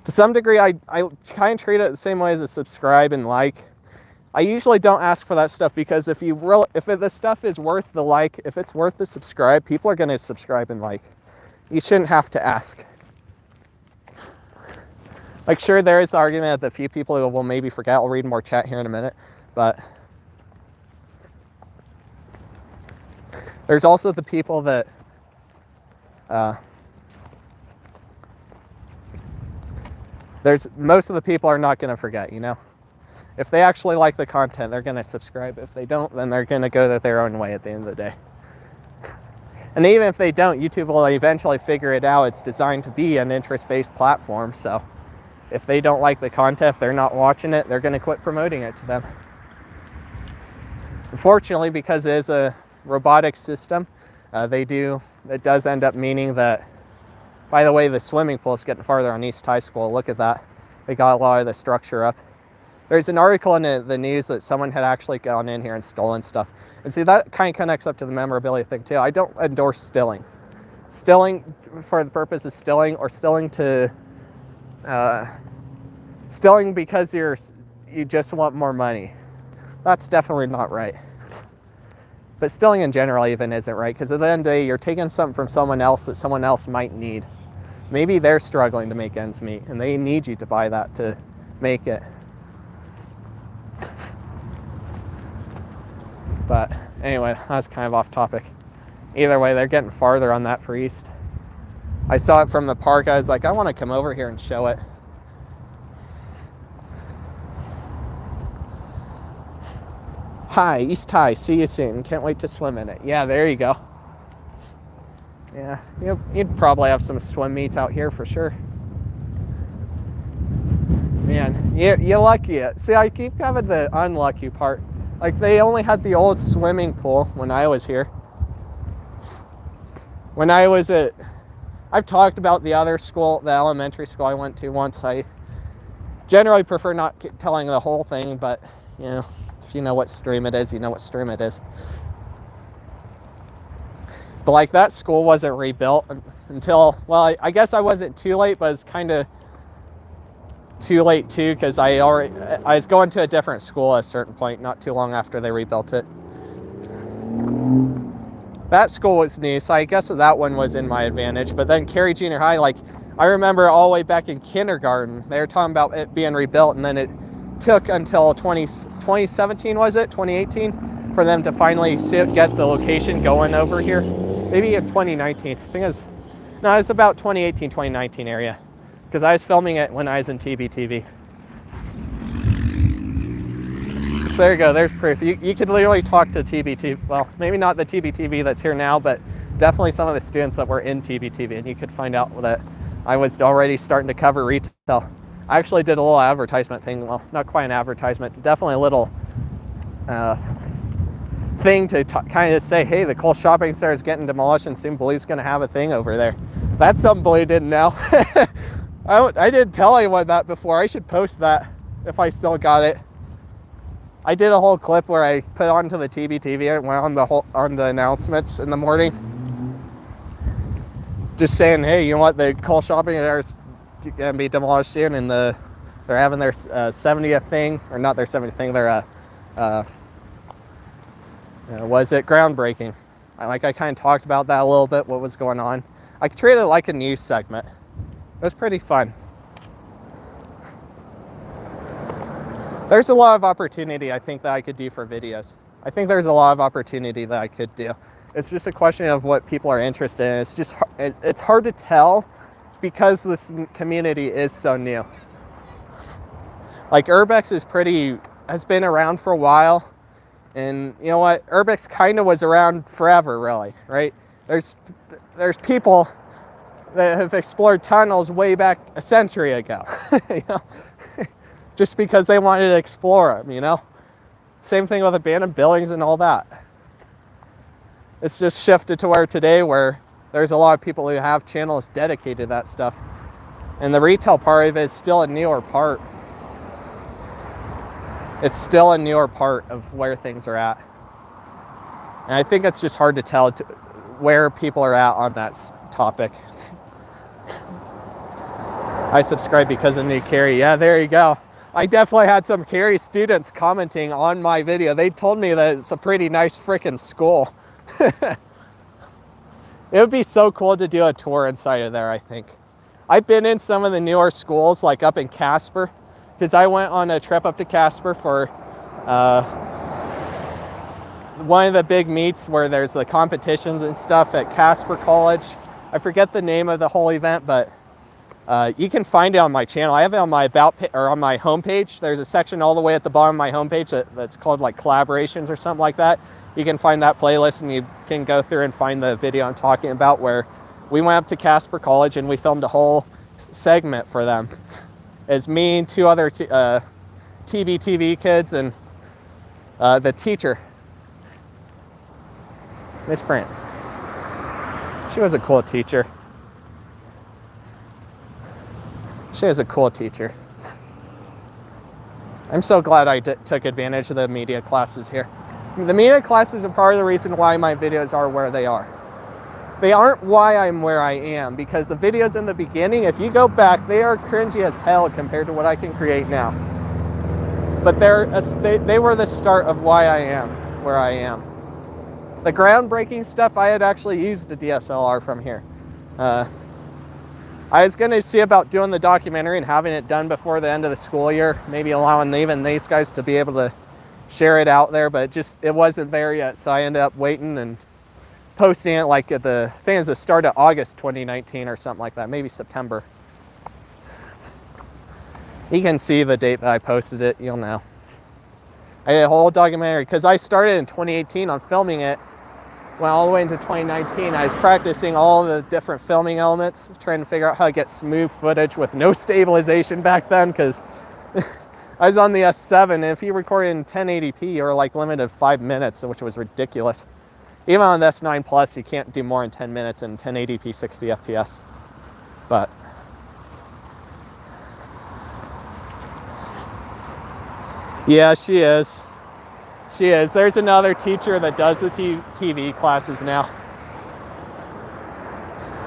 To some degree, I kind of treat it the same way as a subscribe and like. I usually don't ask for that stuff, because if the stuff is worth the like, if it's worth the subscribe, people are going to subscribe and like. You shouldn't have to ask. Like, sure, there is the argument that the few people who will maybe forget. I'll read more chat here in a minute, but there's also the people that most of the people are not going to forget, you know. If they actually like the content, they're going to subscribe. If they don't, then they're going to go their own way at the end of the day. And even if they don't, YouTube will eventually figure it out. It's designed to be an interest-based platform, so if they don't like the content, if they're not watching it, they're going to quit promoting it to them. Unfortunately, because it is a robotic system, it does end up meaning that, by the way, the swimming pool is getting farther on East High School. Look at that. They got a lot of the structure up. There's an article in the news that someone had actually gone in here and stolen stuff. And see, that kind of connects up to the memorability thing too. I don't endorse stilling. Stilling for the purpose of stilling, or stilling because you just want more money. That's definitely not right. But stilling in general even isn't right, because at the end of the day, you're taking something from someone else that someone else might need. Maybe they're struggling to make ends meet, and they need you to buy that to make it. But anyway, that's kind of off topic. Either way, they're getting farther on that for East. I saw it from the park. I was like, I want to come over here and show it. Hi, East High. See you soon. Can't wait to swim in it. Yeah, there you go. Yeah, you'd probably have some swim meets out here for sure. Man, you're lucky. See, I keep having the unlucky part. Like, they only had the old swimming pool when I was here. When I was I've talked about the other school, the elementary school I went to once. I generally prefer not telling the whole thing, but, you know, if you know what stream it is, you know what stream it is. But, like, that school wasn't rebuilt until, well, I guess I wasn't too late, but it's kind of too late too, because I was going to a different school at a certain point not too long after they rebuilt it. That school was new, so I guess that one was in my advantage. But then Cary Junior High, like, I remember all the way back in kindergarten, they were talking about it being rebuilt, and then it took until 2017, was it? 2018, for them to finally get the location going over here. Maybe in 2019. I think it was about 2018, 2019 area. Because I was filming it when I was in TBTV. So there you go, there's proof. You could literally talk to TBTV, well, maybe not the TBTV that's here now, but definitely some of the students that were in TBTV, and you could find out that I was already starting to cover retail. I actually did a little advertisement thing, well, not quite an advertisement, definitely a little thing to kind of say, hey, the Cole Shopping Center is getting demolished and soon Blue's going to have a thing over there. That's something Blue didn't know. I didn't tell anyone that before. I should post that if I still got it. I did a whole clip where I put onto the TBTV and went on the announcements in the morning, just saying, hey, you know what, the Cole Shopping Center is going to be demolished soon, and they're having their 70th thing, or not their 70th thing, their was it groundbreaking? I kind of talked about that a little bit, what was going on. I treated it like a news segment. It was pretty fun. There's a lot of opportunity I think that I could do for videos. I think there's a lot of opportunity that I could do. It's just a question of what people are interested in. It's just, it's hard to tell because this community is so new. Like Urbex has been around for a while. And you know what? Urbex kind of was around forever, really, right? There's people that have explored tunnels way back a century ago, you know? Just because they wanted to explore them, you know? Same thing with abandoned buildings and all that. It's just shifted to where today where there's a lot of people who have channels dedicated to that stuff. And the retail part of it is still a newer part. It's still a newer part of where things are at. And I think it's just hard to tell where people are at on that topic. I subscribed because of new Cary. Yeah, there you go. I definitely had some Cary students commenting on my video. They told me that it's a pretty nice freaking school. It would be so cool to do a tour inside of there, I think. I've been in some of the newer schools, like up in Casper, because I went on a trip up to Casper for one of the big meets where there's the competitions and stuff at Casper College. I forget the name of the whole event, but you can find it on my channel. I have it on my on my homepage. There's a section all the way at the bottom of my homepage that's called like collaborations or something like that. You can find that playlist and you can go through and find the video I'm talking about where we went up to Casper College and we filmed a whole segment for them. It's me and two other TBTV kids and the teacher, Miss Prince. She was a cool teacher. She was a cool teacher. I'm so glad I took advantage of the media classes here. The media classes are part of the reason why my videos are where they are. They aren't why I'm where I am, because the videos in the beginning, if you go back, they are cringy as hell compared to what I can create now. But they were the start of why I am where I am. The groundbreaking stuff, I had actually used a DSLR from here. I was going to see about doing the documentary and having it done before the end of the school year, maybe allowing even these guys to be able to share it out there, but it wasn't there yet, so I ended up waiting and posting it like at the start of August 2019 or something like that, maybe September. You can see the date that I posted it, you'll know. I did a whole documentary because I started in 2018 on filming it. Went all the way into 2019. I was practicing all the different filming elements, trying to figure out how to get smooth footage with no stabilization back then, because I was on the S7, and if you recorded in 1080p, you were like limited 5 minutes, which was ridiculous. Even on the S9 Plus, you can't do more than 10 minutes in 1080p 60 FPS. But yeah, she is. She is. There's another teacher that does the TV classes now.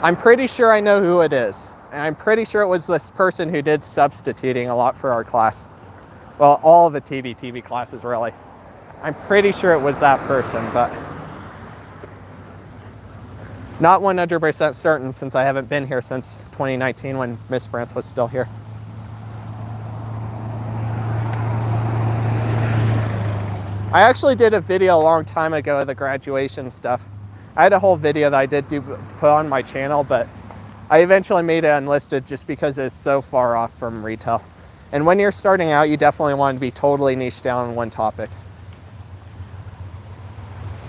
I'm pretty sure I know who it is. And I'm pretty sure it was this person who did substituting a lot for our class. Well, all of the TV classes, really. I'm pretty sure it was that person, but not 100% certain since I haven't been here since 2019 when Miss Brantz was still here. I actually did a video a long time ago of the graduation stuff. I had a whole video that I did put on my channel, but I eventually made it unlisted just because it's so far off from retail. And when you're starting out, you definitely want to be totally niche down on one topic.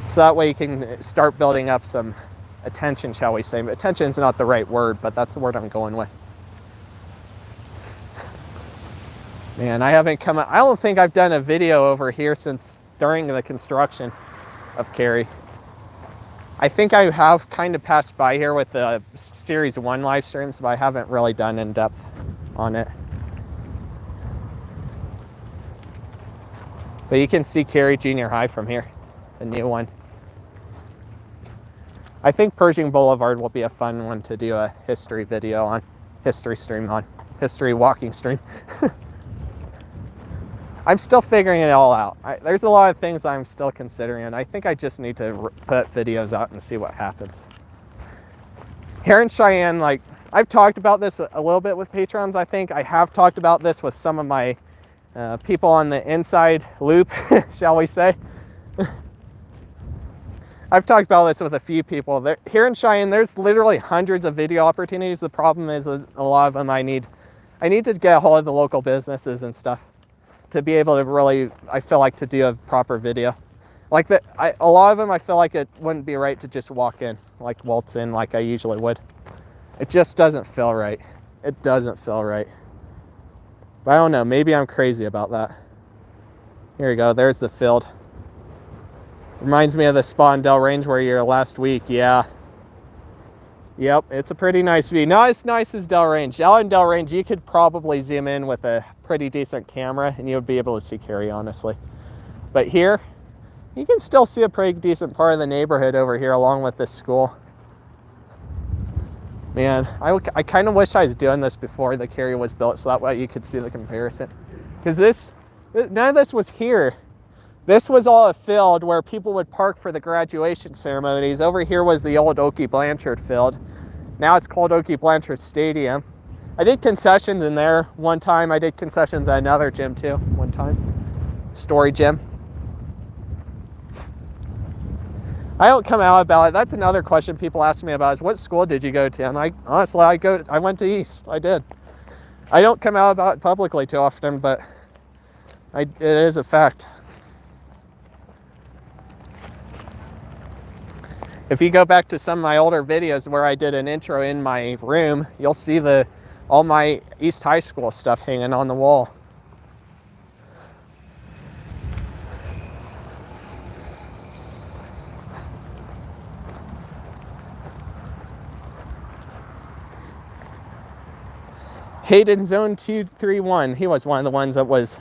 So that way you can start building up some attention, shall we say. Attention is not the right word, but that's the word I'm going with. Man, I don't think I've done a video over here since during the construction of Cary. I think I have kind of passed by here with the Series 1 live streams, but I haven't really done in depth on it. But you can see Cary Junior High from here, the new one. I think Pershing Boulevard will be a fun one to do a history video on, history walking stream. I'm still figuring it all out. There's a lot of things I'm still considering, and I think I just need to put videos out and see what happens. Here in Cheyenne, like, I've talked about this a little bit with patrons, I think. I have talked about this with some of my people on the inside loop, shall we say. I've talked about this with a few people. Here in Cheyenne, there's literally hundreds of video opportunities. The problem is a lot of them I need to get a hold of the local businesses and stuff to be able to really, I feel like, to do a proper video. Like a lot of them, I feel like it wouldn't be right to just walk in, like waltz in like I usually would. It just doesn't feel right. It doesn't feel right. But I don't know, maybe I'm crazy about that. Here we go, there's the field. Reminds me of the spot in Del Range where you were last week, yeah. Yep, it's a pretty nice view. Not as nice as Del Range. Out in Del Range, you could probably zoom in with a pretty decent camera and you would be able to see Cary, honestly. But here, you can still see a pretty decent part of the neighborhood over here along with this school. Man, I kind of wish I was doing this before the Cary was built so that way you could see the comparison. Because none of this was here. This was all a field where people would park for the graduation ceremonies. Over here was the old Okie Blanchard field. Now it's called Okie Blanchard Stadium. I did concessions in there one time. I did concessions at another gym too, one time. Story gym. I don't come out about it. That's another question people ask me about is what school did you go to? And honestly, I went to East. I did. I don't come out about it publicly too often, but it is a fact. If you go back to some of my older videos where I did an intro in my room, you'll see all my East High School stuff hanging on the wall. Hayden Zone 231, he was one of the ones that was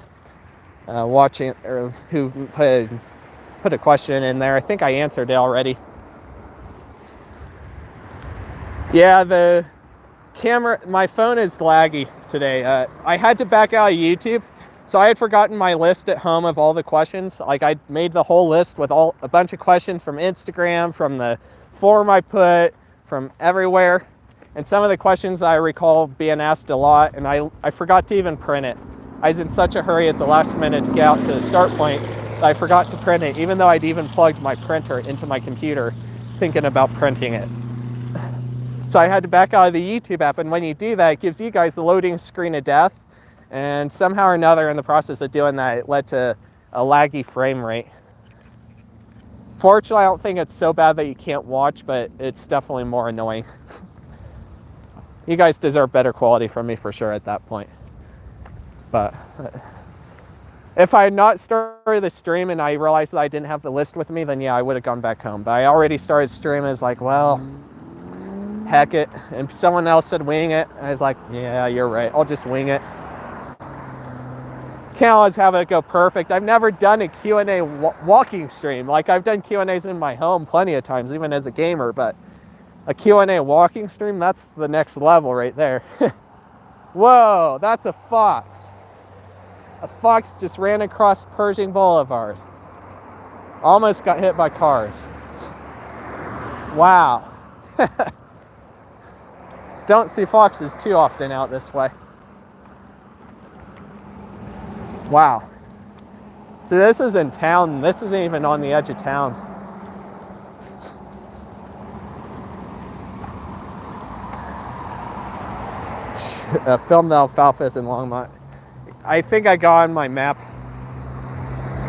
watching, or who put a question in there. I think I answered it already. Yeah, the camera, my phone is laggy today. I had to back out of YouTube, so I had forgotten my list at home of all the questions. Like, I made the whole list with a bunch of questions from Instagram, from the forum I put, from everywhere. And some of the questions I recall being asked a lot, and I forgot to even print it. I was in such a hurry at the last minute to get out to the start point that I forgot to print it, even though I'd even plugged my printer into my computer thinking about printing it. So I had to back out of the YouTube app, and when you do that, it gives you guys the loading screen of death, and somehow or another in the process of doing that, it led to a laggy frame rate. Fortunately, I don't think it's so bad that you can't watch, but it's definitely more annoying. You guys deserve better quality from me for sure at that point. But if I had not started the stream and I realized that I didn't have the list with me, then yeah, I would have gone back home. But I already started streaming. It's like, well, heck it. And someone else said wing it. I was like, yeah, you're right. I'll just wing it. Can't always have it go perfect. I've never done a Q&A walking stream. Like, I've done Q&As in my home plenty of times, even as a gamer, but a Q&A walking stream, that's the next level right there. Whoa, that's a fox. A fox just ran across Pershing Boulevard. Almost got hit by cars. Wow. Don't see foxes too often out this way. Wow. So this is in town. This isn't even on the edge of town. Film the alfalfas in Longmont. I think I got on my map.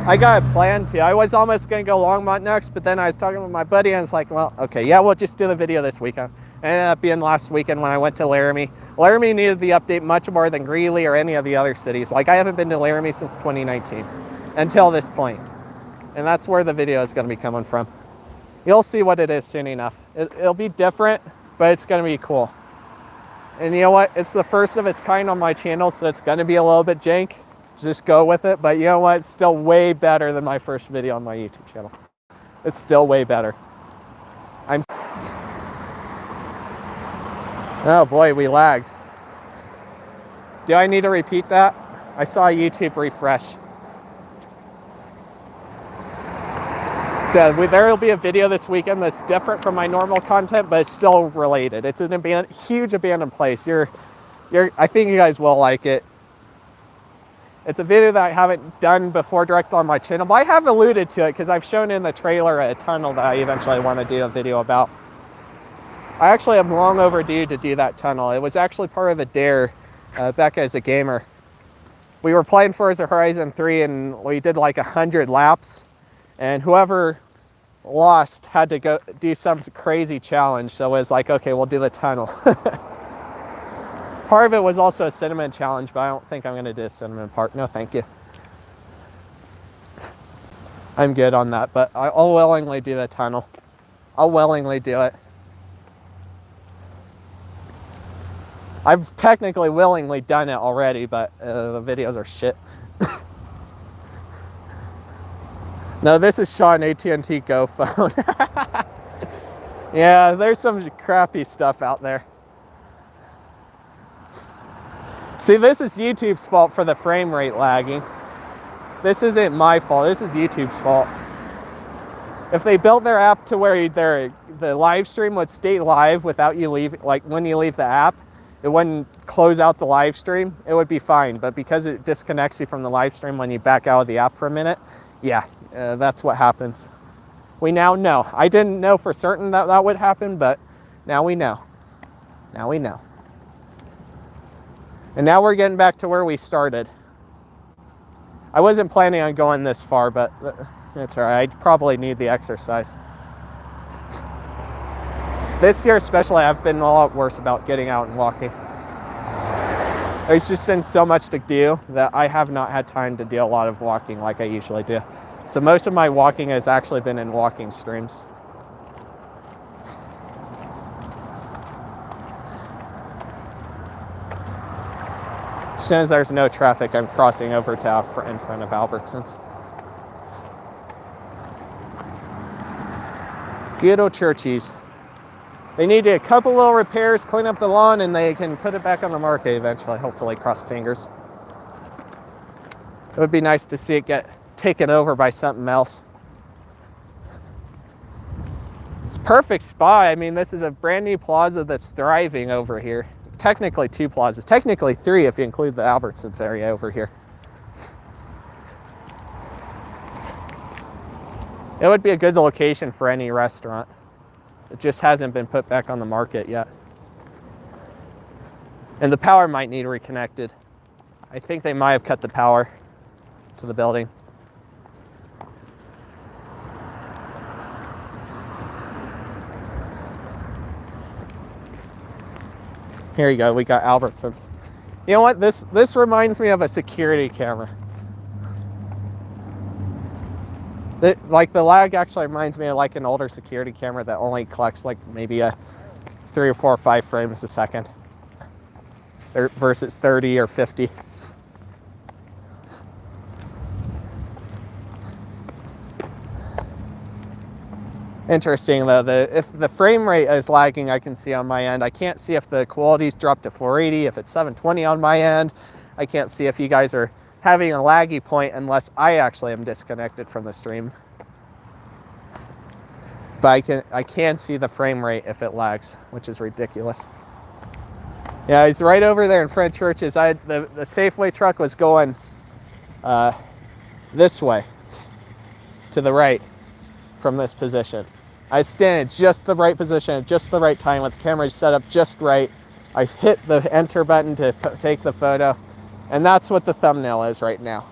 I got a plan to. I was almost going to go Longmont next, but then I was talking with my buddy and it's like, well, okay, yeah, we'll just do the video this weekend. It ended up being last weekend when I went to Laramie. Laramie needed the update much more than Greeley or any of the other cities. Like, I haven't been to Laramie since 2019 until this point. And that's where the video is going to be coming from. You'll see what it is soon enough. It'll be different, but it's going to be cool. And you know what? It's the first of its kind on my channel, so it's going to be a little bit jank. Just go with it. But you know what? It's still way better than my first video on my YouTube channel. It's still way better. Oh boy, we lagged. Do I need to repeat that? I saw YouTube refresh. So there will be a video this weekend that's different from my normal content, but it's still related. It's an huge abandoned place. I think you guys will like it. It's a video that I haven't done before directly on my channel, but I have alluded to it because I've shown in the trailer a tunnel that I eventually want to do a video about. I actually am long overdue to do that tunnel. It was actually part of a dare back as a gamer. We were playing Forza Horizon 3 and we did like 100 laps, and whoever lost had to go do some crazy challenge. So it was like, okay, we'll do the tunnel. Part of it was also a cinnamon challenge, but I don't think I'm going to do a cinnamon part. No, thank you. I'm good on that, but I'll willingly do the tunnel. I'll willingly do it. I've technically willingly done it already, but the videos are shit. No, this is Sean AT&T Go phone. Yeah, there's some crappy stuff out there. See, this is YouTube's fault for the frame rate lagging. This isn't my fault, this is YouTube's fault. If they built their app to where the live stream would stay live without you leaving, like when you leave the app, it wouldn't close out the live stream, it would be fine. But because it disconnects you from the live stream when you back out of the app for a minute, yeah, that's what happens. We now know. I didn't know for certain that that would happen, but now we know. Now we know. And now we're getting back to where we started. I wasn't planning on going this far, but it's all right. I probably need the exercise. This year especially, I've been a lot worse about getting out and walking. There's just been so much to do that I have not had time to do a lot of walking like I usually do. So most of my walking has actually been in walking streams. As soon as there's no traffic, I'm crossing over to in front of Albertsons. Good old Churchies. They need a couple little repairs, clean up the lawn, and they can put it back on the market eventually, hopefully, cross fingers. It would be nice to see it get taken over by something else. It's a perfect spot. I mean, this is a brand new plaza that's thriving over here. Technically 2 plazas, technically 3 if you include the Albertsons area over here. It would be a good location for any restaurant. It just hasn't been put back on the market yet. And the power might need reconnected. I think they might have cut the power to the building. Here you go, we got Albertsons. You know what, this reminds me of a security camera. Like the lag actually reminds me of like an older security camera that only collects like maybe 3 or 4 or 5 frames a second versus 30 or 50. Interesting though, if the frame rate is lagging, I can see on my end. I can't see if the quality's dropped to 480, if it's 720 on my end. I can't see if you guys are having a laggy point unless I actually am disconnected from the stream. But I can see the frame rate if it lags, which is ridiculous. Yeah, he's right over there in front of Churches. The Safeway truck was going this way, to the right from this position. I stand in just the right position at just the right time with the camera set up just right. I hit the enter button to take the photo, and that's what the thumbnail is right now.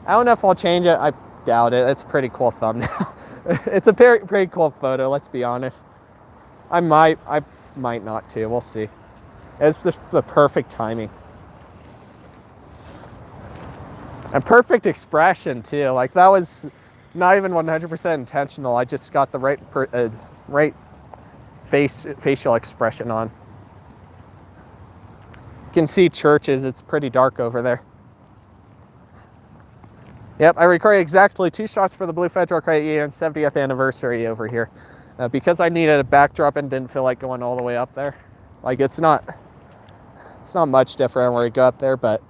I don't know if I'll change it. I doubt it. It's a pretty cool thumbnail. It's a pretty cool photo, let's be honest. I might not too. We'll see. It's just the perfect timing. And perfect expression too. Like that was not even 100% intentional. I just got the right facial expression on. You can see Churches. It's pretty dark over there. Yep, I recorded exactly 2 shots for the Blue Federal Credit Union 70th anniversary over here. Because I needed a backdrop and didn't feel like going all the way up there. Like it's not much different where you go up there, but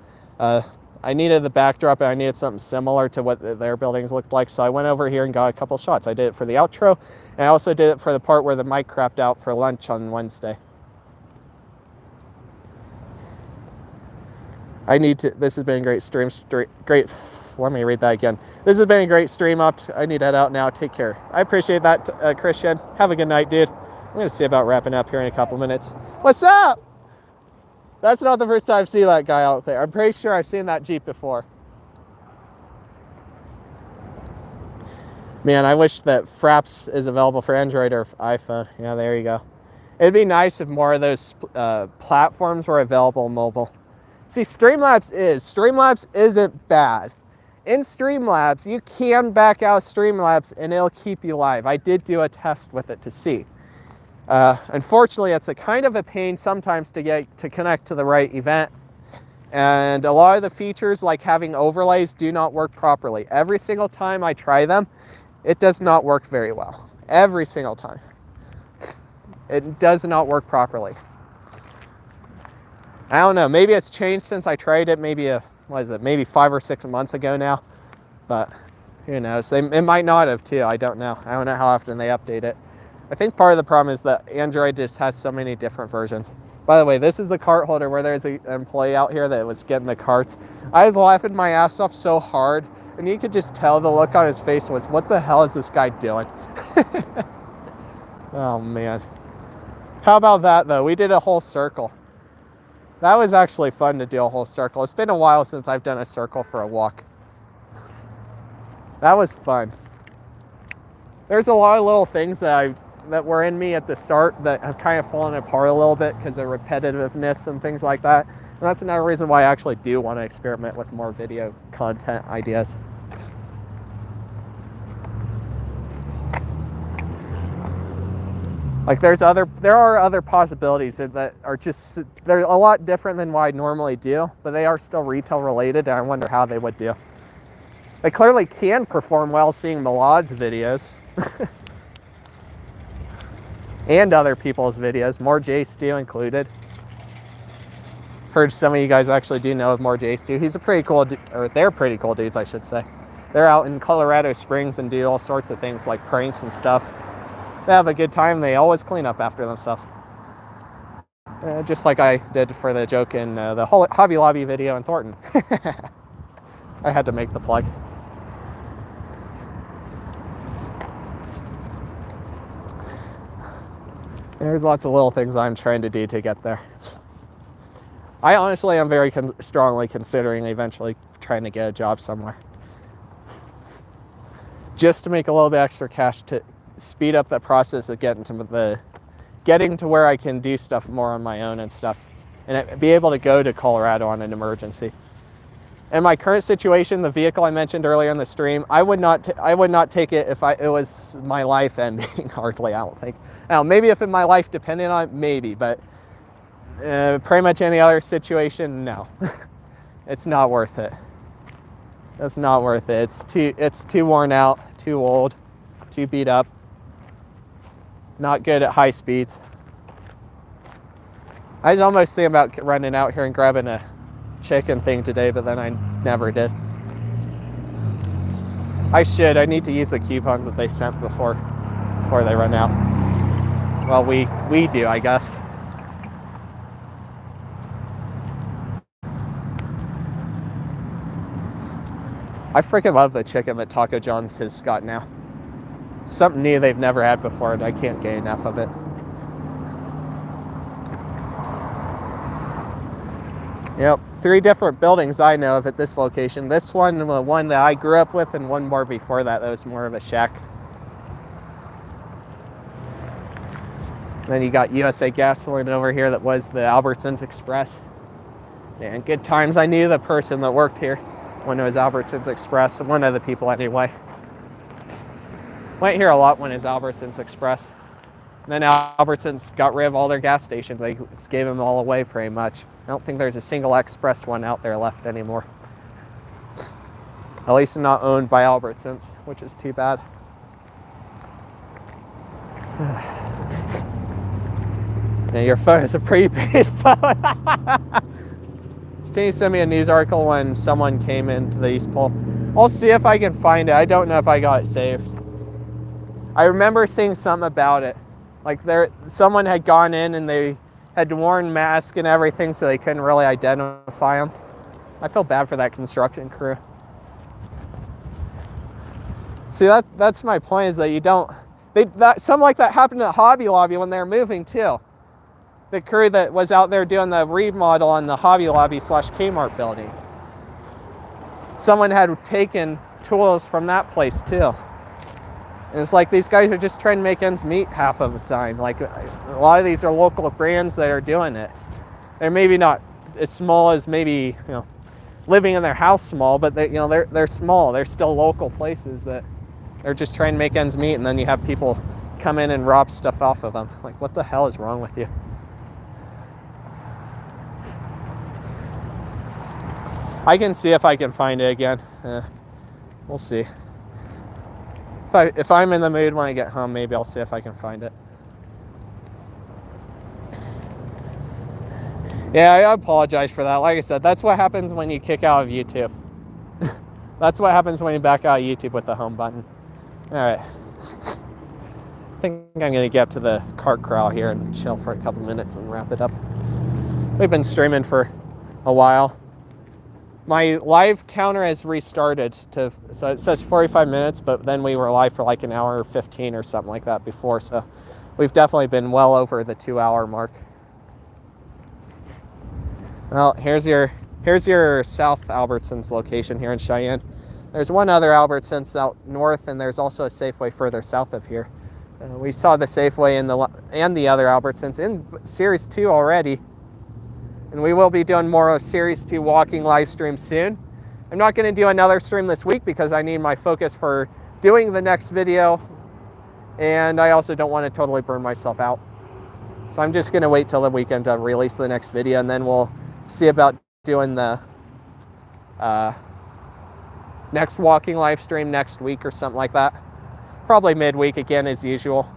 I needed the backdrop, and I needed something similar to what their buildings looked like. So I went over here and got a couple shots. I did it for the outro, and I also did it for the part where the mic crapped out for lunch on Wednesday. This has been a great stream. Great. Let me read that again. This has been a great stream up. I need to head out now. Take care. I appreciate that, Christian. Have a good night, dude. I'm going to see about wrapping up here in a couple minutes. What's up? That's not the first time I've seen that guy out there. I'm pretty sure I've seen that Jeep before. Man, I wish that Fraps is available for Android or iPhone. Yeah, there you go. It'd be nice if more of those platforms were available mobile. See, Streamlabs isn't bad. In Streamlabs, you can back out Streamlabs and it'll keep you live. I did do a test with it to see. Unfortunately, it's a kind of a pain sometimes to get to connect to the right event. And a lot of the features, like having overlays, do not work properly. Every single time I try them, it does not work very well. Every single time. It does not work properly. I don't know, maybe it's changed since I tried it maybe 5 or 6 months ago now, but who knows, it might not have too, I don't know how often they update it. I think part of the problem is that Android just has so many different versions. By the way, this is the cart holder where there's an employee out here that was getting the carts. I was laughing my ass off so hard, and you could just tell the look on his face was, what the hell is this guy doing? Oh man. How about that though, we did a whole circle. That was actually fun to do a whole circle. It's been a while since I've done a circle for a walk. That was fun. There's a lot of little things that were in me at the start that have kind of fallen apart a little bit because of repetitiveness and things like that. And that's another reason why I actually do want to experiment with more video content ideas. Like there are other possibilities that are just, they're a lot different than what I normally do, but they are still retail related, and I wonder how they would do. They clearly can perform well seeing Milad's videos. And other people's videos, More J Stew included. Heard some of you guys actually do know of More J Stew. He's a pretty cool, or they're pretty cool dudes, I should say. They're out in Colorado Springs and do all sorts of things like pranks and stuff. They have a good time. They always clean up after themselves. Just like I did for the joke in the Hobby Lobby video in Thornton. I had to make the plug. There's lots of little things I'm trying to do to get there. I honestly am very strongly considering eventually trying to get a job somewhere. Just to make a little bit extra cash to speed up that process of getting to where I can do stuff more on my own and stuff, and be able to go to Colorado on an emergency. In my current situation, the vehicle I mentioned earlier in the stream, I would not take it if it was my life ending. Hardly, I don't think. Now, maybe if my life depended on it, maybe, but pretty much any other situation, no. It's not worth it. It's not worth it. It's too worn out, too old, too beat up. Not good at high speeds. I was almost thinking about running out here and grabbing a chicken thing today, but then I never did. I need to use the coupons that they sent before they run out. Well, we do, I guess. I freaking love the chicken that Taco John's has got now. Something new they've never had before, and I can't get enough of it. Yep, 3 different buildings I know of at this location. This one, the one that I grew up with, and one more before that was more of a shack. Then you got USA Gasoline over here that was the Albertsons Express. And good times. I knew the person that worked here when it was Albertsons Express, one of the people anyway. Went here a lot when it was Albertsons Express. And then Albertsons got rid of all their gas stations. They just gave them all away pretty much. I don't think there's a single Express one out there left anymore. At least not owned by Albertsons, which is too bad. Yeah, your phone is a prepaid phone. Can you send me a news article when someone came into the East Pole? I'll see if I can find it. I don't know if I got it saved. I remember seeing something about it. Like someone had gone in and they had worn masks and everything, so they couldn't really identify them. I feel bad for that construction crew. See, that's my point, is that you don't... something like that happened at Hobby Lobby when they were moving too. The crew that was out there doing the remodel on the Hobby Lobby / Kmart building. Someone had taken tools from that place too. And it's like these guys are just trying to make ends meet half of the time. Like a lot of these are local brands that are doing it. They're maybe not as small as maybe, you know, living in their house small, but they, you know, they're small. They're still local places that they're just trying to make ends meet, and then you have people come in and rob stuff off of them. Like, what the hell is wrong with you? I can see if I can find it again. We'll see. If I'm in the mood when I get home, maybe I'll see if I can find it. Yeah, I apologize for that. Like I said, that's what happens when you kick out of YouTube. That's what happens when you back out of YouTube with the home button. All right. I think I'm going to get up to the cart corral here and chill for a couple minutes and wrap it up. We've been streaming for a while. My live counter has restarted so it says 45 minutes, but then we were live for like an hour or 15 or something like that before. So we've definitely been well over the 2-hour mark. Well, here's your South Albertsons location here in Cheyenne. There's one other Albertsons out north, and there's also a Safeway further south of here. We saw the Safeway and the other Albertsons in Series 2 already. And we will be doing more of Series 2 walking live stream soon. I'm not going to do another stream this week because I need my focus for doing the next video. And I also don't want to totally burn myself out. So I'm just going to wait till the weekend to release the next video, and then we'll see about doing the next walking live stream next week or something like that. Probably midweek again as usual.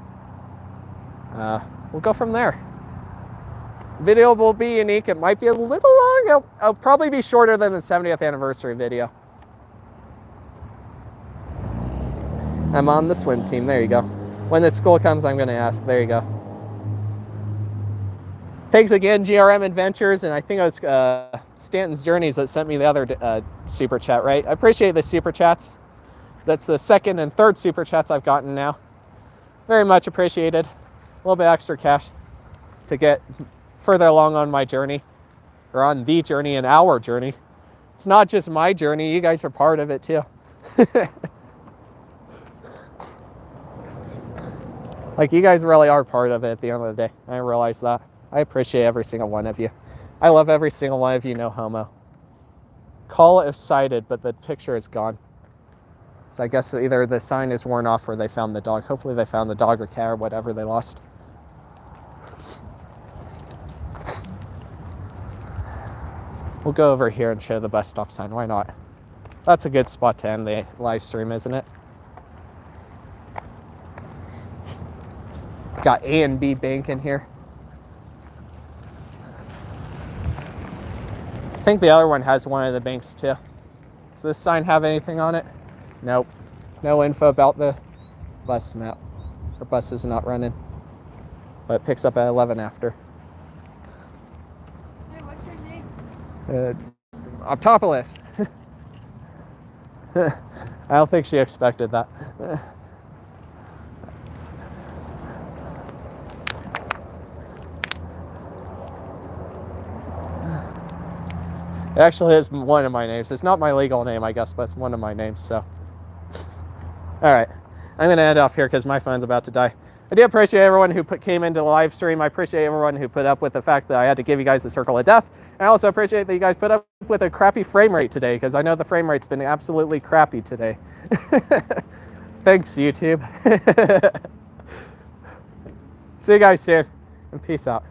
We'll go from there. Video will be unique. It might be a little long. It'll probably be shorter than the 70th anniversary video. I'm on the swim team. There you go. When the school comes, I'm going to ask. There you go. Thanks again, GRM Adventures, and I think it was Stanton's Journeys that sent me the other super chat, right? I appreciate the super chats. That's the second and third super chats I've gotten now. Very much appreciated. A little bit extra cash to get further along on my journey, or on the journey and our journey. It's not just my journey, you guys are part of it too. Like, you guys really are part of it at the end of the day. I realize that. I appreciate every single one of you. I love every single one of you, no homo. Call if sighted, but the picture is gone. So I guess either the sign is worn off or they found the dog. Hopefully they found the dog or cat or whatever they lost. We'll go over here and show the bus stop sign. Why not? That's a good spot to end the live stream, isn't it? Got A and B Bank in here. I think the other one has one of the banks too. Does this sign have anything on it? Nope. No info about the bus map. Our bus is not running. But it picks up at 11 after. Hey, what's your name? Optopolis. I don't think she expected that. It actually is one of my names. It's not my legal name, I guess, but it's one of my names, so. All right, I'm gonna end off here because my phone's about to die. I do appreciate everyone who came into the live stream. I appreciate everyone who put up with the fact that I had to give you guys the circle of death. And I also appreciate that you guys put up with a crappy frame rate today, because I know the frame rate's been absolutely crappy today. Thanks, YouTube. See you guys soon, and peace out.